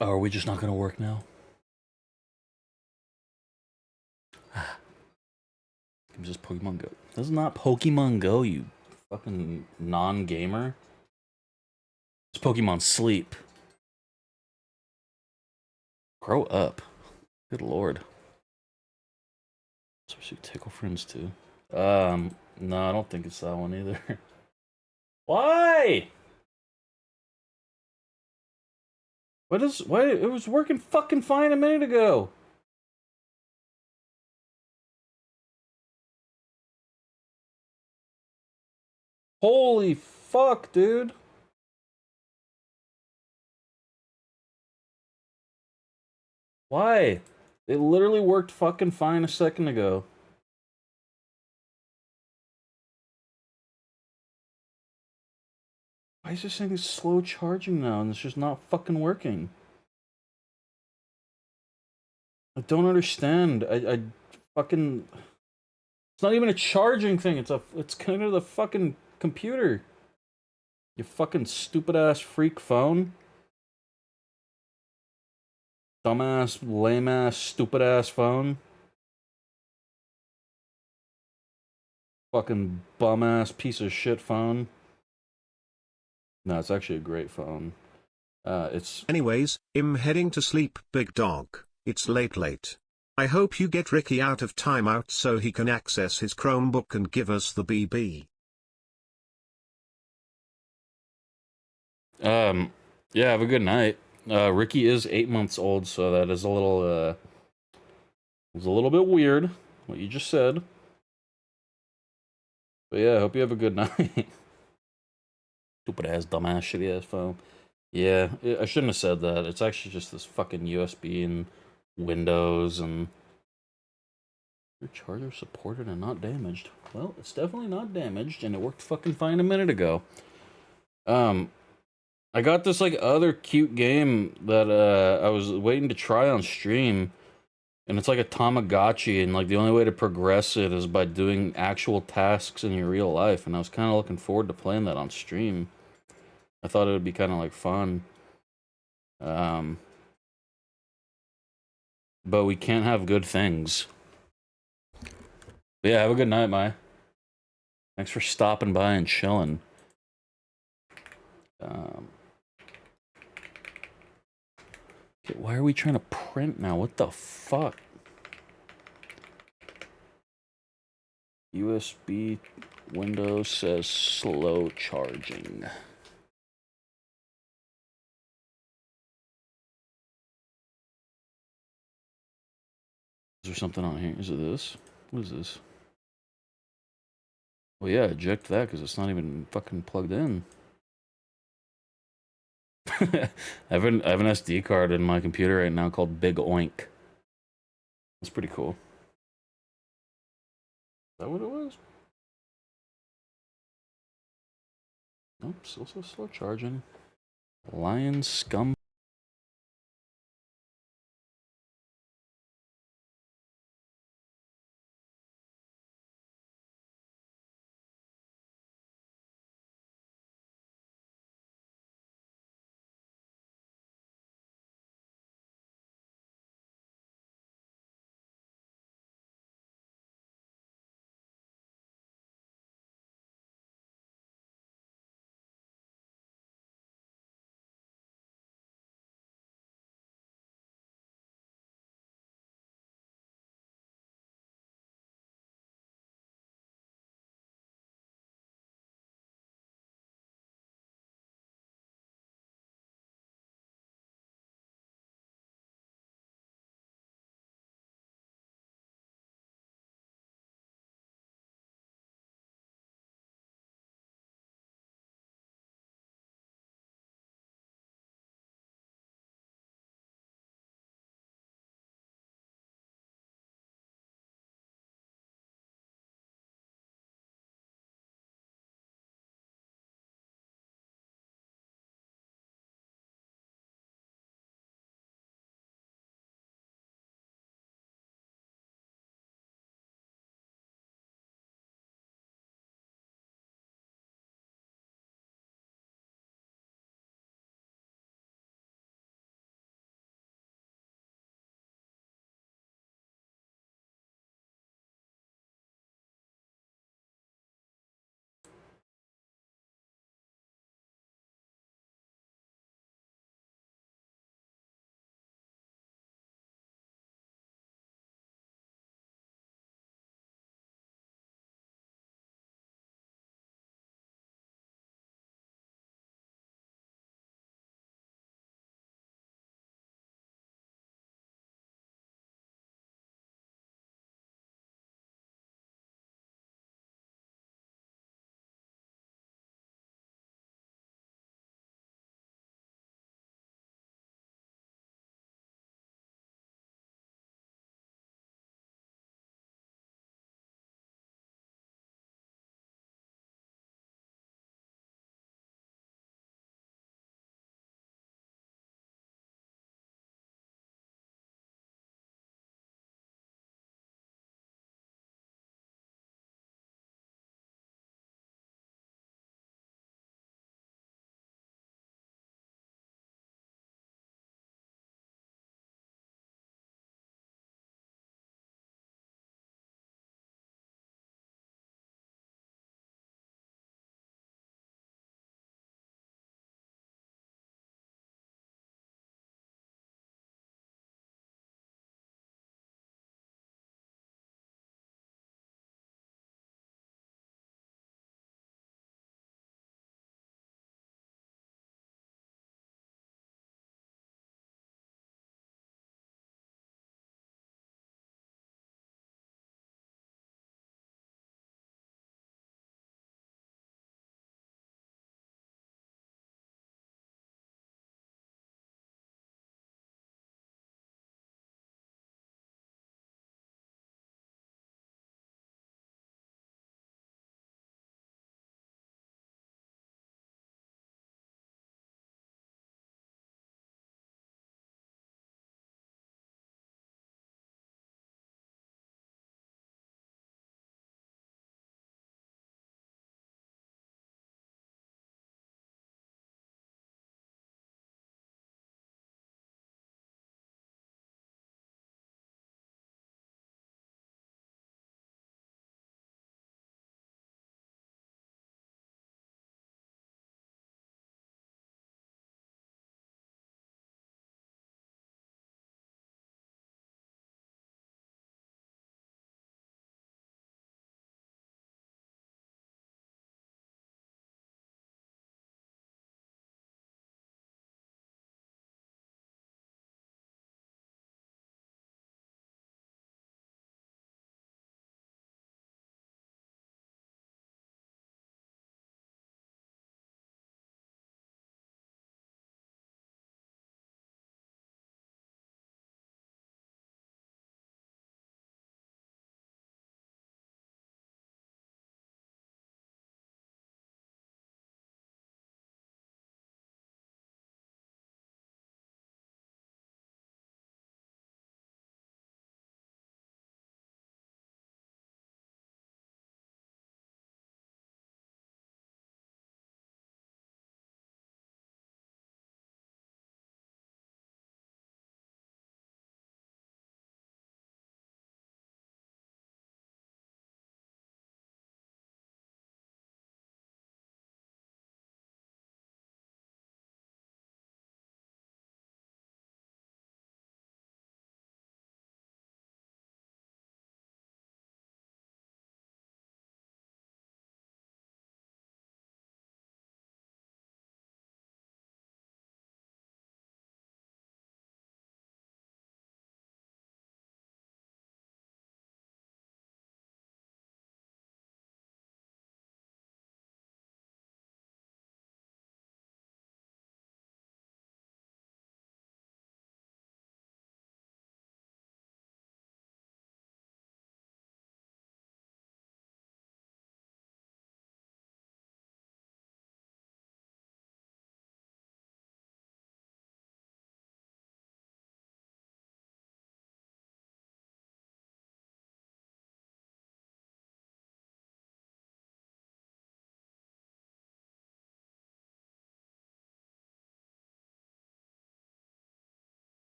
Oh, are we just not gonna work now? It's just Pokemon Go. This is not Pokemon Go, you fucking non-gamer. It's Pokemon Sleep. Grow up. Good lord. Especially Tickle Friends too. No, I don't think it's that one either. Why? Why it was working fucking fine a minute ago? Holy fuck, dude. Why? It literally worked fucking fine a second ago. Why is this thing slow charging now and it's just not fucking working? I don't understand. I fucking... It's not even a charging thing. It's kind of the fucking computer. You fucking stupid ass freak phone. Dumbass, lame ass, stupid ass phone. Fucking bum ass piece of shit phone. No, it's actually a great phone. It's...
Anyways, I'm heading to sleep, big dog. It's late. I hope you get Ricky out of timeout so he can access his Chromebook and give us the BB.
Yeah, have a good night. Ricky is 8 months old, so that is a little, was a little bit weird, what you just said. But yeah, I hope you have a good night. Stupid ass, dumbass, shitty ass phone. Yeah, I shouldn't have said that. It's actually just this fucking USB and Windows and... Your charger supported and not damaged. Well, it's definitely not damaged, and it worked fucking fine a minute ago. I got this, like, other cute game that, I was waiting to try on stream. And it's like a Tamagotchi, and, like, the only way to progress it is by doing actual tasks in your real life. And I was kind of looking forward to playing that on stream. I thought it would be kind of, like, fun. But we can't have good things. But yeah, have a good night, Mai. Thanks for stopping by and chilling. Okay, why are we trying to print now? What the fuck? USB Windows says slow charging. Is there something on here? Is it this? What is this? Well, yeah, eject that because it's not even fucking plugged in. I have an SD card in my computer right now called Big Oink. That's pretty cool. Is that what it was? Nope, still so slow charging. Lion scum.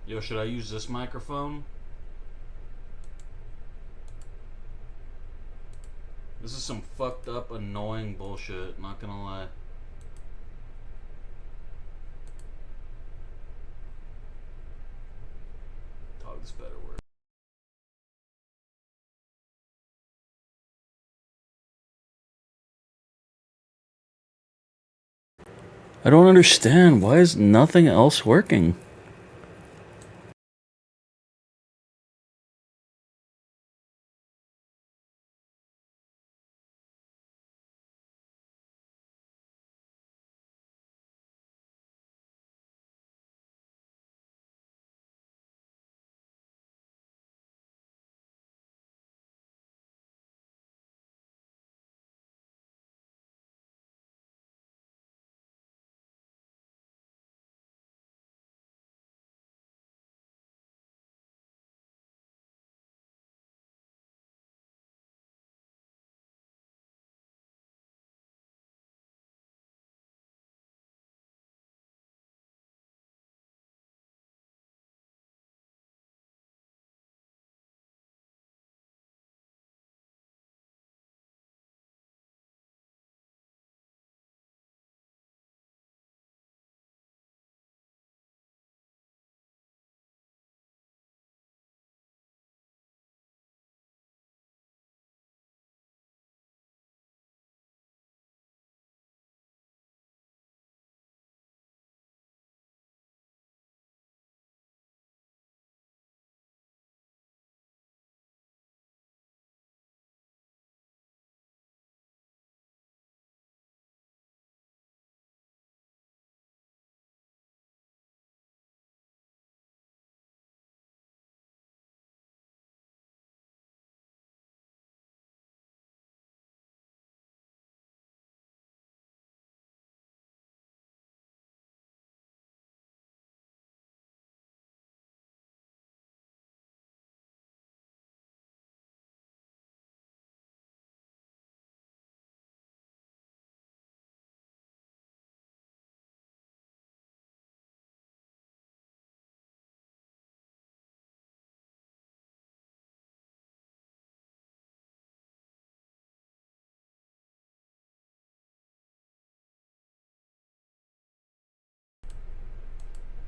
Yo, should I use this microphone? This is some fucked up, annoying bullshit, not gonna lie. Dog's better word. I don't understand. Why is nothing else working?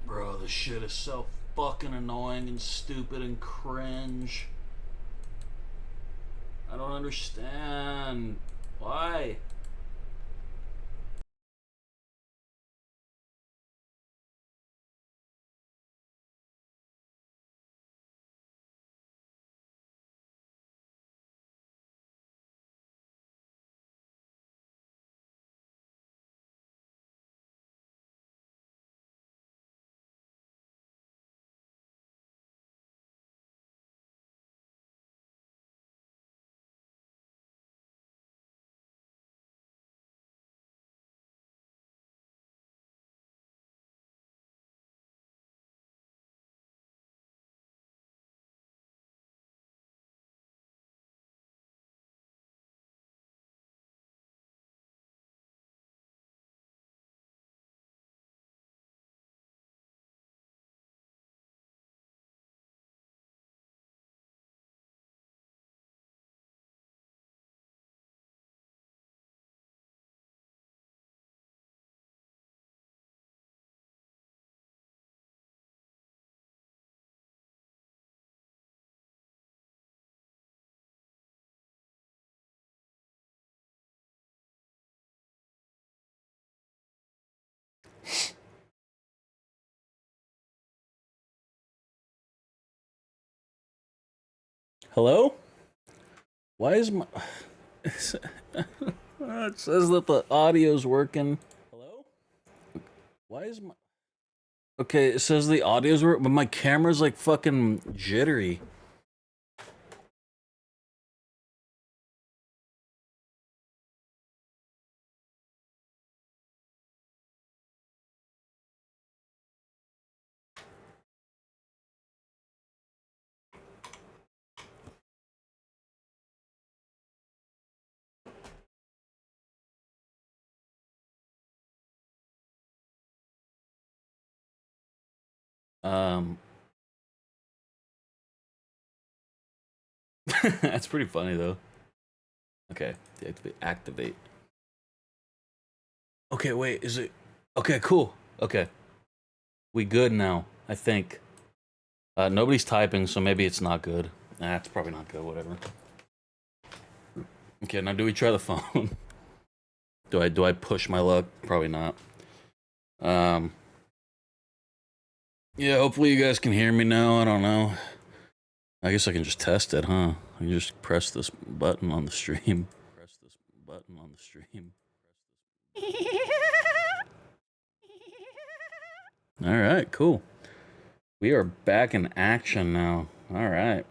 Bro, this shit is so fucking annoying and stupid and cringe. I don't understand. Why? Hello? Why is my... it says that the audio's working. Hello? Why is my... Okay, it says the audio's working, but my camera's like fucking jittery. That's pretty funny though. Okay, deactivate, activate. Okay, wait, is it? Okay, cool. Okay, we good now, I think. Nobody's typing, so maybe it's not good. Nah, it's probably not good, whatever. Okay, now do we try the phone? do I push my luck? Probably not. Yeah, hopefully you guys can hear me now. I don't know. I guess I can just test it, huh? I can just press this button on the stream. Press this button on the stream. All right, cool. We are back in action now. All right.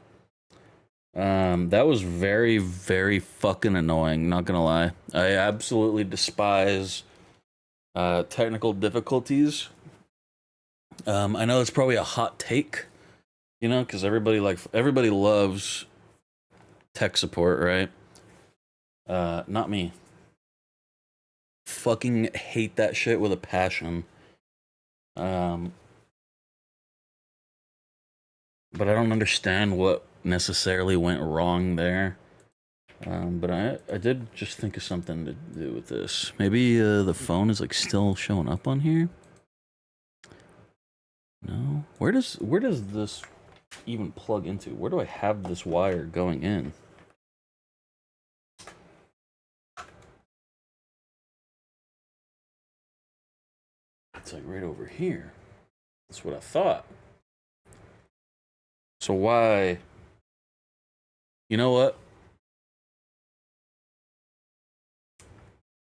That was very, very fucking annoying, not gonna lie. I absolutely despise technical difficulties. I know it's probably a hot take, you know, because everybody loves tech support, right? Not me. Fucking hate that shit with a passion. But I don't understand what necessarily went wrong there. But I did just think of something to do with this. Maybe the phone is like still showing up on here. No, where does this even plug into? Where do I have this wire going in? It's like right over here. That's what I thought. So why? You know what?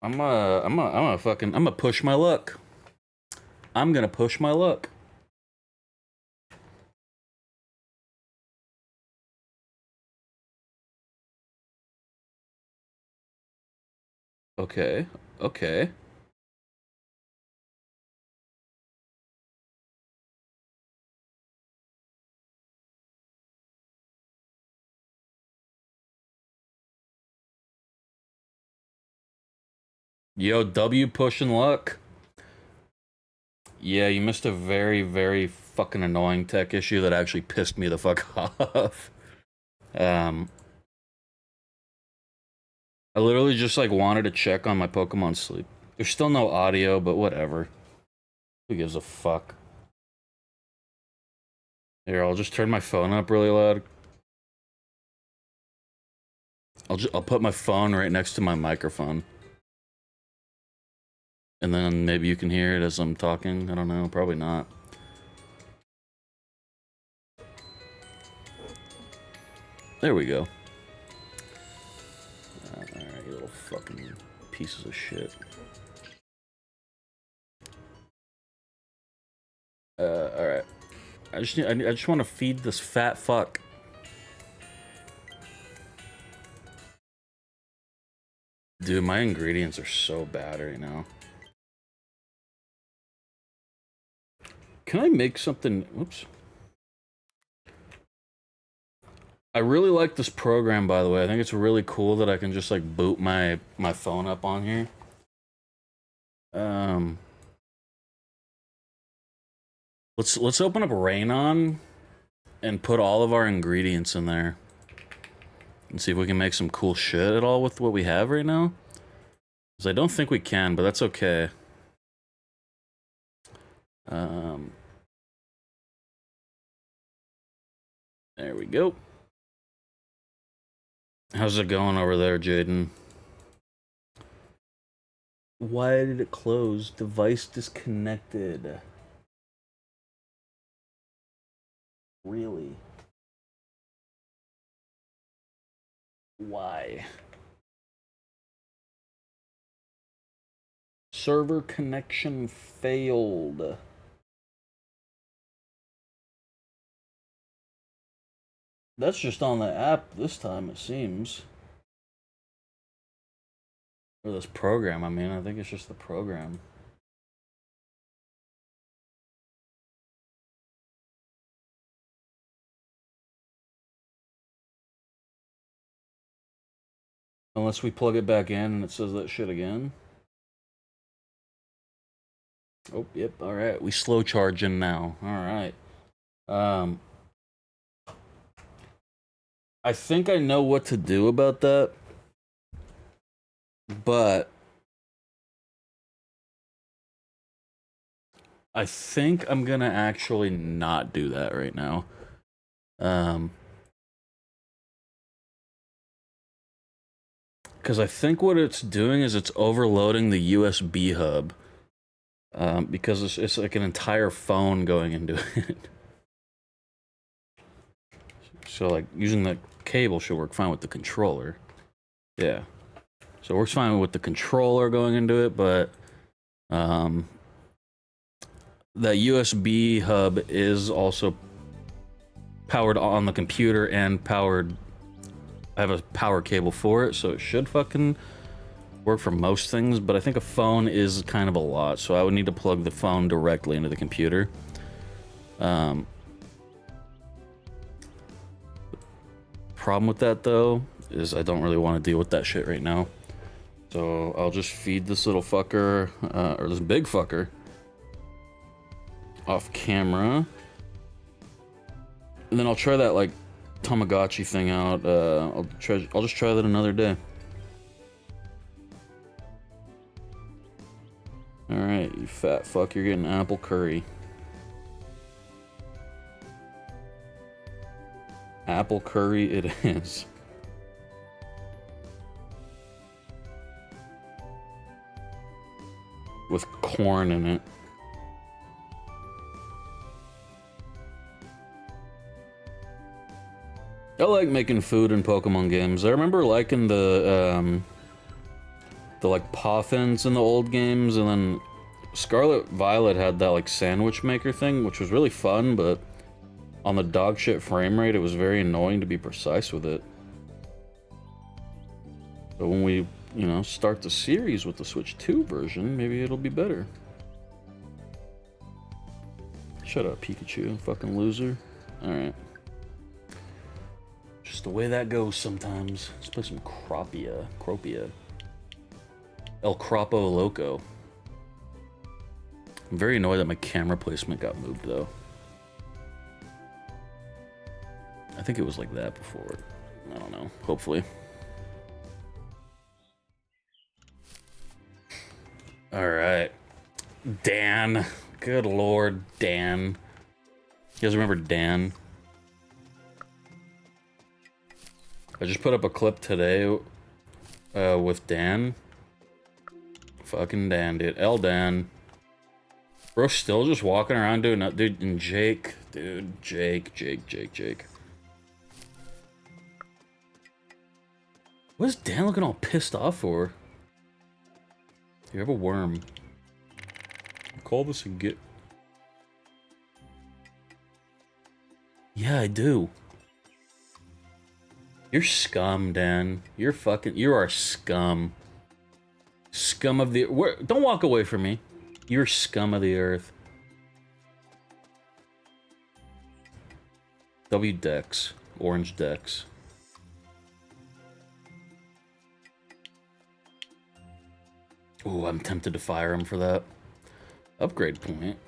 I'm gonna push my luck. I'm gonna push my luck. Okay, okay. Yo, W pushing luck. Yeah, you missed a very, very fucking annoying tech issue that actually pissed me the fuck off. I literally just like wanted to check on my Pokemon sleep. There's still no audio, but whatever. Who gives a fuck? Here, I'll just turn my phone up really loud. I'll put my phone right next to my microphone. And then maybe you can hear it as I'm talking. I don't know, probably not. There we go. Alright, you little fucking pieces of shit. Alright. I just want to feed this fat fuck. Dude, my ingredients are so bad right now. Can I make something? Whoops. I really like this program, by the way. I think it's really cool that I can just like boot my phone up on here. Let's open up Raynon and put all of our ingredients in there and see if we can make some cool shit at all with what we have right now. Because I don't think we can, but that's okay. There we go. How's it going over there, Jaden? Why did it close? Device disconnected. Really? Why? Server connection failed. That's just on the app this time, it seems. Or this program, I mean. I think it's just the program. Unless we plug it back in and it says that shit again. Oh, yep, alright. We slow charging now. Alright. I think I know what to do about that, but I think I'm gonna actually not do that right now. Because I think what it's doing is it's overloading the USB hub. Because it's like an entire phone going into it. So like using the cable should work fine with the controller. Yeah. So it works fine with the controller going into it, but that USB hub is also powered on the computer and powered. I have a power cable for it, so it should fucking work for most things, but I think a phone is kind of a lot, so I would need to plug the phone directly into the computer. Problem with that, though, is I don't really want to deal with that shit right now. So I'll just feed this little fucker, or this big fucker, off camera. And then I'll try that, like, Tamagotchi thing out. I'll just try that another day. Alright, you fat fuck, you're getting apple curry. Apple curry it is. With corn in it. I like making food in Pokemon games. I remember liking the like poffins in the old games, and then Scarlet Violet had that like sandwich maker thing, which was really fun, but on the dog shit frame rate, it was very annoying to be precise with it. But when we, you know, start the series with the Switch 2 version, maybe it'll be better. Shut up, Pikachu, fucking loser. Alright. Just the way that goes sometimes. Let's play some Cropia. El Crapo Loco. I'm very annoyed that my camera placement got moved, though. I think it was like that before. I don't know. Hopefully. Alright. Dan. Good lord, Dan. You guys remember Dan? I just put up a clip today with Dan. Fucking Dan, dude. El Dan. Bro's still just walking around doing that. Dude, and Jake. Dude, Jake. What is Dan looking all pissed off for? You have a worm. Call this a get. Yeah, I do. You're scum, Dan. You are scum. Scum of the... Don't walk away from me. You're scum of the earth. W Dex. Orange Dex. Ooh, I'm tempted to fire him for that. Upgrade point.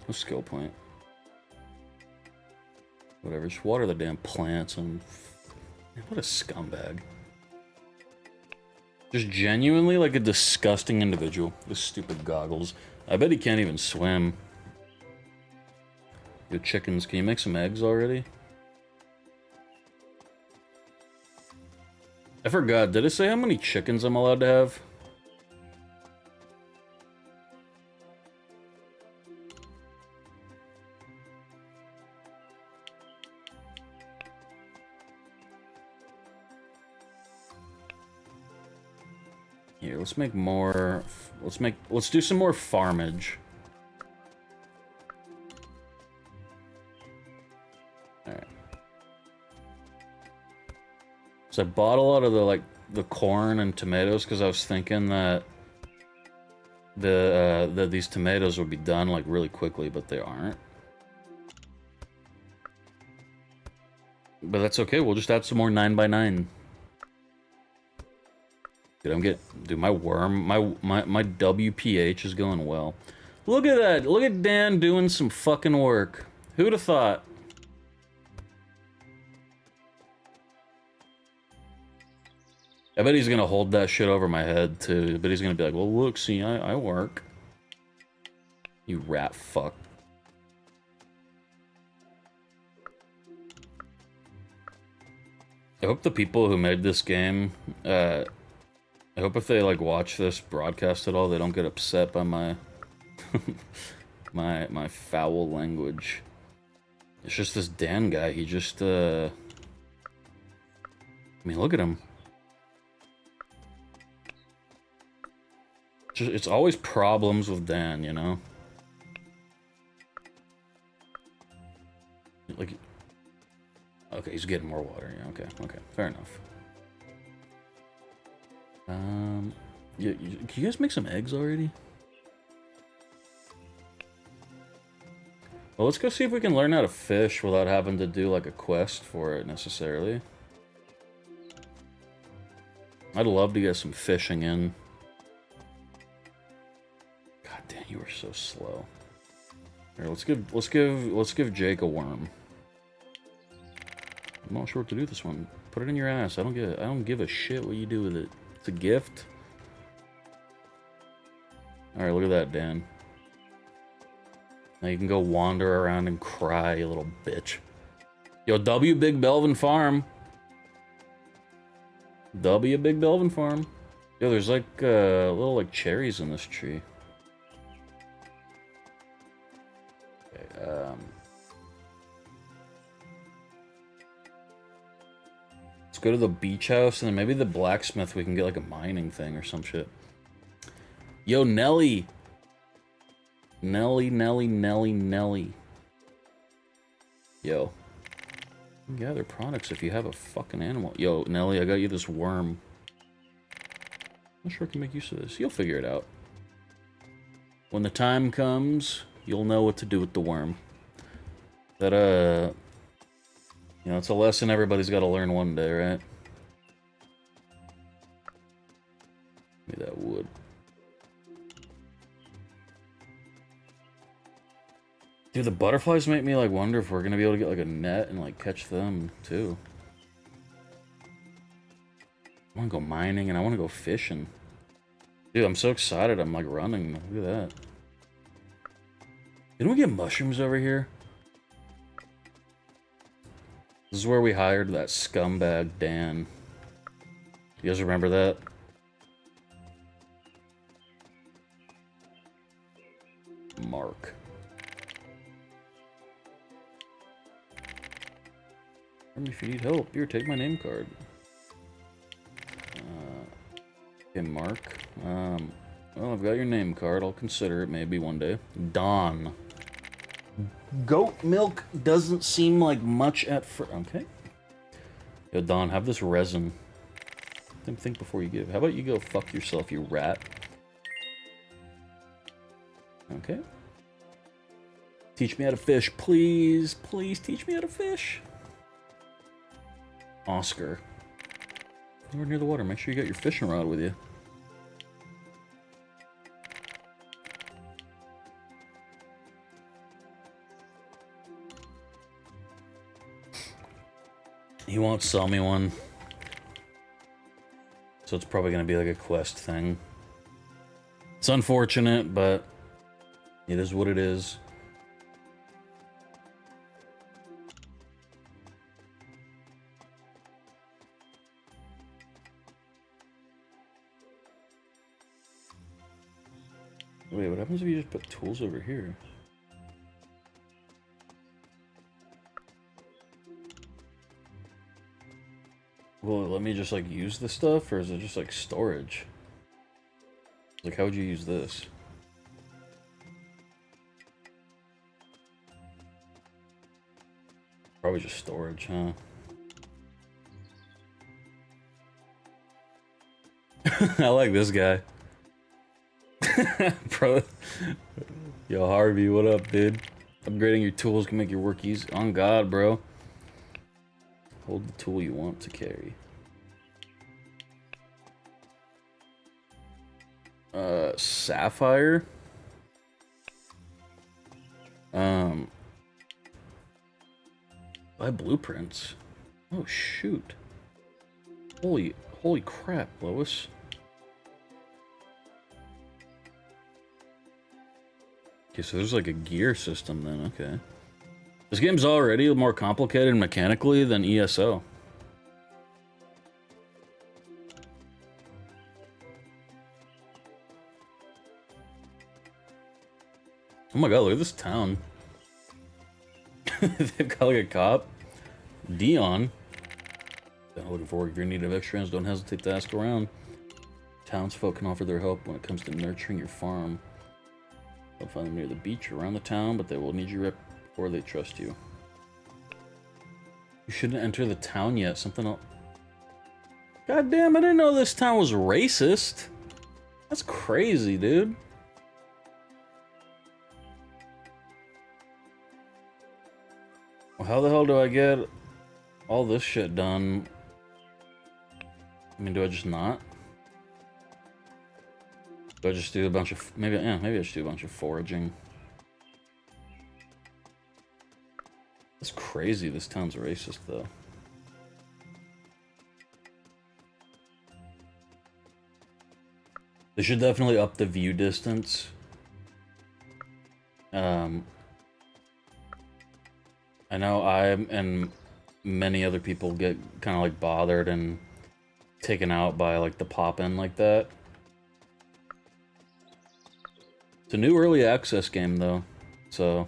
No skill point. Whatever, just water the damn plants and... Man, what a scumbag. Just genuinely like a disgusting individual with stupid goggles. I bet he can't even swim. Yo, chickens, can you make some eggs already? I forgot, did it say how many chickens I'm allowed to have? Here, let's make more... Let's do some more farmage. Alright. So I bought a lot of the corn and tomatoes because I was thinking that these tomatoes would be done like really quickly, but they aren't. But that's okay, we'll just add some more 9x9. Dude, my worm, my WPH is going well. Look at that, look at Dan doing some fucking work. Who'd have thought? I bet he's gonna hold that shit over my head too. But he's gonna be like, well, look, see, I work. You rat fuck. I hope the people who made this game, I hope if they like watch this broadcast at all, they don't get upset by my my foul language. It's just this Dan guy. He just I mean, look at him. Just, it's always problems with Dan, you know? Like, okay, he's getting more water. Yeah, okay, fair enough. Yeah, can you guys make some eggs already? Well, let's go see if we can learn how to fish without having to do like a quest for it necessarily. I'd love to get some fishing in. God damn, you are so slow. Here, let's give Jake a worm. I'm not sure what to do with this one. Put it in your ass. I don't give a shit what you do with it. It's a gift. Alright, look at that, Dan. Now you can go wander around and cry, you little bitch. Yo, W Big Belvin Farm. W Big Belvin Farm. Yo, there's like little like cherries in this tree. Okay, let's go to the beach house and then maybe the blacksmith we can get like a mining thing or some shit. Yo, Nelly. Nelly. Yo. You can gather products if you have a fucking animal. Yo, Nelly, I got you this worm. I'm sure I can make use of this. You'll figure it out. When the time comes, you'll know what to do with the worm. That, you know, it's a lesson everybody's got to learn one day, right? Give me that wood. Dude, the butterflies make me, like, wonder if we're gonna be able to get, like, a net and, like, catch them, too. I wanna go mining and I wanna go fishing. Dude, I'm so excited. I'm, like, running. Look at that. Didn't we get mushrooms over here? This is where we hired that scumbag, Dan. You guys remember that? Mark. If you need help, here, take my name card. Okay, Mark. Well, I've got your name card. I'll consider it maybe one day. Don. Goat milk doesn't seem like much at first. Okay. Yo, Don, have this resin. Think before you give. How about you go fuck yourself, you rat? Okay. Teach me how to fish, please. Please teach me how to fish. Oscar. We're near the water. Make sure you got your fishing rod with you. He won't sell me one. So it's probably going to be like a quest thing. It's unfortunate, but it is what it is. Wait, what happens if you just put tools over here? Will it let me just like use the stuff, or is it just like storage? Like, how would you use this? Probably just storage, huh? I like this guy. Bro. Yo, Harvey, what up, dude? Upgrading your tools can make your work easy. On God, bro. Hold the tool you want to carry. Sapphire? Buy blueprints. Oh, shoot. Holy Holy crap, Lois. Okay, so there's like a gear system then, okay. This game's already more complicated mechanically than ESO. Oh my god, look at this town. They've got like a cop. Dion. Looking for work. If you're in need of extra hands, don't hesitate to ask around. Townsfolk can offer their help when it comes to nurturing your farm. They'll find them near the beach or around the town, but they will need you right before they trust you. You shouldn't enter the town yet. Something else. God damn, I didn't know this town was racist. That's crazy, dude. Well, how the hell do I get all this shit done? I mean, do I just not? Do I just do a bunch of... Maybe I just do a bunch of foraging. That's crazy, this town's racist, though. They should definitely up the view distance. I know I and many other people get kind of like bothered and taken out by like the pop-in like that. It's a new early access game though, so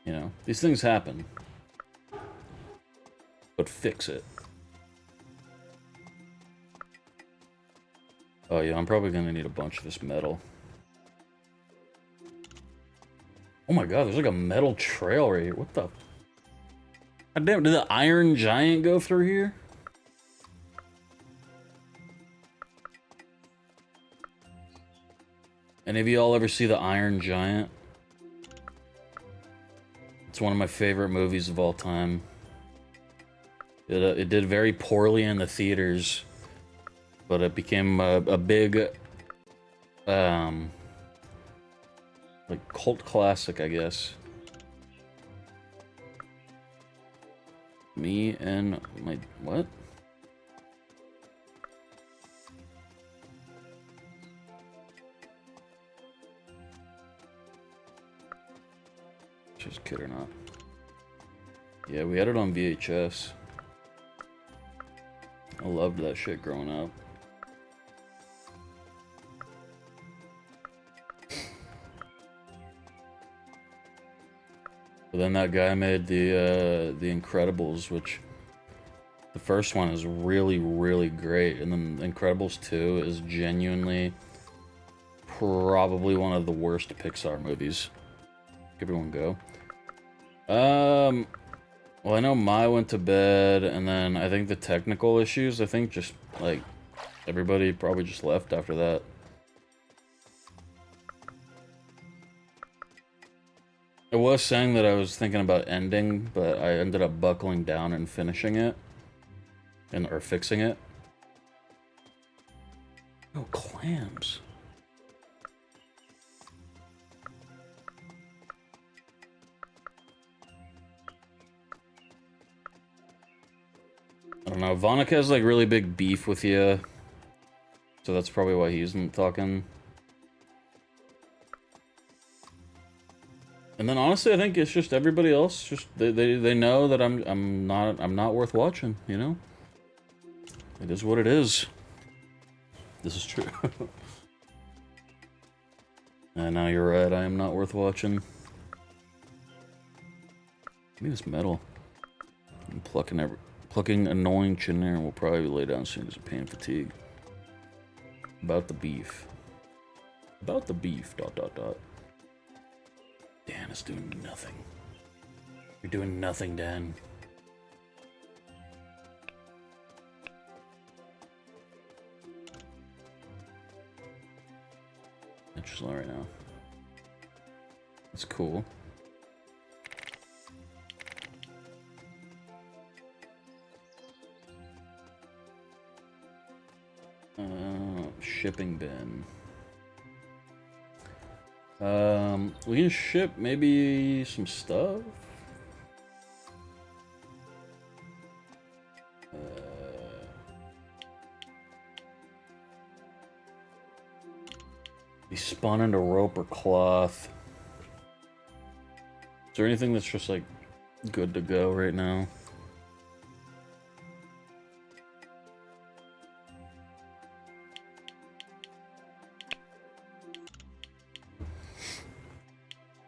you know, these things happen. But fix it. Oh yeah, I'm probably gonna need a bunch of this metal. Oh my god, there's like a metal trail right here. What the? God damn, did the Iron Giant go through here? Any of y'all ever see the Iron Giant? It's one of my favorite movies of all time. It did very poorly in the theaters, but it became a big, like cult classic, I guess. Me and my... what? Just kid or not. Yeah, we had it on VHS. I loved that shit growing up. But then that guy made the Incredibles, which the first one is really, really great, and then Incredibles 2 is genuinely probably one of the worst Pixar movies. Give it one go. Well, I know Mai went to bed, and then I think the technical issues, I think just like everybody probably just left after that. I was saying that I was thinking about ending, but I ended up buckling down and finishing it. Or fixing it. Oh, clams. I don't know, Vonik has like really big beef with you. So that's probably why he isn't talking. And then honestly, I think it's just everybody else. Just they know that I'm not worth watching. You know, it is what it is. This is true. And now you're right. I am not worth watching. Give me this metal. I'm plucking annoying chinner and will probably lay down soon as a pain and fatigue. About the beef. About the beef. ... Dan is doing nothing. You're doing nothing, Dan. Interesting right now. That's cool. Shipping bin. We can ship maybe some stuff. Be spun into rope or cloth. Is there anything that's just like good to go right now?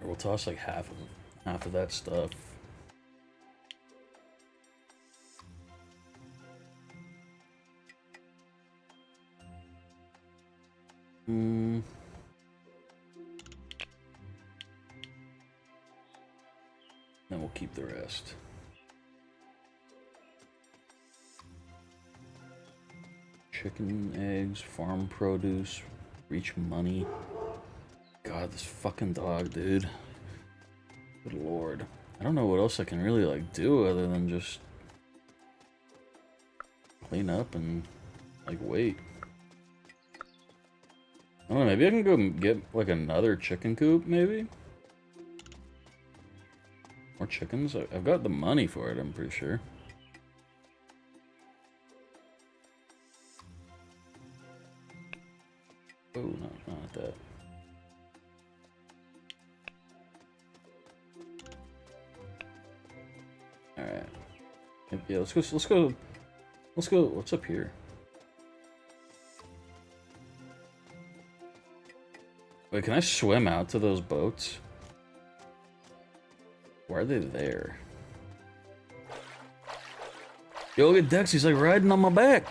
Or we'll toss like half of that stuff. Then we'll keep the rest. Chicken, eggs, farm produce, reach money. God, this fucking dog, dude. Good lord. I don't know what else I can really like do other than just clean up and like wait. I don't know, maybe I can go get like another chicken coop, maybe? More chickens? I've got the money for it, I'm pretty sure. Oh, no, not that. Alright. Yeah, let's go. What's up here? Wait, can I swim out to those boats? Why are they there? Yo, look at Dex, he's like riding on my back.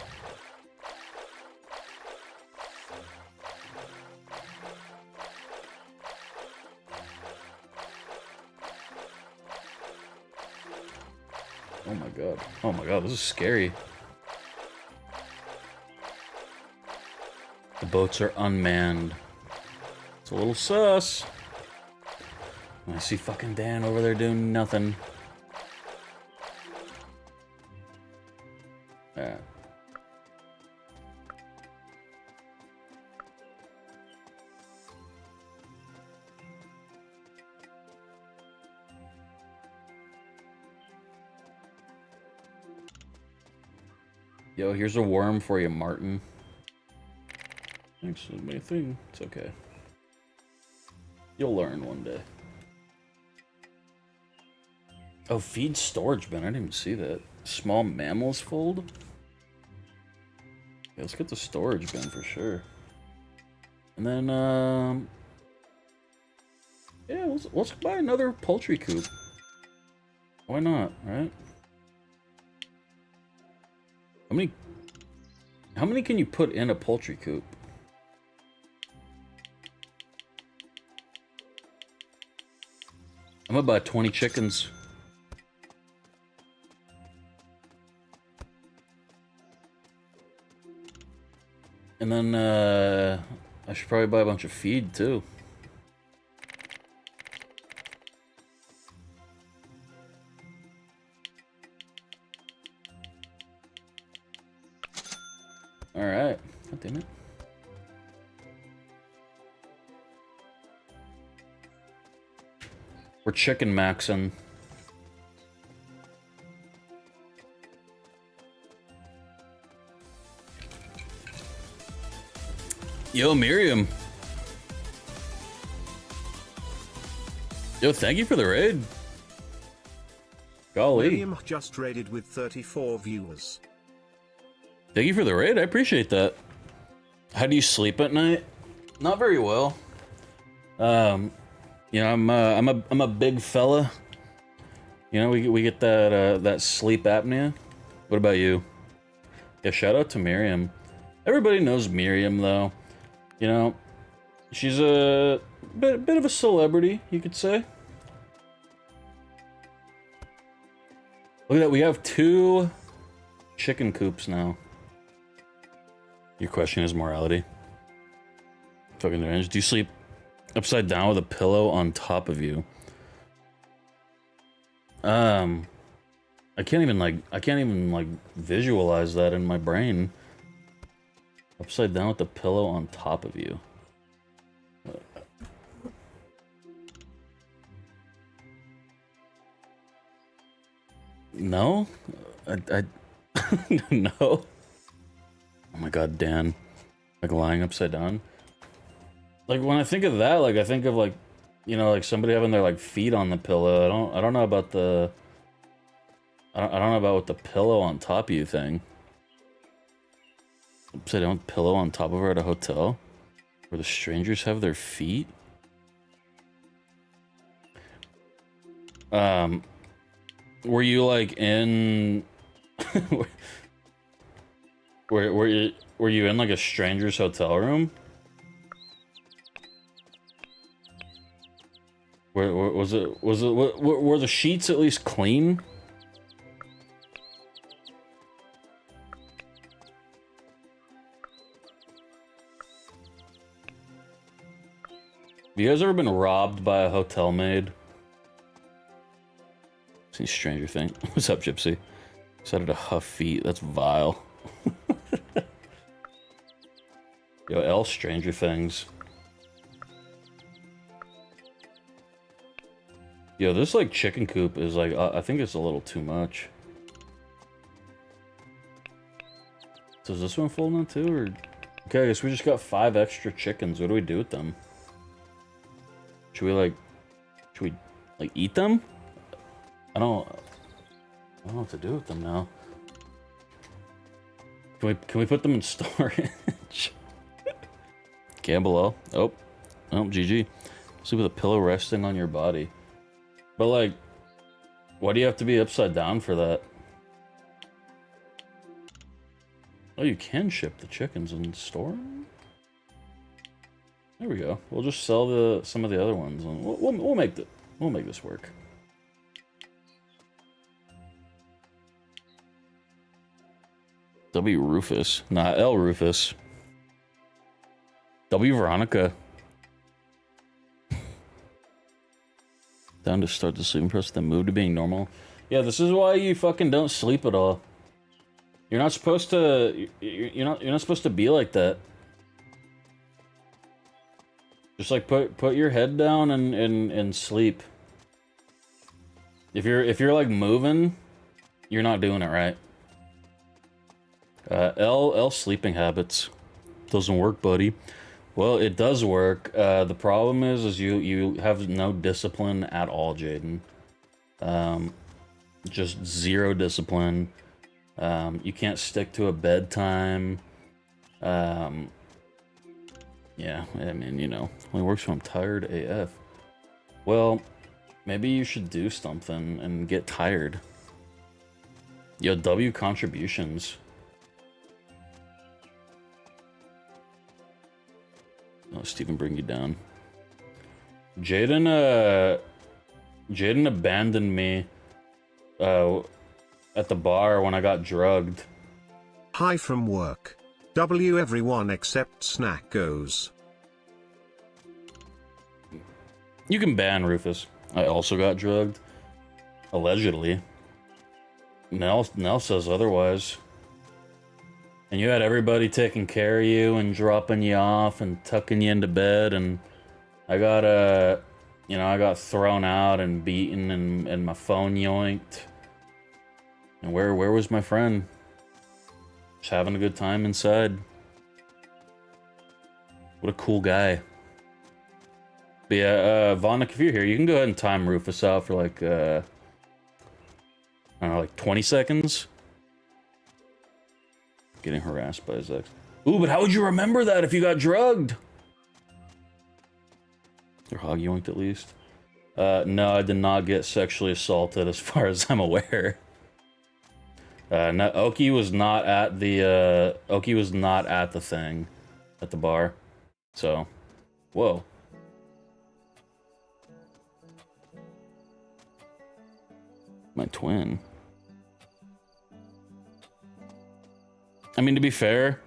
Oh my god. Oh my god, this is scary. The boats are unmanned. It's a little sus. I see fucking Dan over there doing nothing. Yeah. Yo, here's a worm for you, Martin. Thanks for my thing. It's okay. You'll learn one day. Oh, feed storage bin. I didn't even see that. Small mammals fold? Yeah, let's get the storage bin for sure. And then, yeah, let's buy another poultry coop. Why not, right? How many can you put in a poultry coop? I'm gonna buy 20 chickens. And then, I should probably buy a bunch of feed, too. Alright. God damn it. We're chicken maxing. Yo, Miriam. Yo, thank you for the raid. Golly.
Miriam just raided with 34 viewers.
Thank you for the raid. I appreciate that. How do you sleep at night? Not very well. You know, I'm a big fella. You know, we get that that sleep apnea. What about you? Yeah, shout out to Miriam. Everybody knows Miriam though. You know, she's a bit of a celebrity, you could say. Look at that, we have 2 chicken coops now. Your question is morality. Fucking the range. Do you sleep upside down with a pillow on top of you? I can't even visualize that in my brain. Upside down with the pillow on top of you. No? I no. Oh my god, Dan. Like lying upside down. Like when I think of that, like I think of like, you know, like somebody having their like feet on the pillow. I don't know about the. I don't know about what the pillow on top of you thing. Upside down pillow on top of her at a hotel, where the strangers have their feet. Were you like in? Were you in like a stranger's hotel room? Were the sheets at least clean? Have you guys ever been robbed by a hotel maid? See Stranger Thing. What's up, Gypsy? Decided to huff feet. That's vile. Yo, L Stranger Things. Yo, this like chicken coop is like, I think it's a little too much. Does this one fold now too, or? Okay, I guess we just got 5 extra chickens. What do we do with them? Should we like eat them? I don't know what to do with them now. Can we put them in storage? Gamble. Oh, GG. Sleep with a pillow resting on your body. But like, why do you have to be upside down for that? Oh, you can ship the chickens and store them? There we go. We'll just sell some of the other ones, and we'll make this work. W Rufus, not L Rufus. W Veronica. Down to start the sleeping process, then move to being normal. Yeah, this is why you fucking don't sleep at all. You're not supposed to. You're not supposed to be like that. Just like put your head down and sleep. If you're like moving, you're not doing it right. L sleeping habits doesn't work, buddy. Well, it does work. The problem is you have no discipline at all, Jaden. Just zero discipline. You can't stick to a bedtime. Yeah, I mean, you know, only works when I'm tired AF. Well, maybe you should do something and get tired. Yo, W contributions. Oh, Steven, bring you down. Jaden abandoned me at the bar when I got drugged.
Hi from work. W everyone except Stackos.
You can ban Rufus. I also got drugged. Allegedly. Nell says otherwise. And you had everybody taking care of you and dropping you off and tucking you into bed, and I got I got thrown out and beaten and my phone yoinked. And where was my friend? Just having a good time inside. What a cool guy. But yeah, Vonik, if you're here, you can go ahead and time Rufus out for like, I don't know, like 20 seconds. Getting harassed by his ex. Ooh, but how would you remember that if you got drugged? Or hog yoinked at least. No, I did not get sexually assaulted as far as I'm aware. No, Oki was not at the thing, at the bar. So, whoa. My twin. I mean, to be fair,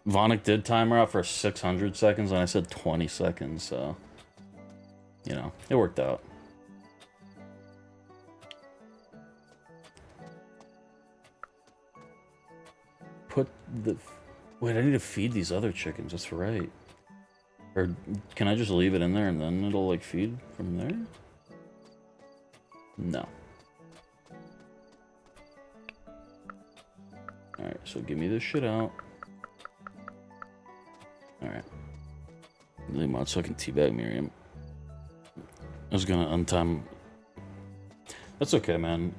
Vonik did time her out for 600 seconds, and I said 20 seconds, so, you know, it worked out. Wait, I need to feed these other chickens, that's right. Or can I just leave it in there and then it'll, like, feed from there? No. Alright, so give me this shit out. Alright. Really mod so I can teabag Miriam. I was gonna untime. That's okay, man.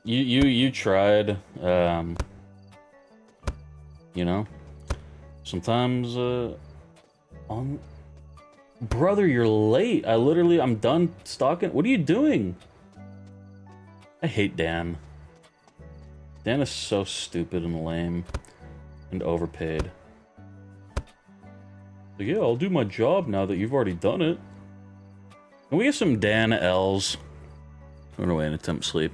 You tried. You know. Sometimes on. Brother, you're late. I'm done stalking. What are you doing? I hate Dan. Dan is so stupid and lame and overpaid. Like, yeah, I'll do my job now that you've already done it. Can we get some Dan L's? Run away and attempt sleep.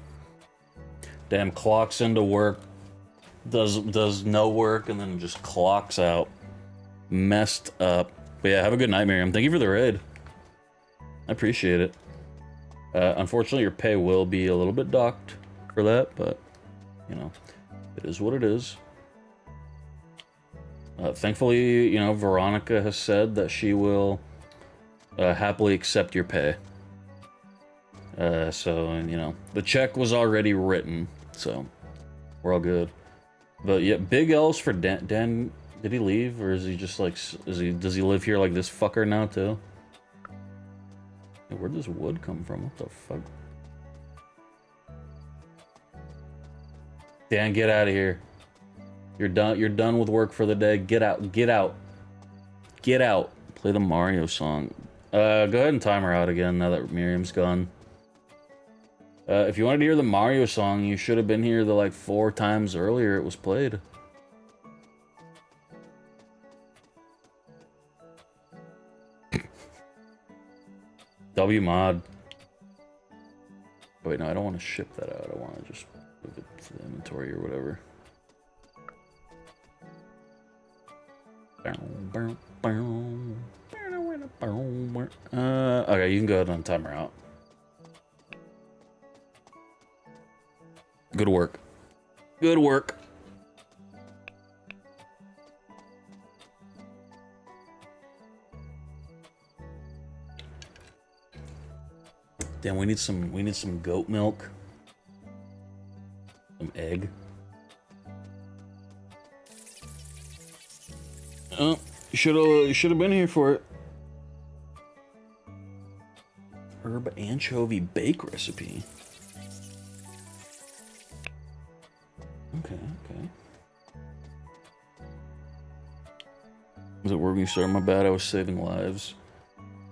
Dan clocks into work, does no work, and then just clocks out. Messed up. But yeah, have a good night, Miriam. Thank you for the raid. I appreciate it. Unfortunately, your pay will be a little bit docked for that, but, you know, it is what it is. Thankfully, you know, Veronica has said that she will happily accept your pay. So, you know, the check was already written, so we're all good. But yeah, big L's for Dan. Dan, did he leave, or is he just like, does he live here like this fucker now too? Hey, where'd this wood come from? What the fuck? Dan, get out of here. You're done with work for the day. Get out. Get out. Get out. Play the Mario song. Go ahead and time her out again now that Miriam's gone. If you wanted to hear the Mario song, you should have been here the like 4 times earlier it was played. W mod. Wait, no, I don't want to ship that out. I want to just move it to the inventory or whatever. Okay, you can go ahead and time her out. Good work. Good work. Damn, we need some goat milk. Some egg. Oh, you should have been here for it. Herb anchovy bake recipe. Okay. Was it working? Sorry, my bad. I was saving lives.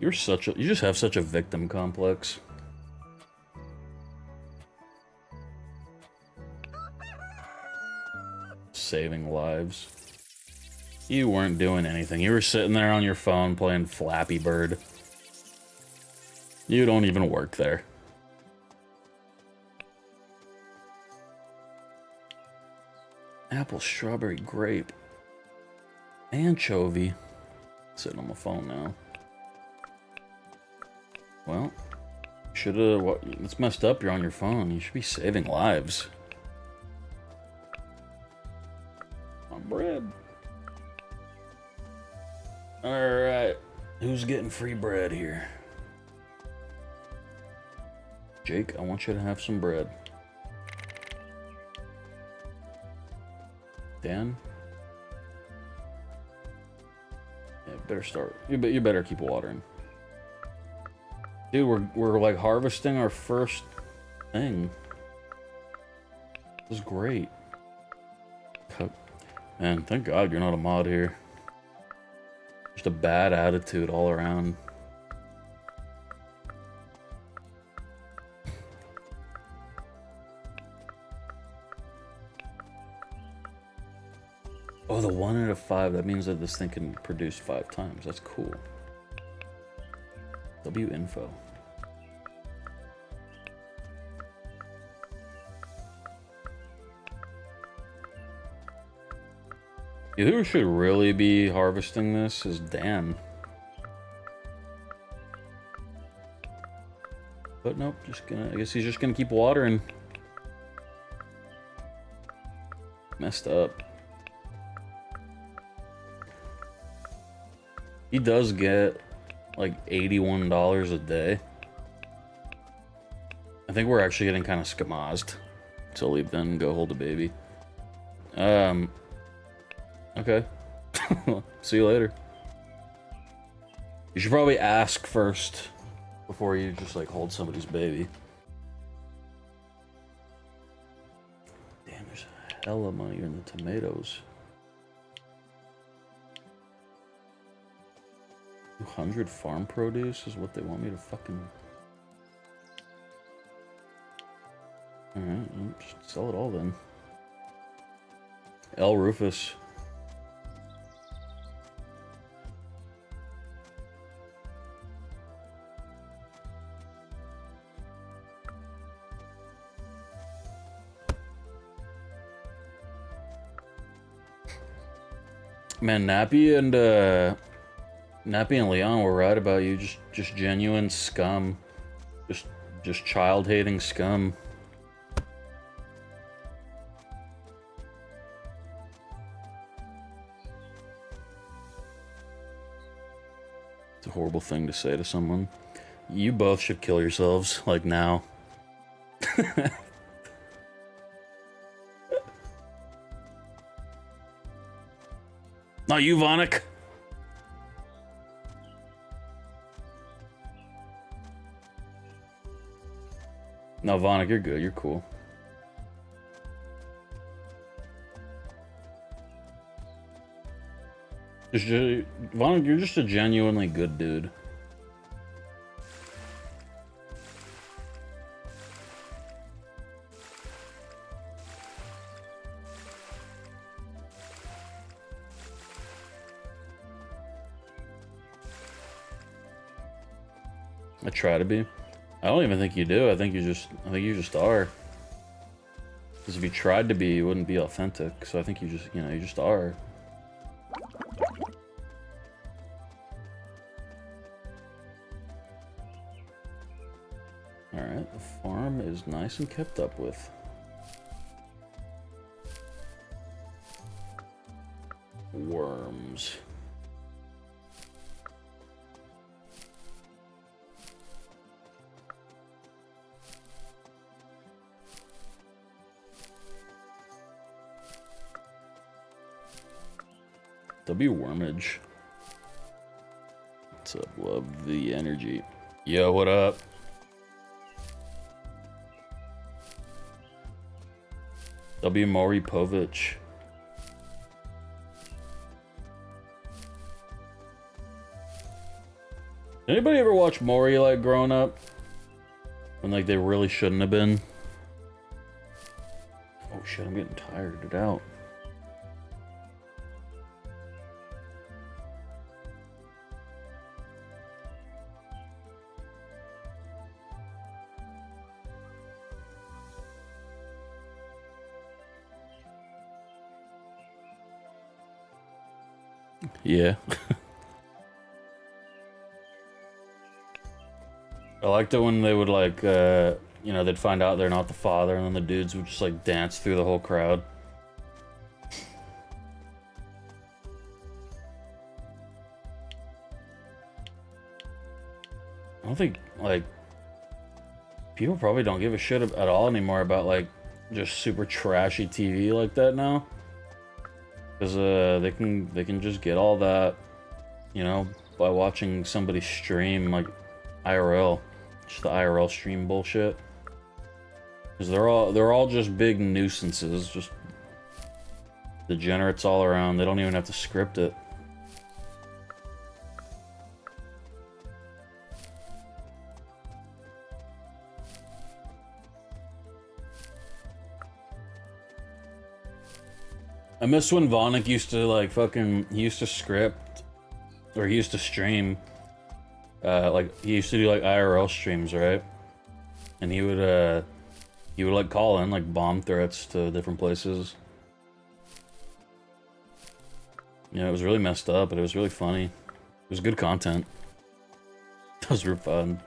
You just have such a victim complex. Saving lives. You weren't doing anything. You were sitting there on your phone playing Flappy Bird. You don't even work there. Apple, strawberry, grape, anchovy. Sitting on my phone now. Well, should've. It's messed up. You're on your phone. You should be saving lives. On bread. Alright. Who's getting free bread here? Jake, I want you to have some bread. Dan? Yeah, better start. You better keep watering. Dude, we're like harvesting our first thing. This is great. Man, thank God you're not a mod here. Just a bad attitude all around. Oh, the 1 out of 5. That means that this thing can produce 5 times. That's cool. W info. Who should really be harvesting this is Dan. But nope, I guess he's just gonna keep watering. Messed up. He does get like $81 a day. I think we're actually getting kind of skamazed. So leave then and go hold the baby. Okay. See you later. You should probably ask first before you just like hold somebody's baby. Damn, there's hella money in the tomatoes. 200 farm produce is what they want me to fucking... Alright, well, just sell it all then. L. Rufus. Man, Nappy and Leon were right about you. Just genuine scum. Just child-hating scum. It's a horrible thing to say to someone. You both should kill yourselves, like now. Not you, Vonik. No, Vonik, you're good. You're cool. Vonik, you're just a genuinely good dude. I try to be. I don't even think you do. I think you just are. Because if you tried to be, you wouldn't be authentic. So I think you just are. Alright, the farm is nice and kept up with. Worms. W Wormage. What's up? Love the energy. Yo, what up? W Maury Povich. Anybody ever watch Maury like growing up? When like they really shouldn't have been? Oh shit, I'm getting tired out. Yeah. I liked it when they would like, you know, they'd find out they're not the father, and then the dudes would just like dance through the whole crowd. I don't think, like, people probably don't give a shit at all anymore about like just super trashy TV like that now. Because they can just get all that, you know, by watching somebody stream like IRL, just the IRL stream bullshit. Because they're all just big nuisances, just degenerates all around. They don't even have to script it. I miss when Vonik used to like he used to script, or he used to stream, like he used to do like IRL streams, right? And he would like call in like bomb threats to different places. You know, it was really messed up, but it was really funny. It was good content. It was real fun.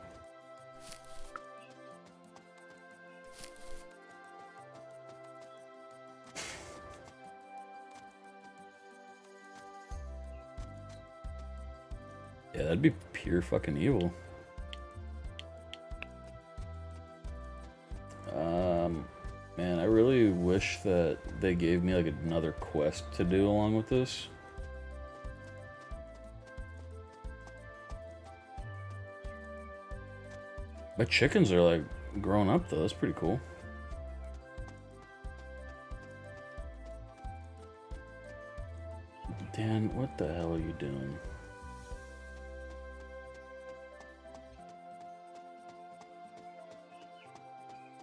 Yeah, that'd be pure fucking evil. Man, I really wish that they gave me like another quest to do along with this. My chickens are like growing up though. That's pretty cool. Dan, what the hell are you doing?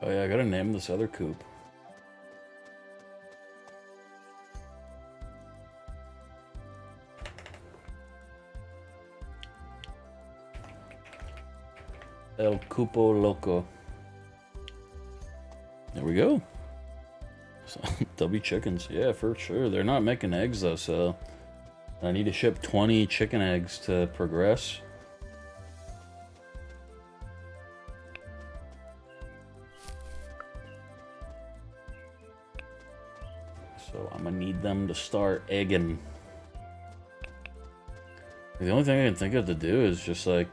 Oh yeah, I gotta name this other coop. El Cupo Loco. There we go. So, they'll be chickens. Yeah, for sure. They're not making eggs though, so I need to ship 20 chicken eggs to progress. So I'm gonna need them to start egging. The only thing I can think of to do is just like,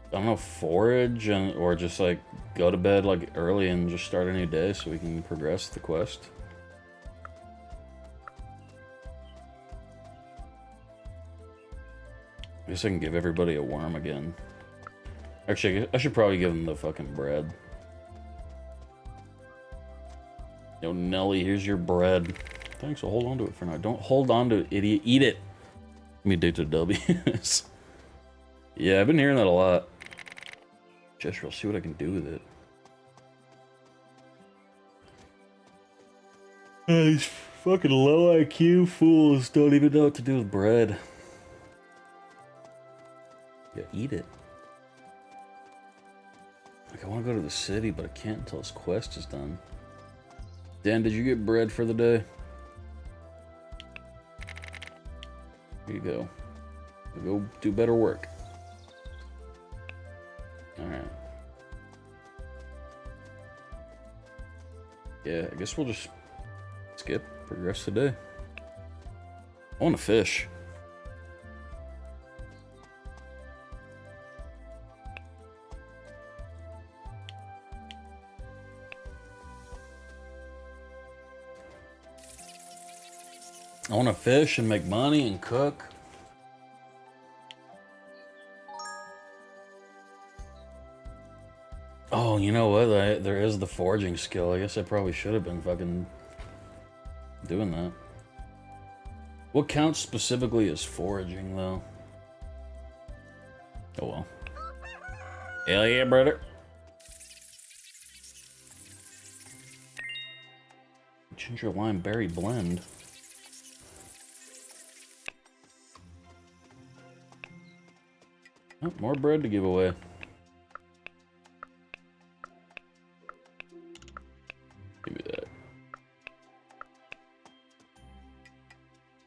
I don't know, forage and or just like go to bed like early and just start a new day so we can progress the quest. I guess I can give everybody a worm again. Actually, I should probably give them the fucking bread. Yo, Nelly, here's your bread. Thanks, I'll hold on to it for now. Don't hold on to it, idiot. Eat it. Let me do to W's. Yeah, I've been hearing that a lot. Just I'll see what I can do with it. These fucking low IQ fools don't even know what to do with bread. Yeah, eat it. Like, I want to go to the city, but I can't until this quest is done. Dan, did you get bread for the day? Here you go. Go do better work. Alright. Yeah, I guess we'll just skip, progress today. I want to fish. I want to fish and make money and cook. Oh, you know what? There is the foraging skill. I guess I probably should have been fucking doing that. What counts specifically as foraging, though? Oh well. Hell yeah, brother. Ginger lime berry blend. Oh, more bread to give away. Give me that.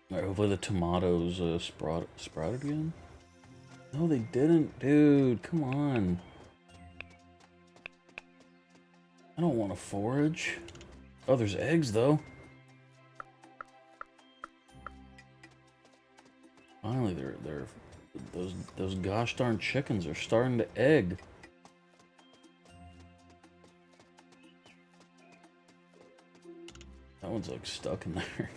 Alright, hopefully the tomatoes sprouted again. No, they didn't, dude. Come on. I don't want to forage. Oh, there's eggs though. Finally, they're those gosh darn chickens are starting to egg. That one's like stuck in there.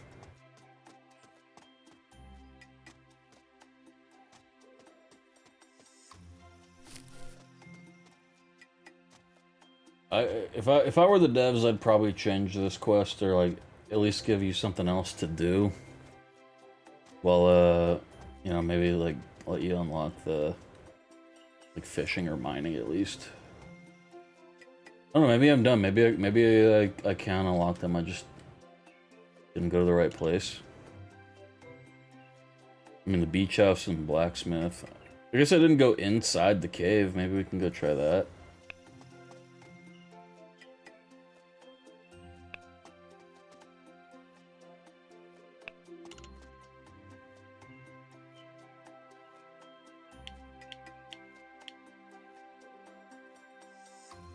If I were the devs, I'd probably change this quest or like at least give you something else to do. Well, you know, maybe like let you unlock the like fishing or mining at least. I don't know, maybe I'm done. Maybe I can unlock them. I just didn't go to the right place. I mean, the beach house and blacksmith. I guess I didn't go inside the cave. Maybe we can go try that.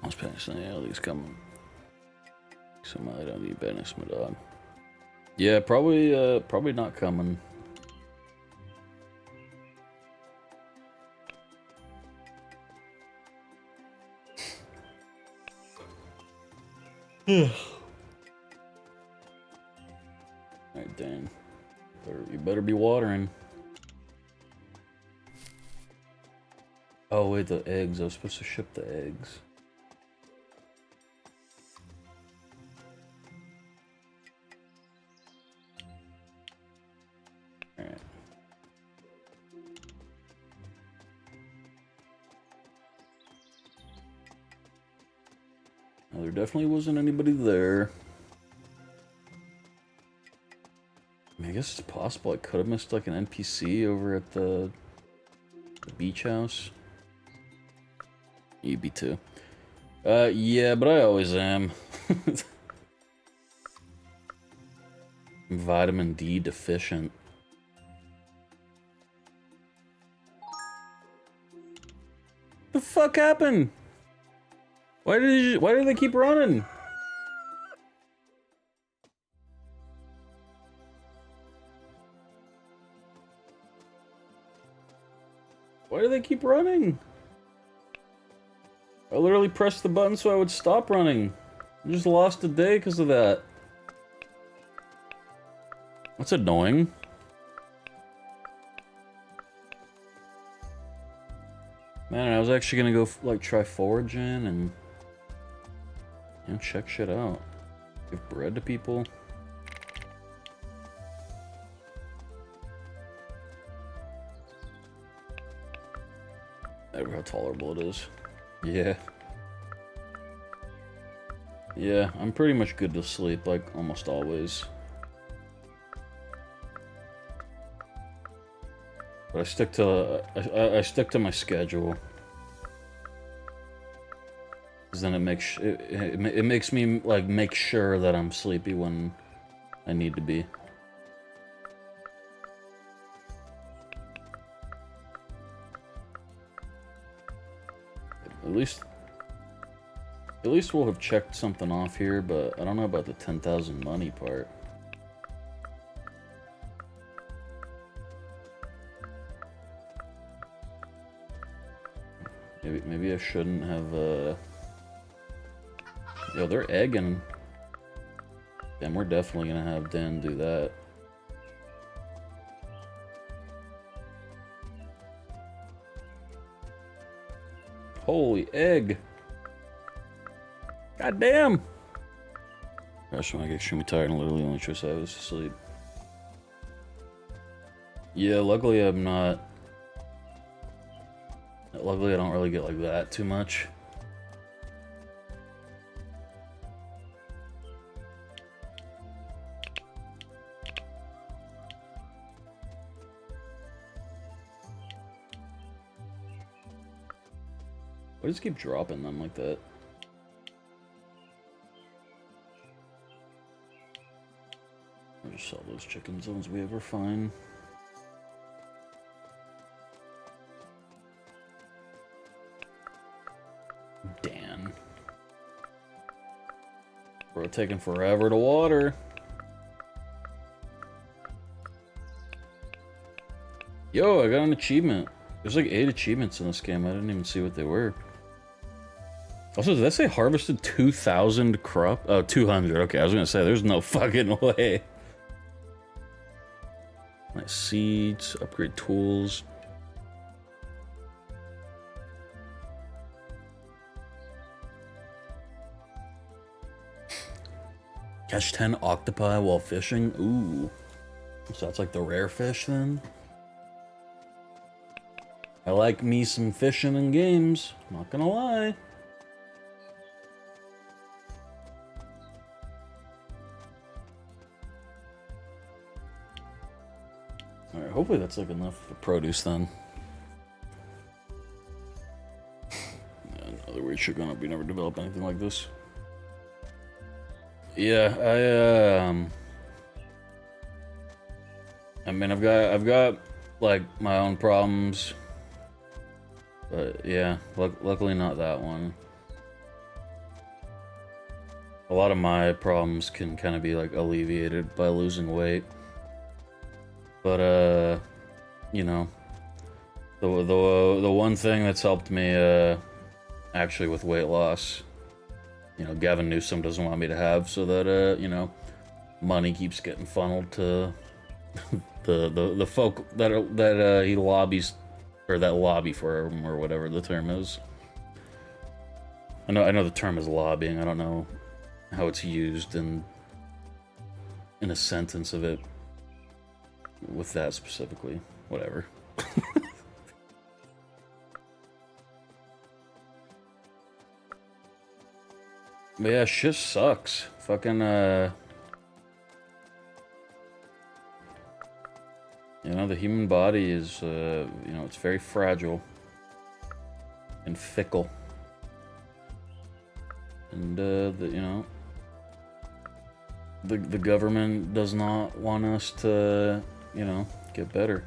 Mas pensa these coming. Somebody don't need Bennis, my dog. Yeah, probably not coming. Alright, Dan. You better be watering. Oh, Oh wait, the eggs. I was supposed to ship the eggs. Alright. Well, there definitely wasn't anybody there. I mean, I guess it's possible I could have missed like an NPC over at the beach house. You'd be too. Yeah, but I always am. Vitamin D Deficient. The fuck happened? Why did they keep running? Why do they keep running? I literally pressed the button so I would stop running. I just lost a day because of that. That's annoying. Man, I was actually gonna go like try foraging and check shit out. Give bread to people. Ever how tolerable it is. Yeah. Yeah, I'm pretty much good to sleep, like almost always. But I stick to my schedule. Cause then it makes me like make sure that I'm sleepy when I need to be. At least we'll have checked something off here, but I don't know about the 10,000 money part. Maybe I shouldn't have, Yo, they're egging. Damn, we're definitely gonna have Dan do that. Holy egg. God damn. Gosh, when I get extremely tired and literally the only choice I have is to sleep. Yeah, luckily I'm not. Luckily I don't really get like that too much. Why does it keep dropping them like that? I'll just sell those chickens once we ever find. Dan. Bro, taking forever to water. Yo, I got an achievement. There's like 8 achievements in this game. I didn't even see what they were. Also, did that say harvested 2,000 crop? Oh, 200. Okay, I was gonna say, there's no fucking way. Nice seeds, upgrade tools. Catch 10 octopi while fishing? Ooh. So that's like the rare fish then? I like me some fishing in games, not gonna lie. Alright, hopefully that's like enough for produce then. In other words, you're gonna be never develop anything like this. Yeah, I mean, I've got like my own problems, but yeah, luckily not that one. A lot of my problems can kind of be like alleviated by losing weight, but you know, the one thing that's helped me actually with weight loss, you know, Gavin Newsom doesn't want me to have, so that you know, money keeps getting funneled to the folk that he lobbies or that lobby for them, or whatever the term is. I know the term is lobbying. I don't know how it's used in a sentence of it with that specifically. Whatever. But yeah, shit sucks. Fucking, you know, the human body is, you know, it's very fragile and fickle. And, you know, the government does not want us to, you know, get better.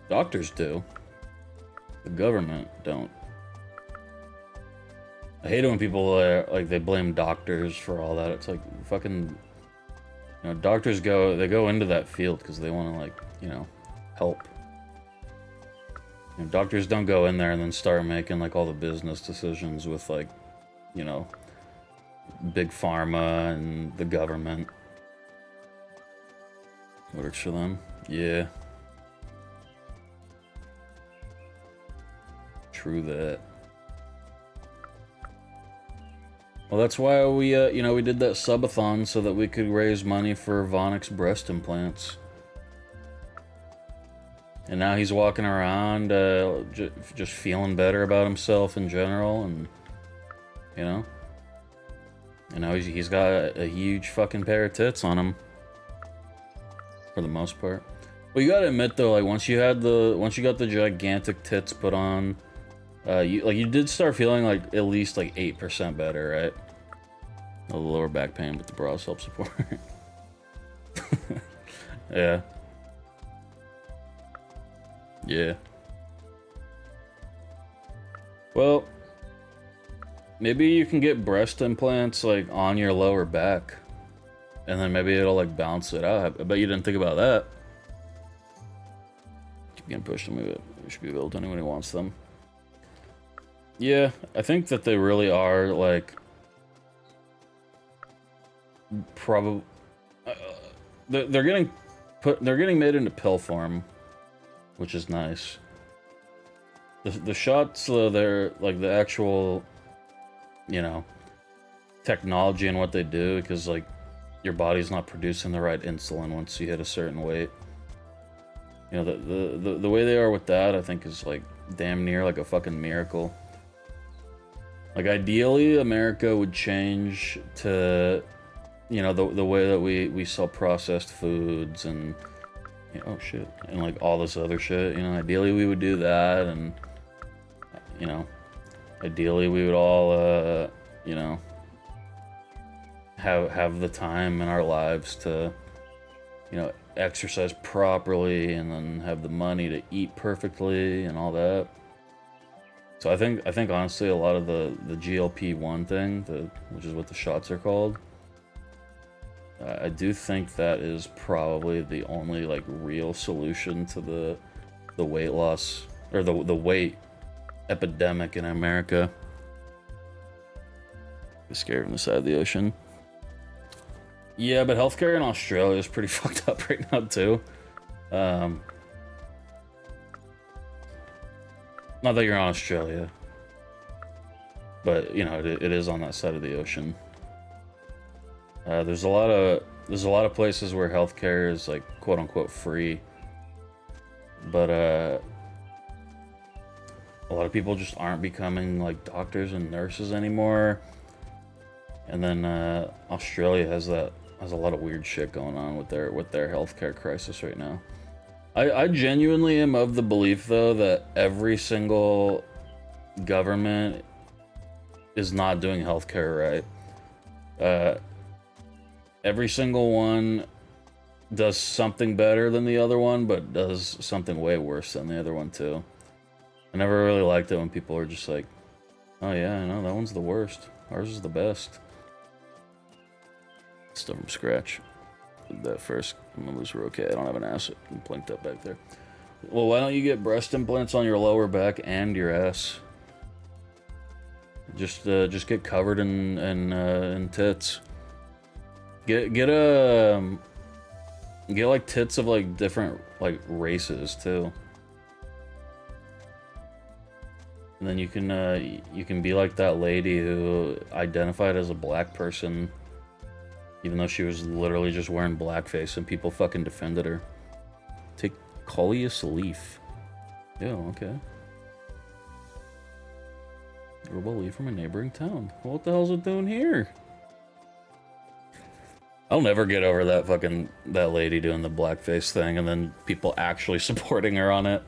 Doctors do. The government don't. I hate it when people, like, they blame doctors for all that. It's like, fucking, you know, doctors they go into that field because they want to, like, you know, help. You know, doctors don't go in there and then start making, like, all the business decisions with, like, you know, big pharma and the government. Works for them. Yeah. True that. Well, that's why we, you know, we did that subathon so that we could raise money for Vonic's breast implants. And now he's walking around, just feeling better about himself in general, and, you know, he's got a huge fucking pair of tits on him, for the most part. Well, you gotta admit though, like once you got the gigantic tits put on, you did start feeling like at least like 8% better, right? A little lower back pain, but the bras help support. Yeah. Yeah. Well, maybe you can get breast implants like on your lower back, and then maybe it'll like balance it out. I bet you didn't think about that. Keep getting pushed to move it. We should be able to anyone who wants them. Yeah, I think that they really are like probably they're getting made into pill form, which is nice. The shots, they're like the actual, you know, technology and what they do, because like your body's not producing the right insulin once you hit a certain weight. You know, the way they are with that, I think, is like damn near like a fucking miracle. Like ideally, America would change to, you know, the way that we sell processed foods and, you know, oh shit, and like all this other shit. You know, ideally we would do that, and you know, ideally we would all, you know, have the time in our lives to, you know, exercise properly, and then have the money to eat perfectly and all that. So I think honestly a lot of the GLP-1 thing, which is what the shots are called, I do think that is probably the only like real solution to the weight loss, or the weight epidemic in America. I'm scared from the side of the ocean. Yeah, but healthcare in Australia is pretty fucked up right now too. Not that you're in Australia, but you know it is on that side of the ocean. There's a lot of places where healthcare is like quote unquote free, but a lot of people just aren't becoming like doctors and nurses anymore. And then Australia has a lot of weird shit going on with their healthcare crisis right now. I genuinely am of the belief though that every single government is not doing healthcare right. Every single one does something better than the other one, but does something way worse than the other one too. I never really liked it when people are just like, oh yeah, I know, that one's the worst. Ours is the best. Stuff from scratch. Did that first. Those were okay. I don't have an ass. I'm planked up back there. Well, why don't you get breast implants on your lower back and your ass? Just get covered in tits. Get a Get like tits of like different like races too. And then you can be like that lady who identified as a black person, even though she was literally just wearing blackface and people fucking defended her. Take Coleus Leaf. Yeah, okay. Herbal leaf from a neighboring town. Well, what the hell's it doing here? I'll never get over that lady doing the blackface thing and then people actually supporting her on it.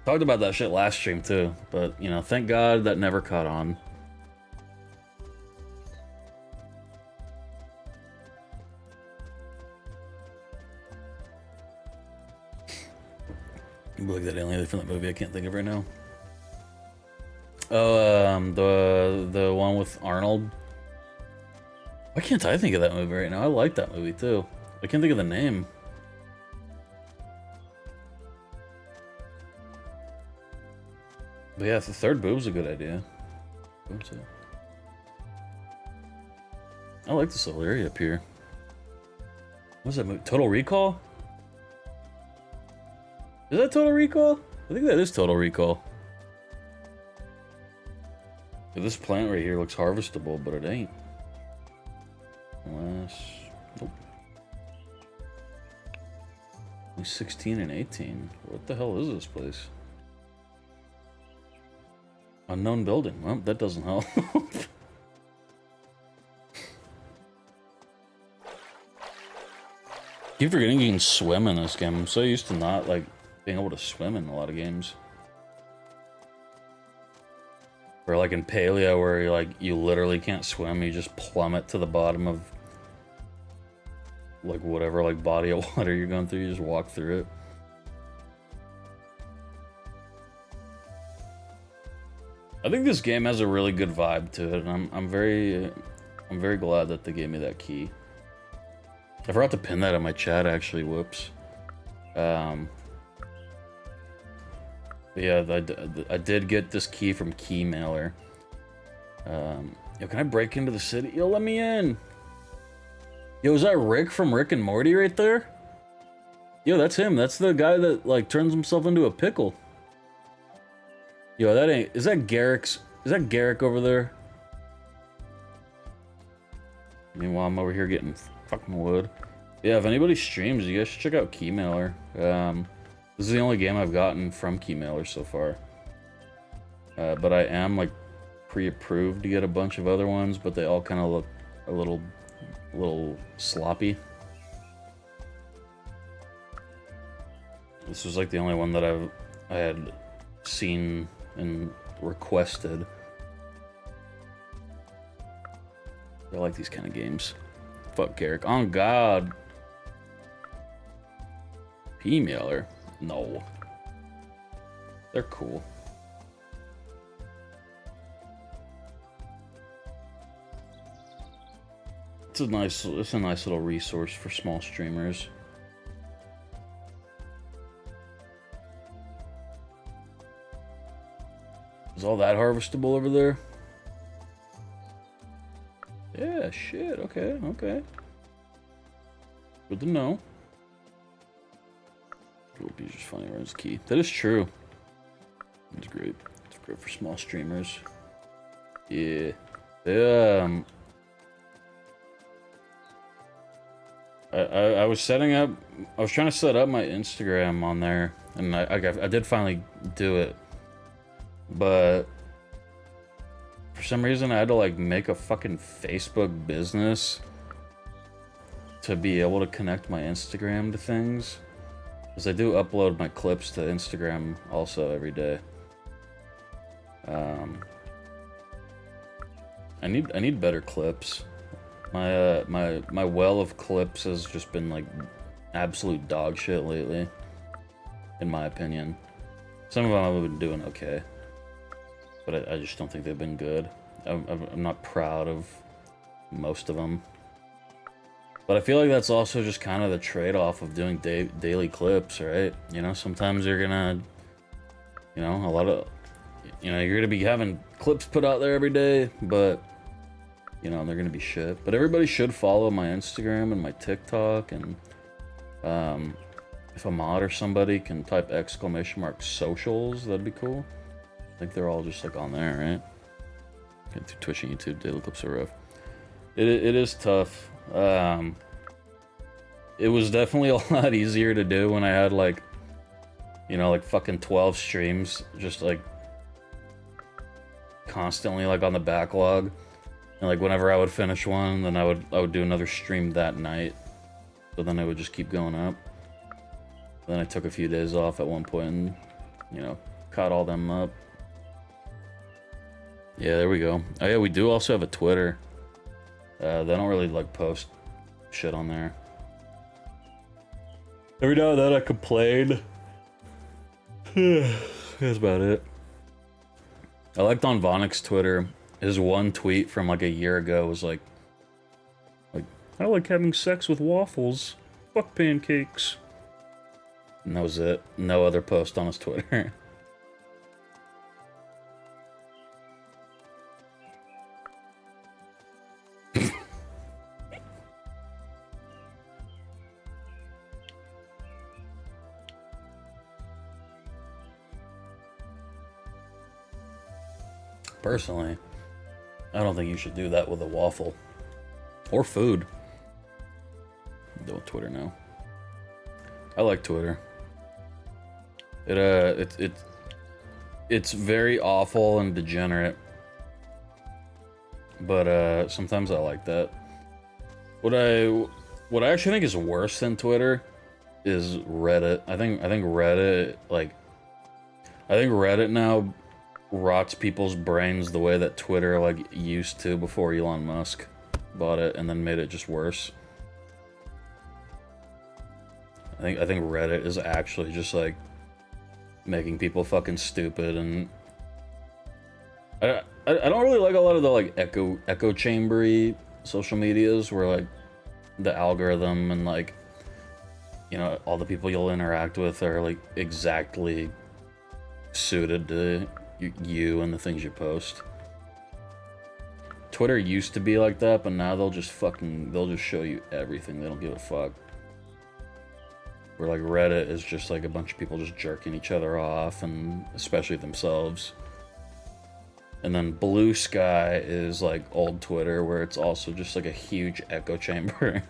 Talked about that shit last stream too, but you know, thank God that never caught on. Look at that alien from that movie I can't think of right now. Oh, the one with Arnold. Why can't I think of that movie right now? I like that movie too. I can't think of the name. But yeah, the third boob's a good idea. I like this little area up here. What's that movie? Total Recall? Is that Total Recall? I think that is Total Recall. Yeah, this plant right here looks harvestable, but it ain't. Unless... Nope. Only 16 and 18. What the hell is this place? Unknown building. Well, that doesn't help. Keep forgetting you can swim in this game. I'm so used to not, like, being able to swim in a lot of games. Or like in Paleo, where you literally can't swim, you just plummet to the bottom of like whatever like body of water you're going through, you just walk through it. I think this game has a really good vibe to it, and I'm very glad that they gave me that key. I forgot to pin that in my chat actually, whoops. Yeah, I did get this key from Keymailer. Yo, can I break into the city? Yo, let me in! Yo, is that Rick from Rick and Morty right there? Yo, that's him. That's the guy that, like, turns himself into a pickle. Yo, that ain't... Is that Garrick over there? Meanwhile, I'm over here getting fucking wood. Yeah, if anybody streams, you guys should check out Keymailer. This is the only game I've gotten from Keymailer so far. But I am, like, pre-approved to get a bunch of other ones, but they all kind of look a little sloppy. This was, like, the only one that I had seen and requested. I like these kind of games. Fuck Garrick. On God. Keymailer. No. They're cool. It's a nice little resource for small streamers. Is all that harvestable over there? Yeah, shit, okay, okay. Good to know. Be just funny runs key. That is true. It's great. It's great for small streamers. Yeah. I was setting up. I was trying to set up my Instagram on there, and I did finally do it, but for some reason I had to like make a fucking Facebook business to be able to connect my Instagram to things. Because I do upload my clips to Instagram also every day. I need better clips. My well of clips has just been like absolute dog shit lately, in my opinion. Some of them I've been doing okay, but I just don't think they've been good. I'm not proud of most of them. But I feel like that's also just kind of the trade-off of doing daily clips, right? You know, sometimes you're gonna, you know, you're gonna be having clips put out there every day, but you know, they're gonna be shit. But everybody should follow my Instagram and my TikTok, and if a mod or somebody can type !socials, that'd be cool. I think they're all just like on there, right? Through Twitch and YouTube, daily clips are rough. It is tough. It was definitely a lot easier to do when I had like, you know, like fucking 12 streams, just like constantly like on the backlog. And like whenever I would finish one, then I would do another stream that night. So then it would just keep going up. Then I took a few days off at one point and, you know, caught all them up. Yeah, there we go. Oh yeah, we do also have a Twitter. They don't really like post shit on there. Every now and then I complain. That's about it. I liked on Vonic's Twitter. His one tweet from like a year ago was like, I like having sex with waffles. Fuck pancakes. And that was it. No other post on his Twitter. Personally, I don't think you should do that with a waffle. Or food. I'm doing Twitter now. I like Twitter. It's very awful and degenerate. But sometimes I like that. What I actually think is worse than Twitter is Reddit. I think Reddit, like, I think Reddit now rots people's brains the way that Twitter like used to before Elon Musk bought it and then made it just worse. I think Reddit is actually just like making people fucking stupid, and I don't really like a lot of the like echo chambery social medias where like the algorithm and like, you know, all the people you'll interact with are like exactly suited to you and the things you post. Twitter used to be like that, but now they'll just show you everything. They don't give a fuck. Where like Reddit is just like a bunch of people just jerking each other off, and especially themselves. And then Blue Sky is like old Twitter, where it's also just like a huge echo chamber.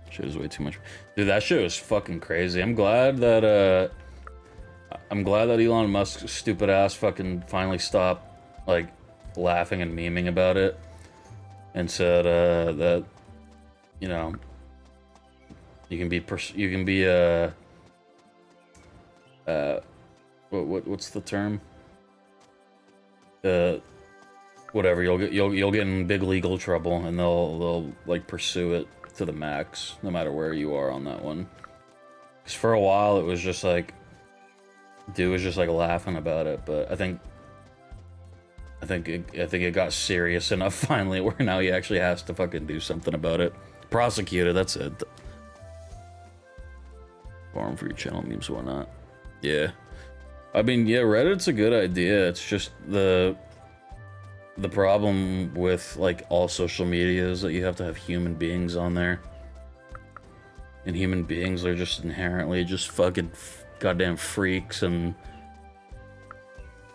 Shit is way too much. Dude, that shit was fucking crazy. I'm glad that Elon Musk's stupid ass fucking finally stopped like laughing and memeing about it, and said that, you know, you can be what's the term? Whatever, you'll get in big legal trouble, and they'll like pursue it to the max, no matter where you are on that one. Because for a while it was just like, dude was just like laughing about it, but I think it got serious enough finally where now he actually has to fucking do something about it. Prosecute it, that's it. Farm for your channel memes, whatnot. Yeah. I mean, yeah, Reddit's a good idea. It's just the problem with like all social media is that you have to have human beings on there. And human beings are just inherently just fucking goddamn freaks and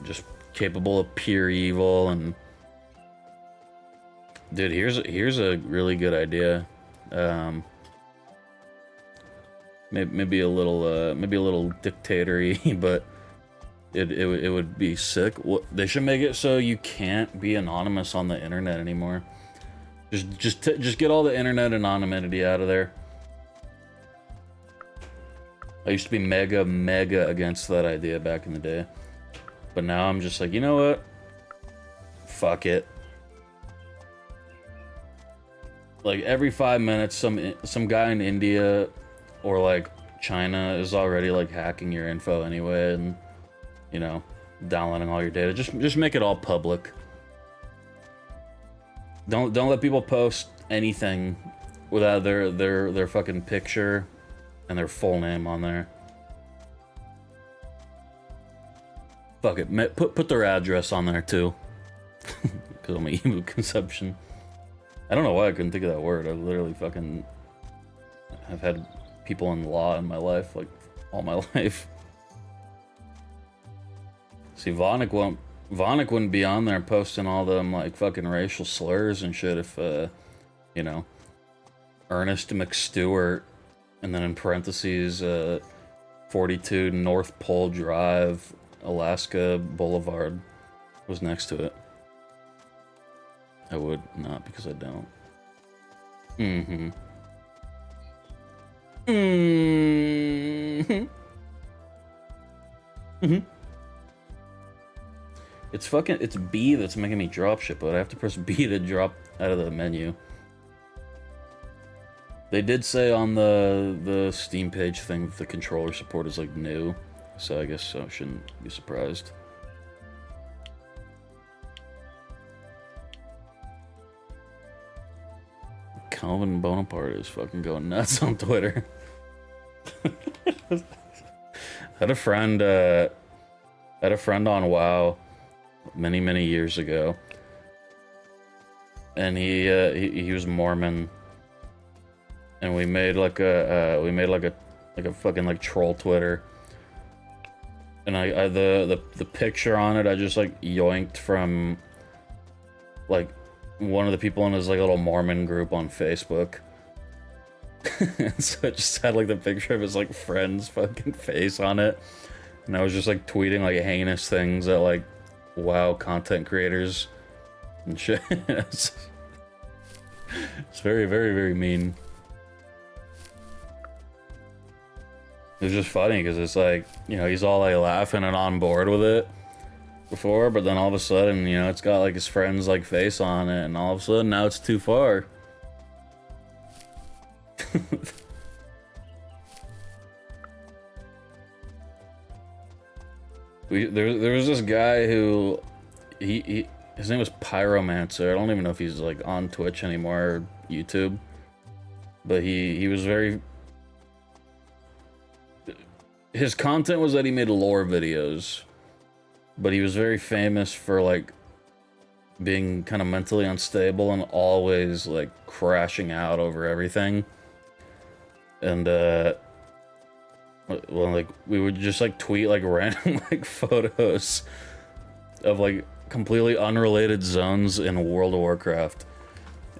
just capable of pure evil. And dude, here's a really good idea. Maybe a little dictatory, but it would be sick. They should make it so you can't be anonymous on the internet anymore. Just get all the internet anonymity out of there. I used to be mega against that idea back in the day, but now I'm just like, you know what? Fuck it. Like every 5 minutes, some guy in India or like China is already like hacking your info anyway, and you know, downloading all your data. Just make it all public. Don't let people post anything without their fucking picture and their full name on there. Fuck it, put their address on there too. Because I'm an emu conception. I don't know why I couldn't think of that word. I literally fucking have had people in law in my life, like, all my life. See, Vonic wouldn't be on there posting all them, like, fucking racial slurs and shit if, you know, Ernest McStewart, and then in parentheses, 42 North Pole Drive, Alaska Boulevard was next to it. I would not, because I don't. Mm-hmm. Mm-hmm. Mm-hmm. It's B that's making me drop shit, but I have to press B to drop out of the menu. They did say on the Steam page thing that the controller support is like new, so I guess I shouldn't be surprised. Calvin Bonaparte is fucking going nuts on Twitter. Had a friend on WoW many years ago, and he was Mormon, and we made like a fucking like troll Twitter, and the picture on it I just like yoinked from like one of the people in his like little Mormon group on Facebook. So it just had like the picture of his like friend's fucking face on it, and I was just like tweeting like heinous things at like WoW content creators and shit. It's very mean. It was just funny because it's like, you know, he's all like laughing and on board with it before, but then all of a sudden, you know, it's got like his friend's like face on it, and all of a sudden now it's too far. There was this guy who his name was Pyromancer. I don't even know if he's like on Twitch anymore or YouTube, but he was very, his content was that he made lore videos, but he was very famous for like being kind of mentally unstable and always like crashing out over everything. And well, like we would just like tweet like random like photos of like completely unrelated zones in World of Warcraft,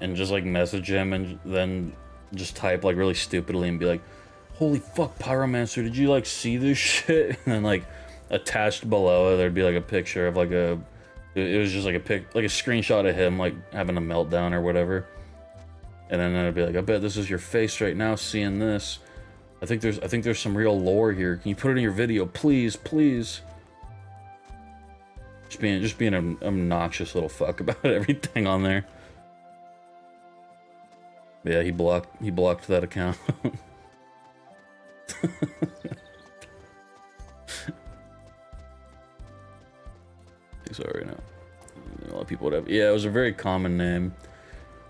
and just like message him, and then just type like really stupidly and be like, "Holy fuck, Pyromancer, did you like see this shit?" And then like attached below it there'd be like a picture of like it was just like like a screenshot of him like having a meltdown or whatever. And then I'd be like, "I bet this is your face right now seeing this. I think there's some real lore here. Can you put it in your video, please, please?" Just being an obnoxious little fuck about everything on there. Yeah, he blocked that account. Sorry, no. A lot of people would have. Yeah, it was a very common name.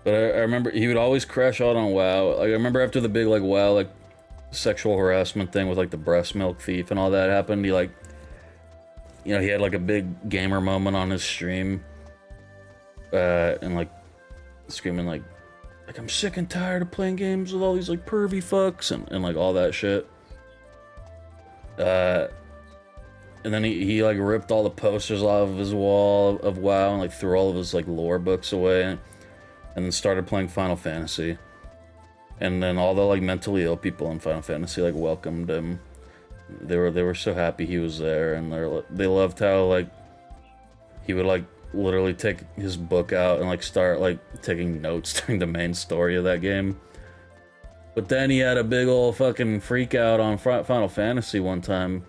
But I remember he would always crash out on WoW. Like I remember after the big like WoW like sexual harassment thing with like the breast milk thief and all that happened, he like, you know, he had like a big gamer moment on his stream, and like screaming like I'm sick and tired of playing games with all these like pervy fucks and like all that shit. And then he like ripped all the posters off of his wall of WoW and like threw all of his like lore books away, and then started playing Final Fantasy. And then all the like mentally ill people in Final Fantasy like welcomed him. They were so happy he was there, and they loved how like he would like literally take his book out and like start like taking notes during the main story of that game. But then he had a big old fucking freak out on Final Fantasy one time.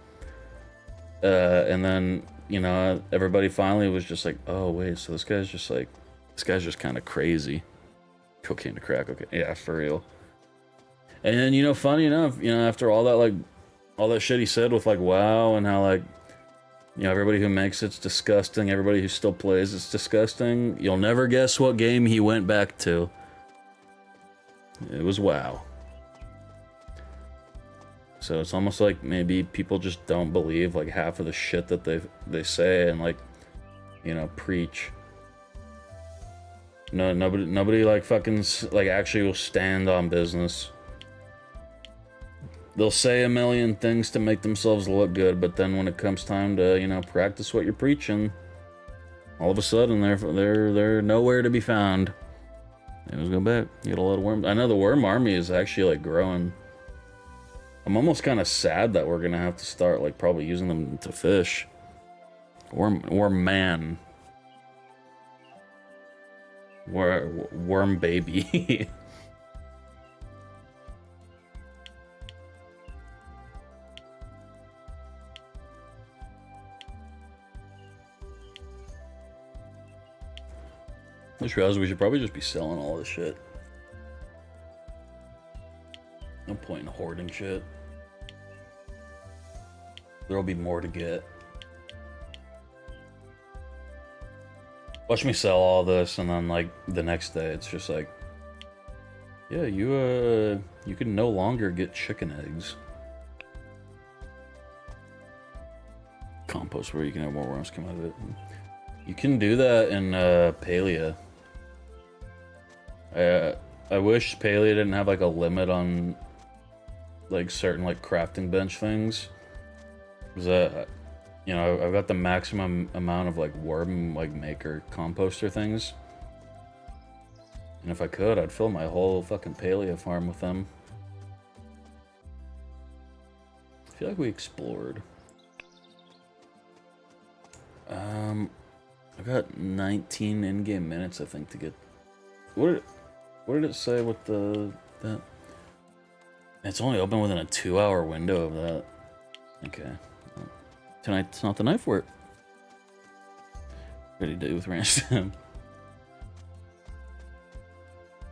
And then, you know, everybody finally was just like, "Oh wait, so this guy's just kind of crazy." Cocaine to crack, okay, yeah, for real. And then, you know, funny enough, you know, after all that shit he said with like WoW and how like, you know, everybody who makes it's disgusting, everybody who still plays it's disgusting, you'll never guess what game he went back to. It was WoW. So it's almost like maybe people just don't believe like half of the shit that they say and like, you know, preach. No, nobody like fucking like actually will stand on business. They'll say a million things to make themselves look good, but then when it comes time to, you know, practice what you're preaching, all of a sudden they're nowhere to be found. Let's go back. You get a lot of worms. I know the worm army is actually like growing. I'm almost kind of sad that we're gonna have to start like probably using them to fish. Worm man. Worm baby. I just realized we should probably just be selling all this shit. No point in hoarding shit. There'll be more to get. Watch me sell all this, and then like the next day, it's just like, yeah, you can no longer get chicken eggs. Compost where you can have more worms come out of it. You can do that in Palea. I wish Palea didn't have like a limit on like certain like crafting bench things. Because you know, I've got the maximum amount of like worm like maker composter things. And if I could, I'd fill my whole fucking Palea farm with them. I feel like we explored. I got 19 in-game minutes, I think, to get. What did it say with that? It's only open within a 2-hour window of that. Okay. Tonight's not the night for it. Ready to do with Ranch Sim.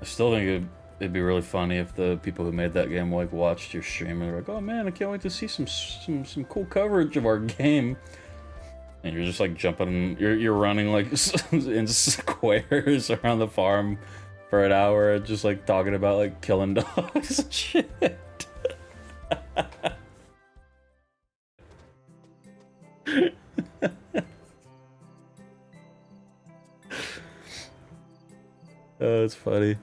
I still think it'd be really funny if the people who made that game like watched your stream and they're like, "Oh man, I can't wait to see some cool coverage of our game." And you're just like jumping, you're running like in squares around the farm for an hour, just like talking about like killing dogs and shit. Oh, it's funny.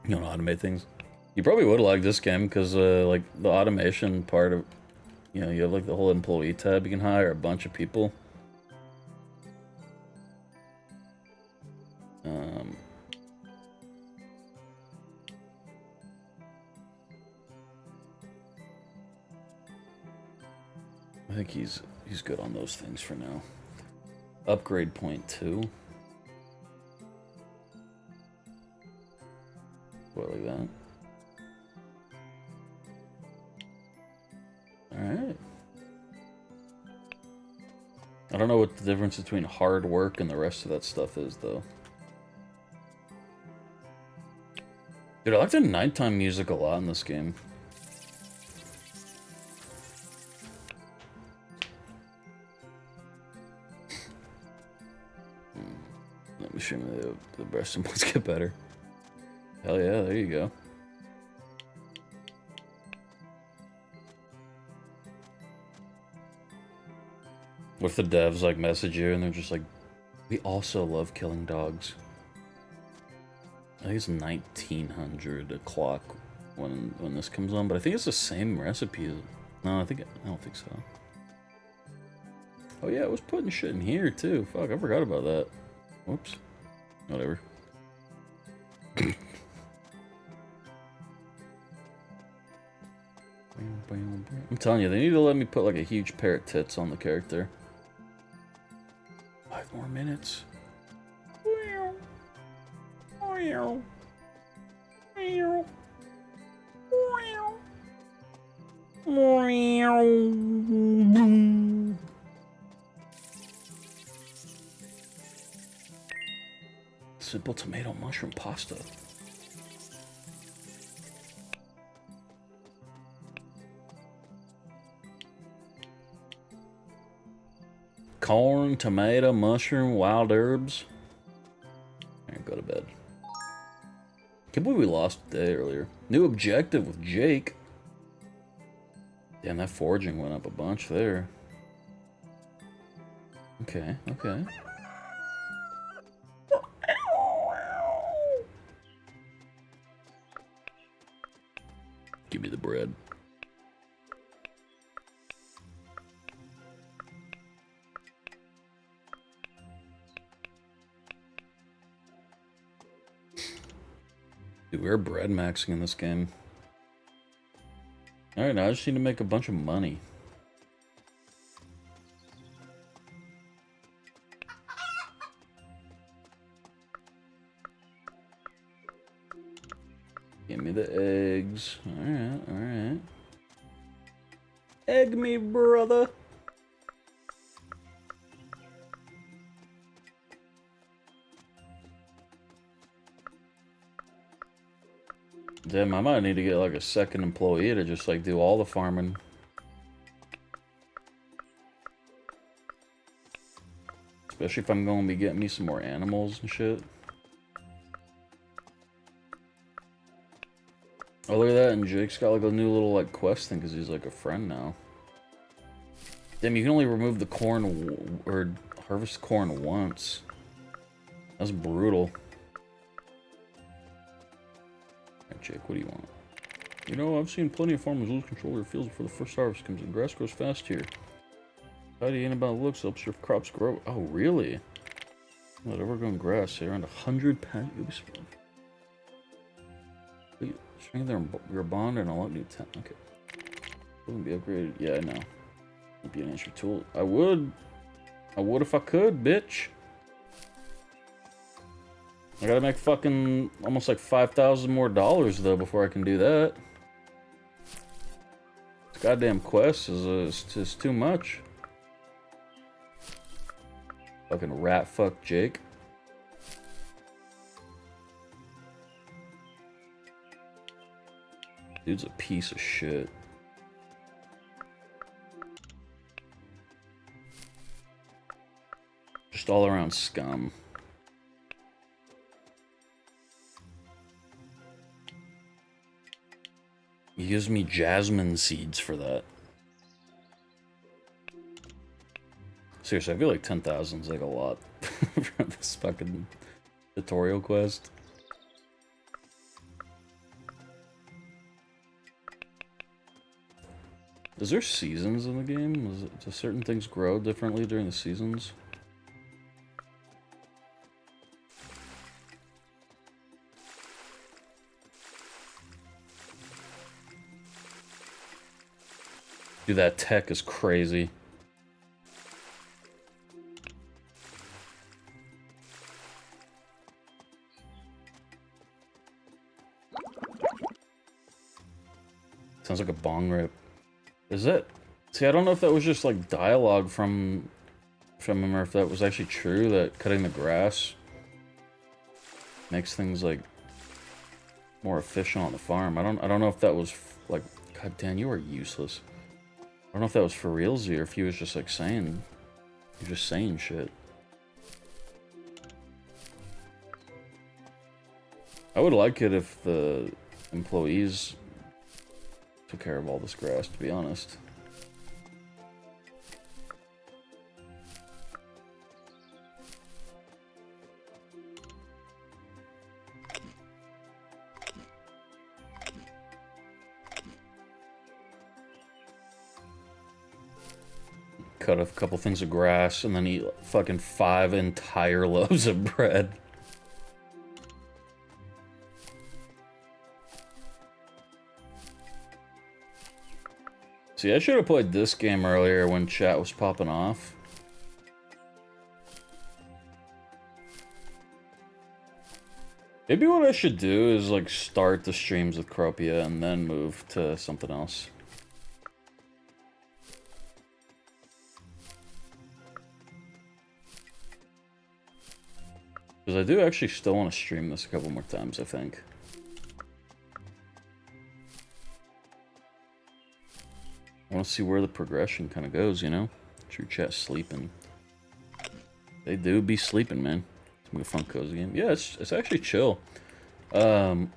You don't know how to make things. You probably would like this game because like the automation part of, you know, you have like the whole employee tab. You can hire a bunch of people. I think he's good on those things for now. Upgrade point 2. What, like that? Alright. I don't know what the difference between hard work and the rest of that stuff is, though. Dude, I like the nighttime music a lot in this game. Let me show you the breast symbols get better. Hell yeah, there you go. What if the devs like message you and they're just like, we also love killing dogs. I think it's 1900 o'clock when this comes on, but I think it's the same recipe. No, I don't think so. Oh yeah, I was putting shit in here too. Fuck, I forgot about that. Whoops. Whatever. I'm telling you, they need to let me put like a huge pair of tits on the character. 5 more minutes. Simple tomato mushroom pasta. Corn, tomato, mushroom, wild herbs. Alright, go to bed. Can't believe we lost a day earlier. New objective with Jake. Damn, that foraging went up a bunch there. Okay, okay. Give me the bread. Dude, we're bread maxing in this game. Alright, now I just need to make a bunch of money. Give me the eggs. Alright, alright. Egg me, brother. Damn, I might need to get like a second employee to just like do all the farming. Especially if I'm going to be getting me some more animals and shit. Oh, look at that, and Jake's got like a new little like quest thing because he's like a friend now. Damn, you can only remove the corn or harvest corn once. That's brutal. Alright, Jake, what do you want? You know, I've seen plenty of farmers lose control of their fields before the first harvest comes in. Grass grows fast here. Tidying about looks helps your crops grow. Oh, really? Let overgrown grass say around 100 pounds. Strengthen your bond and unlock new tent. Okay. Wouldn't be upgraded. Yeah, I know. Would be an extra tool. I would if I could, bitch. I gotta make fucking almost like $5,000 more though before I can do that. This goddamn quest is just too much. Fucking rat fuck Jake. Dude's a piece of shit. Just all around scum. He gives me jasmine seeds for that. Seriously, I feel like 10,000 is like a lot for this fucking tutorial quest. Is there seasons in the game? Do certain things grow differently during the seasons? Dude, that tech is crazy. Sounds like a bong rip. Is it? See, I don't know if that was just like dialogue from him or if that was actually true, that cutting the grass makes things like more efficient on the farm. I don't know if that was like, God damn, you are useless. I don't know if that was for realsy or if he was just like saying, you're just saying shit. I would like it if the employees took care of all this grass, to be honest. Cut a couple things of grass and then eat fucking 5 entire loaves of bread. See, I should have played this game earlier when chat was popping off. Maybe what I should do is like start the streams with Cropia and then move to something else. Because I do actually still want to stream this a couple more times, I think. I want to see where the progression kind of goes, you know? True chat sleeping. They do be sleeping, man. It's gonna be a fun cozy game. Yeah, it's actually chill. Then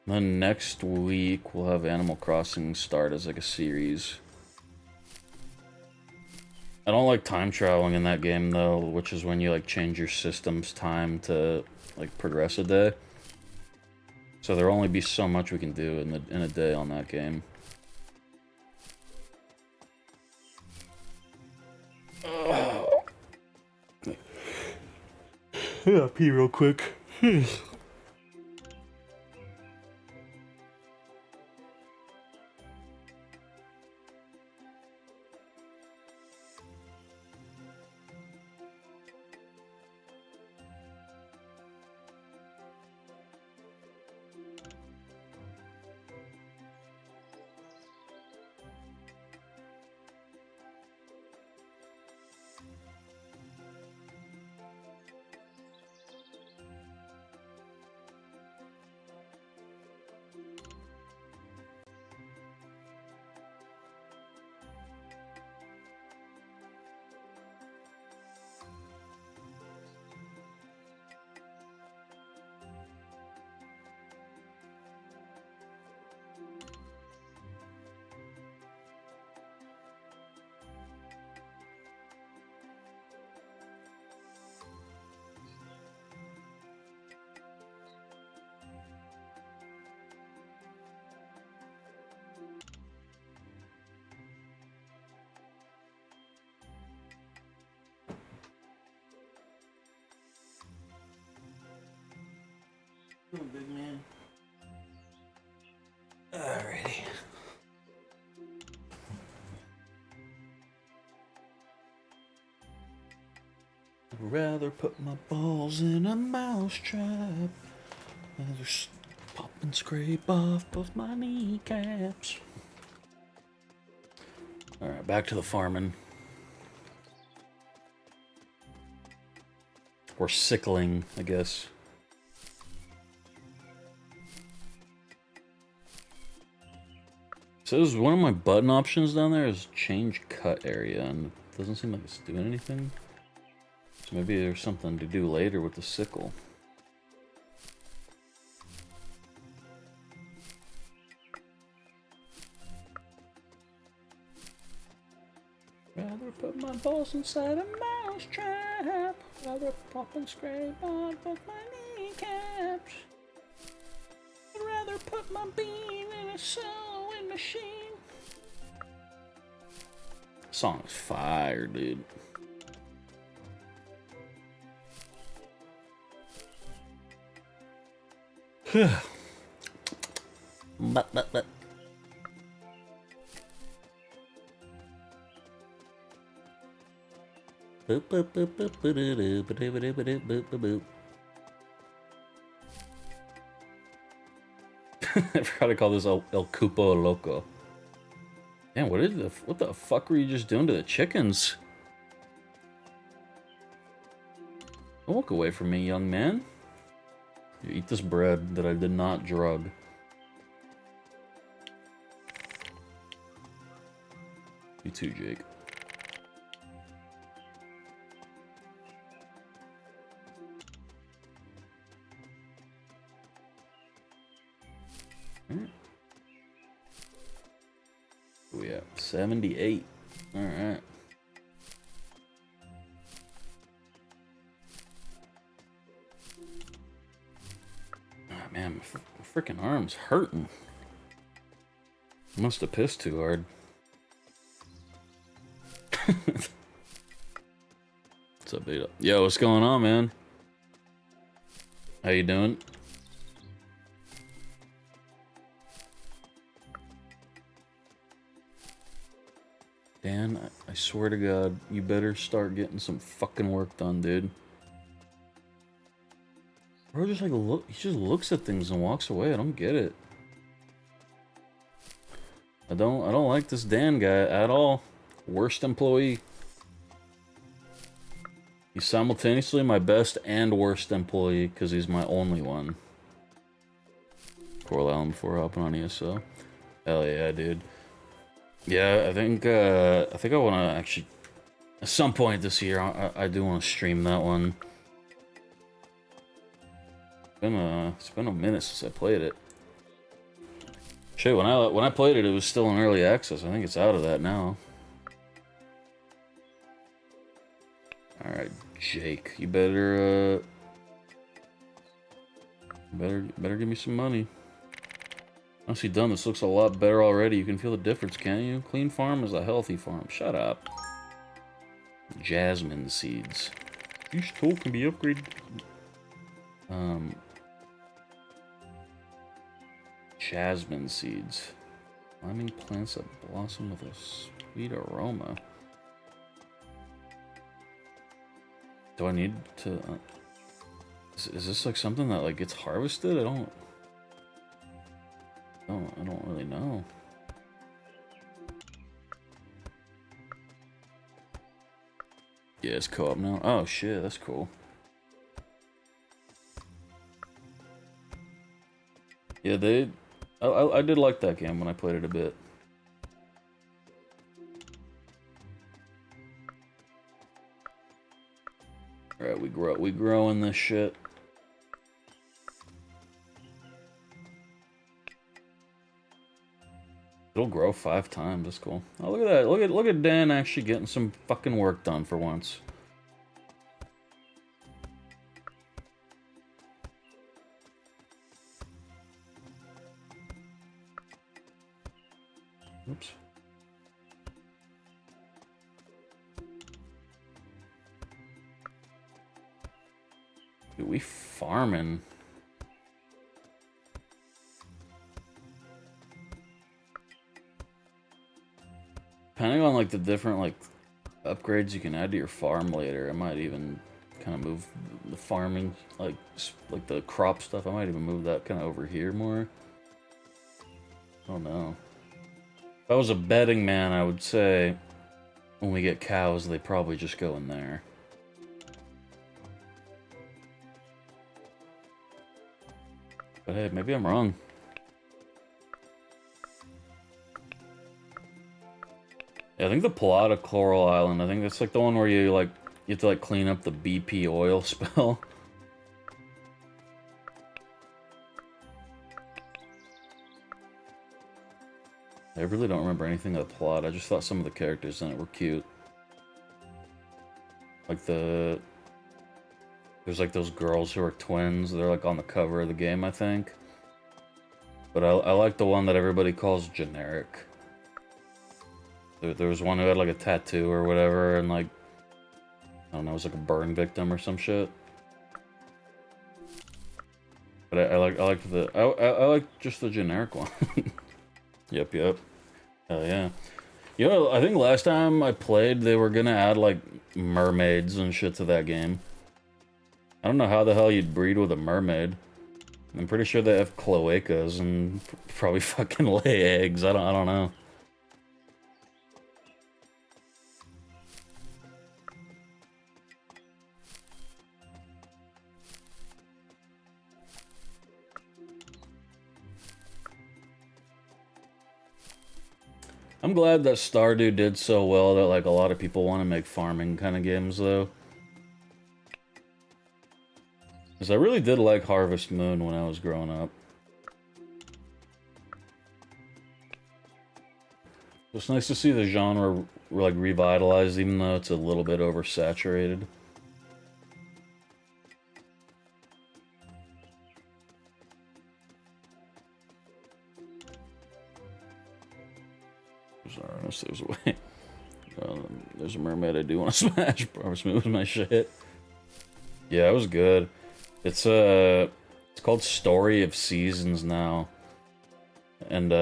next week we'll have Animal Crossing start as like a series. I don't like time traveling in that game though, which is when you like change your system's time to like progress a day. So there'll only be so much we can do in a day on that game. Yeah, pee real quick. Big man. Alrighty. I'd rather put my balls in a mousetrap. Rather pop and scrape off both my kneecaps. Alright, back to the farming. Or sickling, I guess. So one of my button options down there is change cut area, and it doesn't seem like it's doing anything. So maybe there's something to do later with the sickle. Rather put my balls inside a mousetrap. Rather pop and scrape on both my kneecaps. I'd rather put my bean in a sewing machine. Song is fire, dude. but. Boop boop boop boop boop boop boop boop boop boop. I forgot to call this El Cupo Loco. Man, what the fuck were you just doing to the chickens? Don't walk away from me, young man. You eat this bread that I did not drug. You too, Jake. We at 78. All right. Oh, man, my freaking arm's hurting. I must have pissed too hard. What's up, Beta? Yo, what's going on, man? How you doing? Dan, I swear to God, you better start getting some fucking work done, dude. Bro, just like he just looks at things and walks away. I don't get it. I don't like this Dan guy at all. Worst employee. He's simultaneously my best and worst employee because he's my only one. Coral Island before hopping on ESO. Hell yeah, dude. Yeah, I think I want to actually, at some point this year, I do want to stream that one. It's been a minute since I played it. Shit, when I played it, it was still in early access. I think it's out of that now. All right, Jake, you better give me some money. Honestly, done. This looks a lot better already. You can feel the difference, can't you? Clean farm is a healthy farm. Shut up. Jasmine seeds. Each tool can be upgraded. Jasmine seeds. Climbing plants that blossom with a sweet aroma. Do I need to... Is this like something that like gets harvested? I don't really know. Yeah, it's co-op now. Oh shit, that's cool. Yeah, I did like that game when I played it a bit. Alright, we grow in this shit. It'll grow 5 times. That's cool. Oh, look at that! Look at Dan actually getting some fucking work done for once. Oops. Dude, we farming. Depending on like the different like upgrades you can add to your farm later, I might even kind of move the farming like the crop stuff. I might even move that kind of over here more. I don't know. If I was a betting man, I would say when we get cows, they probably just go in there. But hey, maybe I'm wrong. Yeah, I think the plot of Coral Island, I think that's like the one where you have to like clean up the BP oil spill. I really don't remember anything of the plot. I just thought some of the characters in it were cute. Like there's like those girls who are twins. They're like on the cover of the game, I think. But I like the one that everybody calls generic. There was one who had like a tattoo or whatever, and like, I don't know, it was like a burn victim or some shit. But I like just the generic one. Yep. Hell yeah. You know, I think last time I played, they were gonna add like mermaids and shit to that game. I don't know how the hell you'd breed with a mermaid. I'm pretty sure they have cloacas and probably fucking lay eggs. I don't know. I'm glad that Stardew did so well that like a lot of people want to make farming kind of games though. Because I really did like Harvest Moon when I was growing up. It's nice to see the genre like revitalized even though it's a little bit oversaturated. There's a way. There's a mermaid I do want to smash. Harvest Moon was my shit. Yeah, it was good. It's called Story of Seasons now, and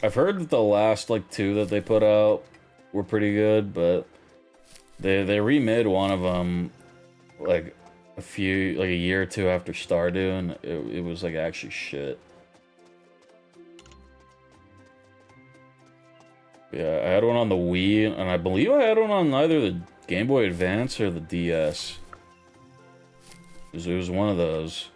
I've heard that the last like 2 that they put out were pretty good, but they remade one of them like a year or 2 after Stardew, and it was like actually shit. Yeah, I had one on the Wii, and I believe I had one on either the Game Boy Advance or the DS. It was one of those.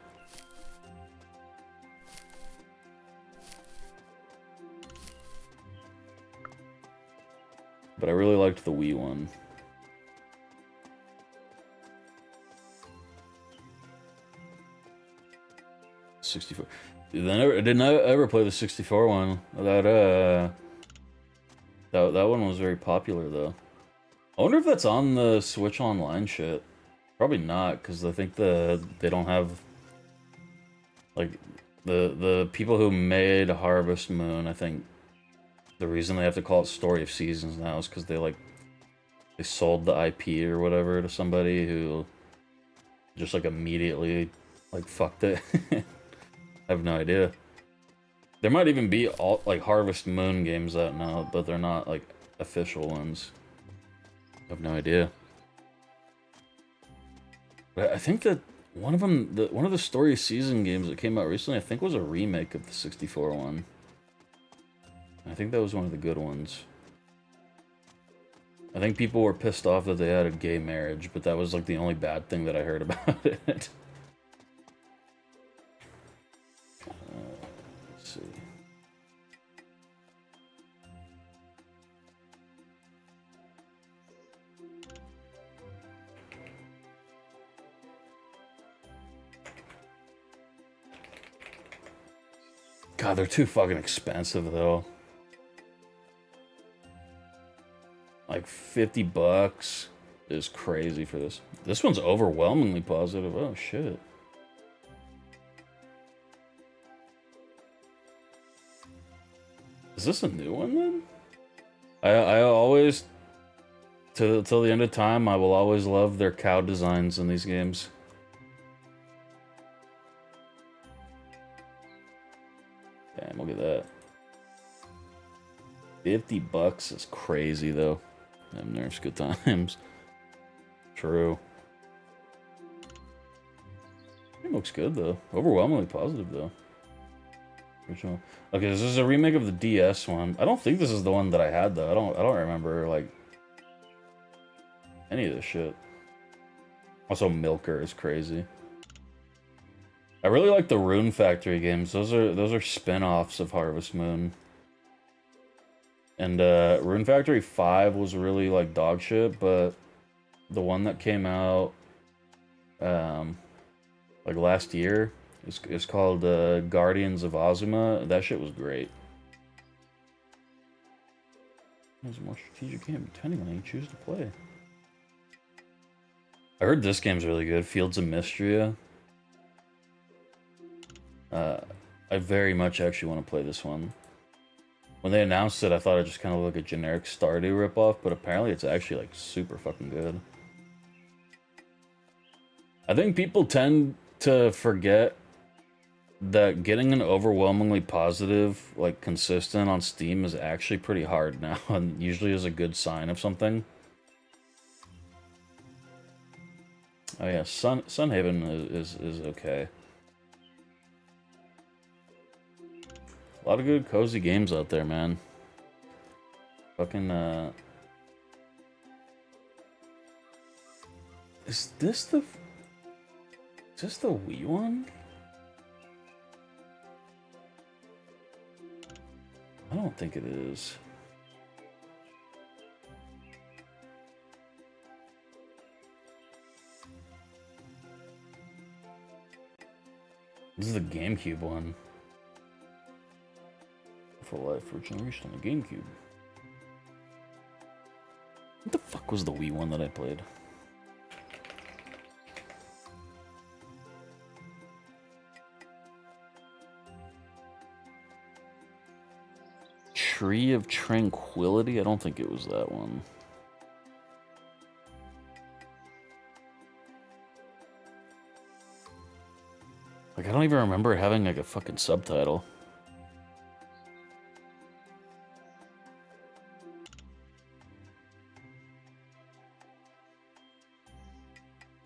But I really liked the Wii one. '64. Didn't I ever play the 64 one? That one was very popular though. I wonder if that's on the Switch Online shit. Probably not, because I think they don't have like The people who made Harvest Moon, I think the reason they have to call it Story of Seasons now is because they sold the IP or whatever to somebody who just like immediately like fucked it. I have no idea. There might even be all like Harvest Moon games out now, but they're not like official ones. I have no idea. But I think that one of them, one of the Story Season games that came out recently, I think was a remake of the 64 one. I think that was one of the good ones. I think people were pissed off that they had a gay marriage, but that was like the only bad thing that I heard about it. Let's see. God, they're too fucking expensive though. Like 50 bucks is crazy for this. This one's overwhelmingly positive. Oh shit. Is this a new one then? I always, till the end of time, I will always love their cow designs in these games. Damn, look at that. 50 bucks is crazy though. Them nerfs, good times. True. It looks good though. Overwhelmingly positive though. Original. Okay, this is a remake of the DS one. I don't think this is the one that I had though. I don't remember like any of this shit. Also, Milker is crazy. I really like the Rune Factory games. Those are spin-offs of Harvest Moon. And Rune Factory 5 was really like dog shit, but the one that came out like last year is called Guardians of Azuma. That shit was great. It was a more strategic game, depending on how you choose to play. I heard this game's really good, Fields of Mystria. I very much actually want to play this one. When they announced it, I thought it just kind of looked like a generic Stardew ripoff, but apparently it's actually like super fucking good. I think people tend to forget that getting an overwhelmingly positive, like consistent on Steam is actually pretty hard now, and usually is a good sign of something. Oh yeah, Sunhaven is okay. A lot of good cozy games out there, man. Fucking is this the Wii one? I don't think it is. This is the GameCube one. For Life originally released on the GameCube. What the fuck was the Wii one that I played? Tree of Tranquility? I don't think it was that one. Like, I don't even remember it having like a fucking subtitle.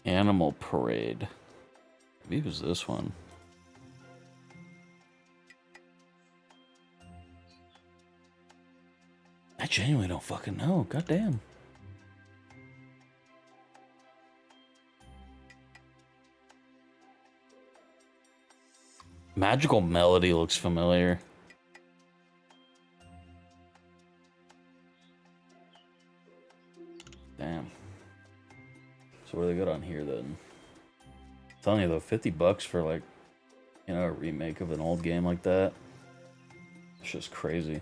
Animal Parade. Maybe it was this one. I genuinely don't fucking know. Goddamn. Magical Melody looks familiar. Damn. So what do they got on here then? I'm telling you though, 50 bucks for like, you know, a remake of an old game like that. It's just crazy.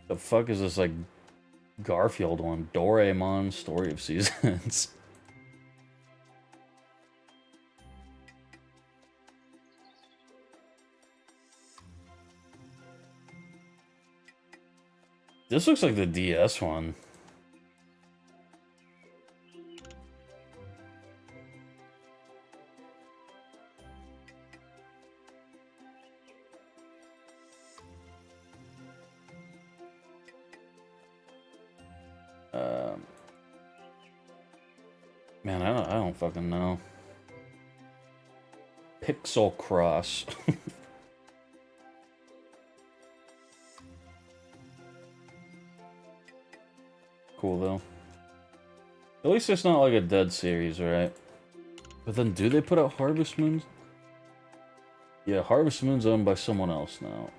The fuck is this like Garfield one? Doraemon Story of Seasons. This looks like the DS one. Man, I don't fucking know. Pixel Cross. Cool though. At least it's not like a dead series, right? But then, do they put out Harvest Moons? Yeah, Harvest Moon's owned by someone else now.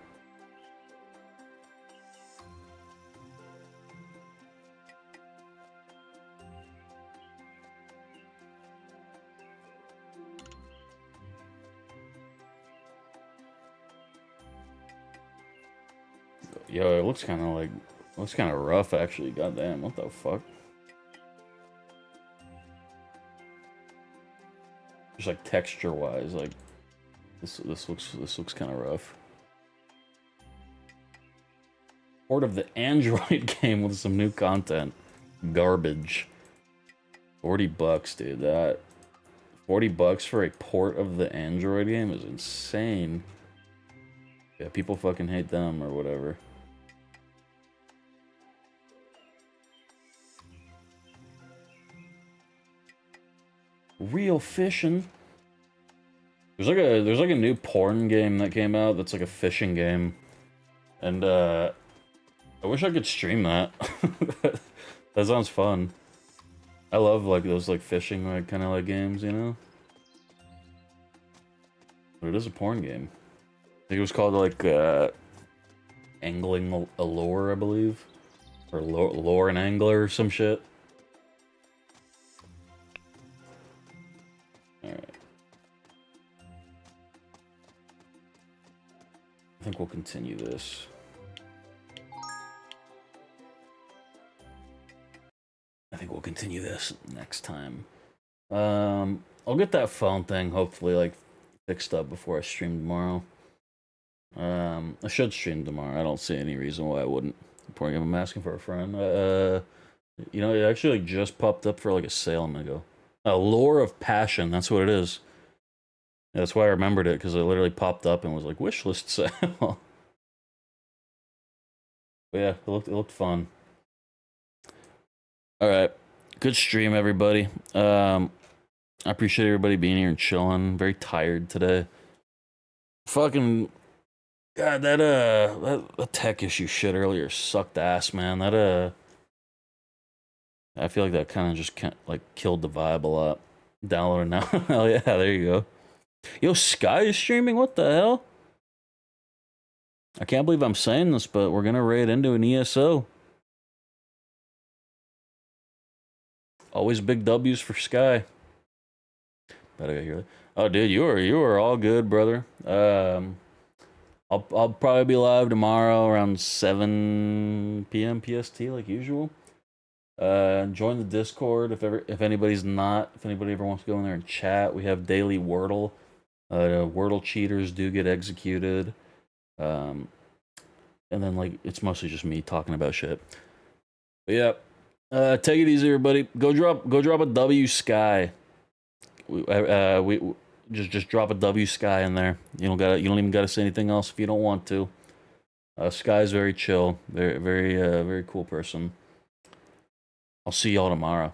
Yo, it looks kind of rough actually. Goddamn, what the fuck? Just like texture-wise, like this looks kind of rough. Port of the Android game with some new content. Garbage. $40, dude. That $40 for a port of the Android game is insane. Yeah, people fucking hate them or whatever. Real fishing. There's like a new porn game that came out that's like a fishing game, and I wish I could stream that. That sounds fun. I love like those like fishing like kind of like games, you know. But it is a porn game. I think it was called like Angling Allure, I believe, or Lure and Angler or some shit. Alright. I think we'll continue this. I think we'll continue this next time. I'll get that phone thing hopefully like fixed up before I stream tomorrow. I should stream tomorrow. I don't see any reason why I wouldn't. I'm asking for a friend. You know, it actually like just popped up for like a sale a minute ago. Lure of Passion, that's what it is. Yeah, that's why I remembered it, because it literally popped up and was like, wishlist sale. But yeah, it looked fun. Alright. Good stream, everybody. I appreciate everybody being here and chilling. Very tired today. Fucking God, that tech issue shit earlier sucked ass, man. I feel like that kind of just killed the vibe a lot. Download it now. Hell yeah, there you go. Yo, Sky is streaming? What the hell? I can't believe I'm saying this, but we're gonna raid into an ESO. Always big W's for Sky. Better hear that. Oh, dude, you are all good, brother. I'll probably be live tomorrow around 7 p.m. PST like usual. Join the Discord if anybody ever wants to go in there and chat. We have daily Wordle. Wordle cheaters do get executed. And then like it's mostly just me talking about shit. But yeah, take it easy, everybody. Go drop a W Sky. We just drop a W Sky in there. You don't even gotta say anything else if you don't want to. Sky's very chill, very cool person. I'll see y'all tomorrow.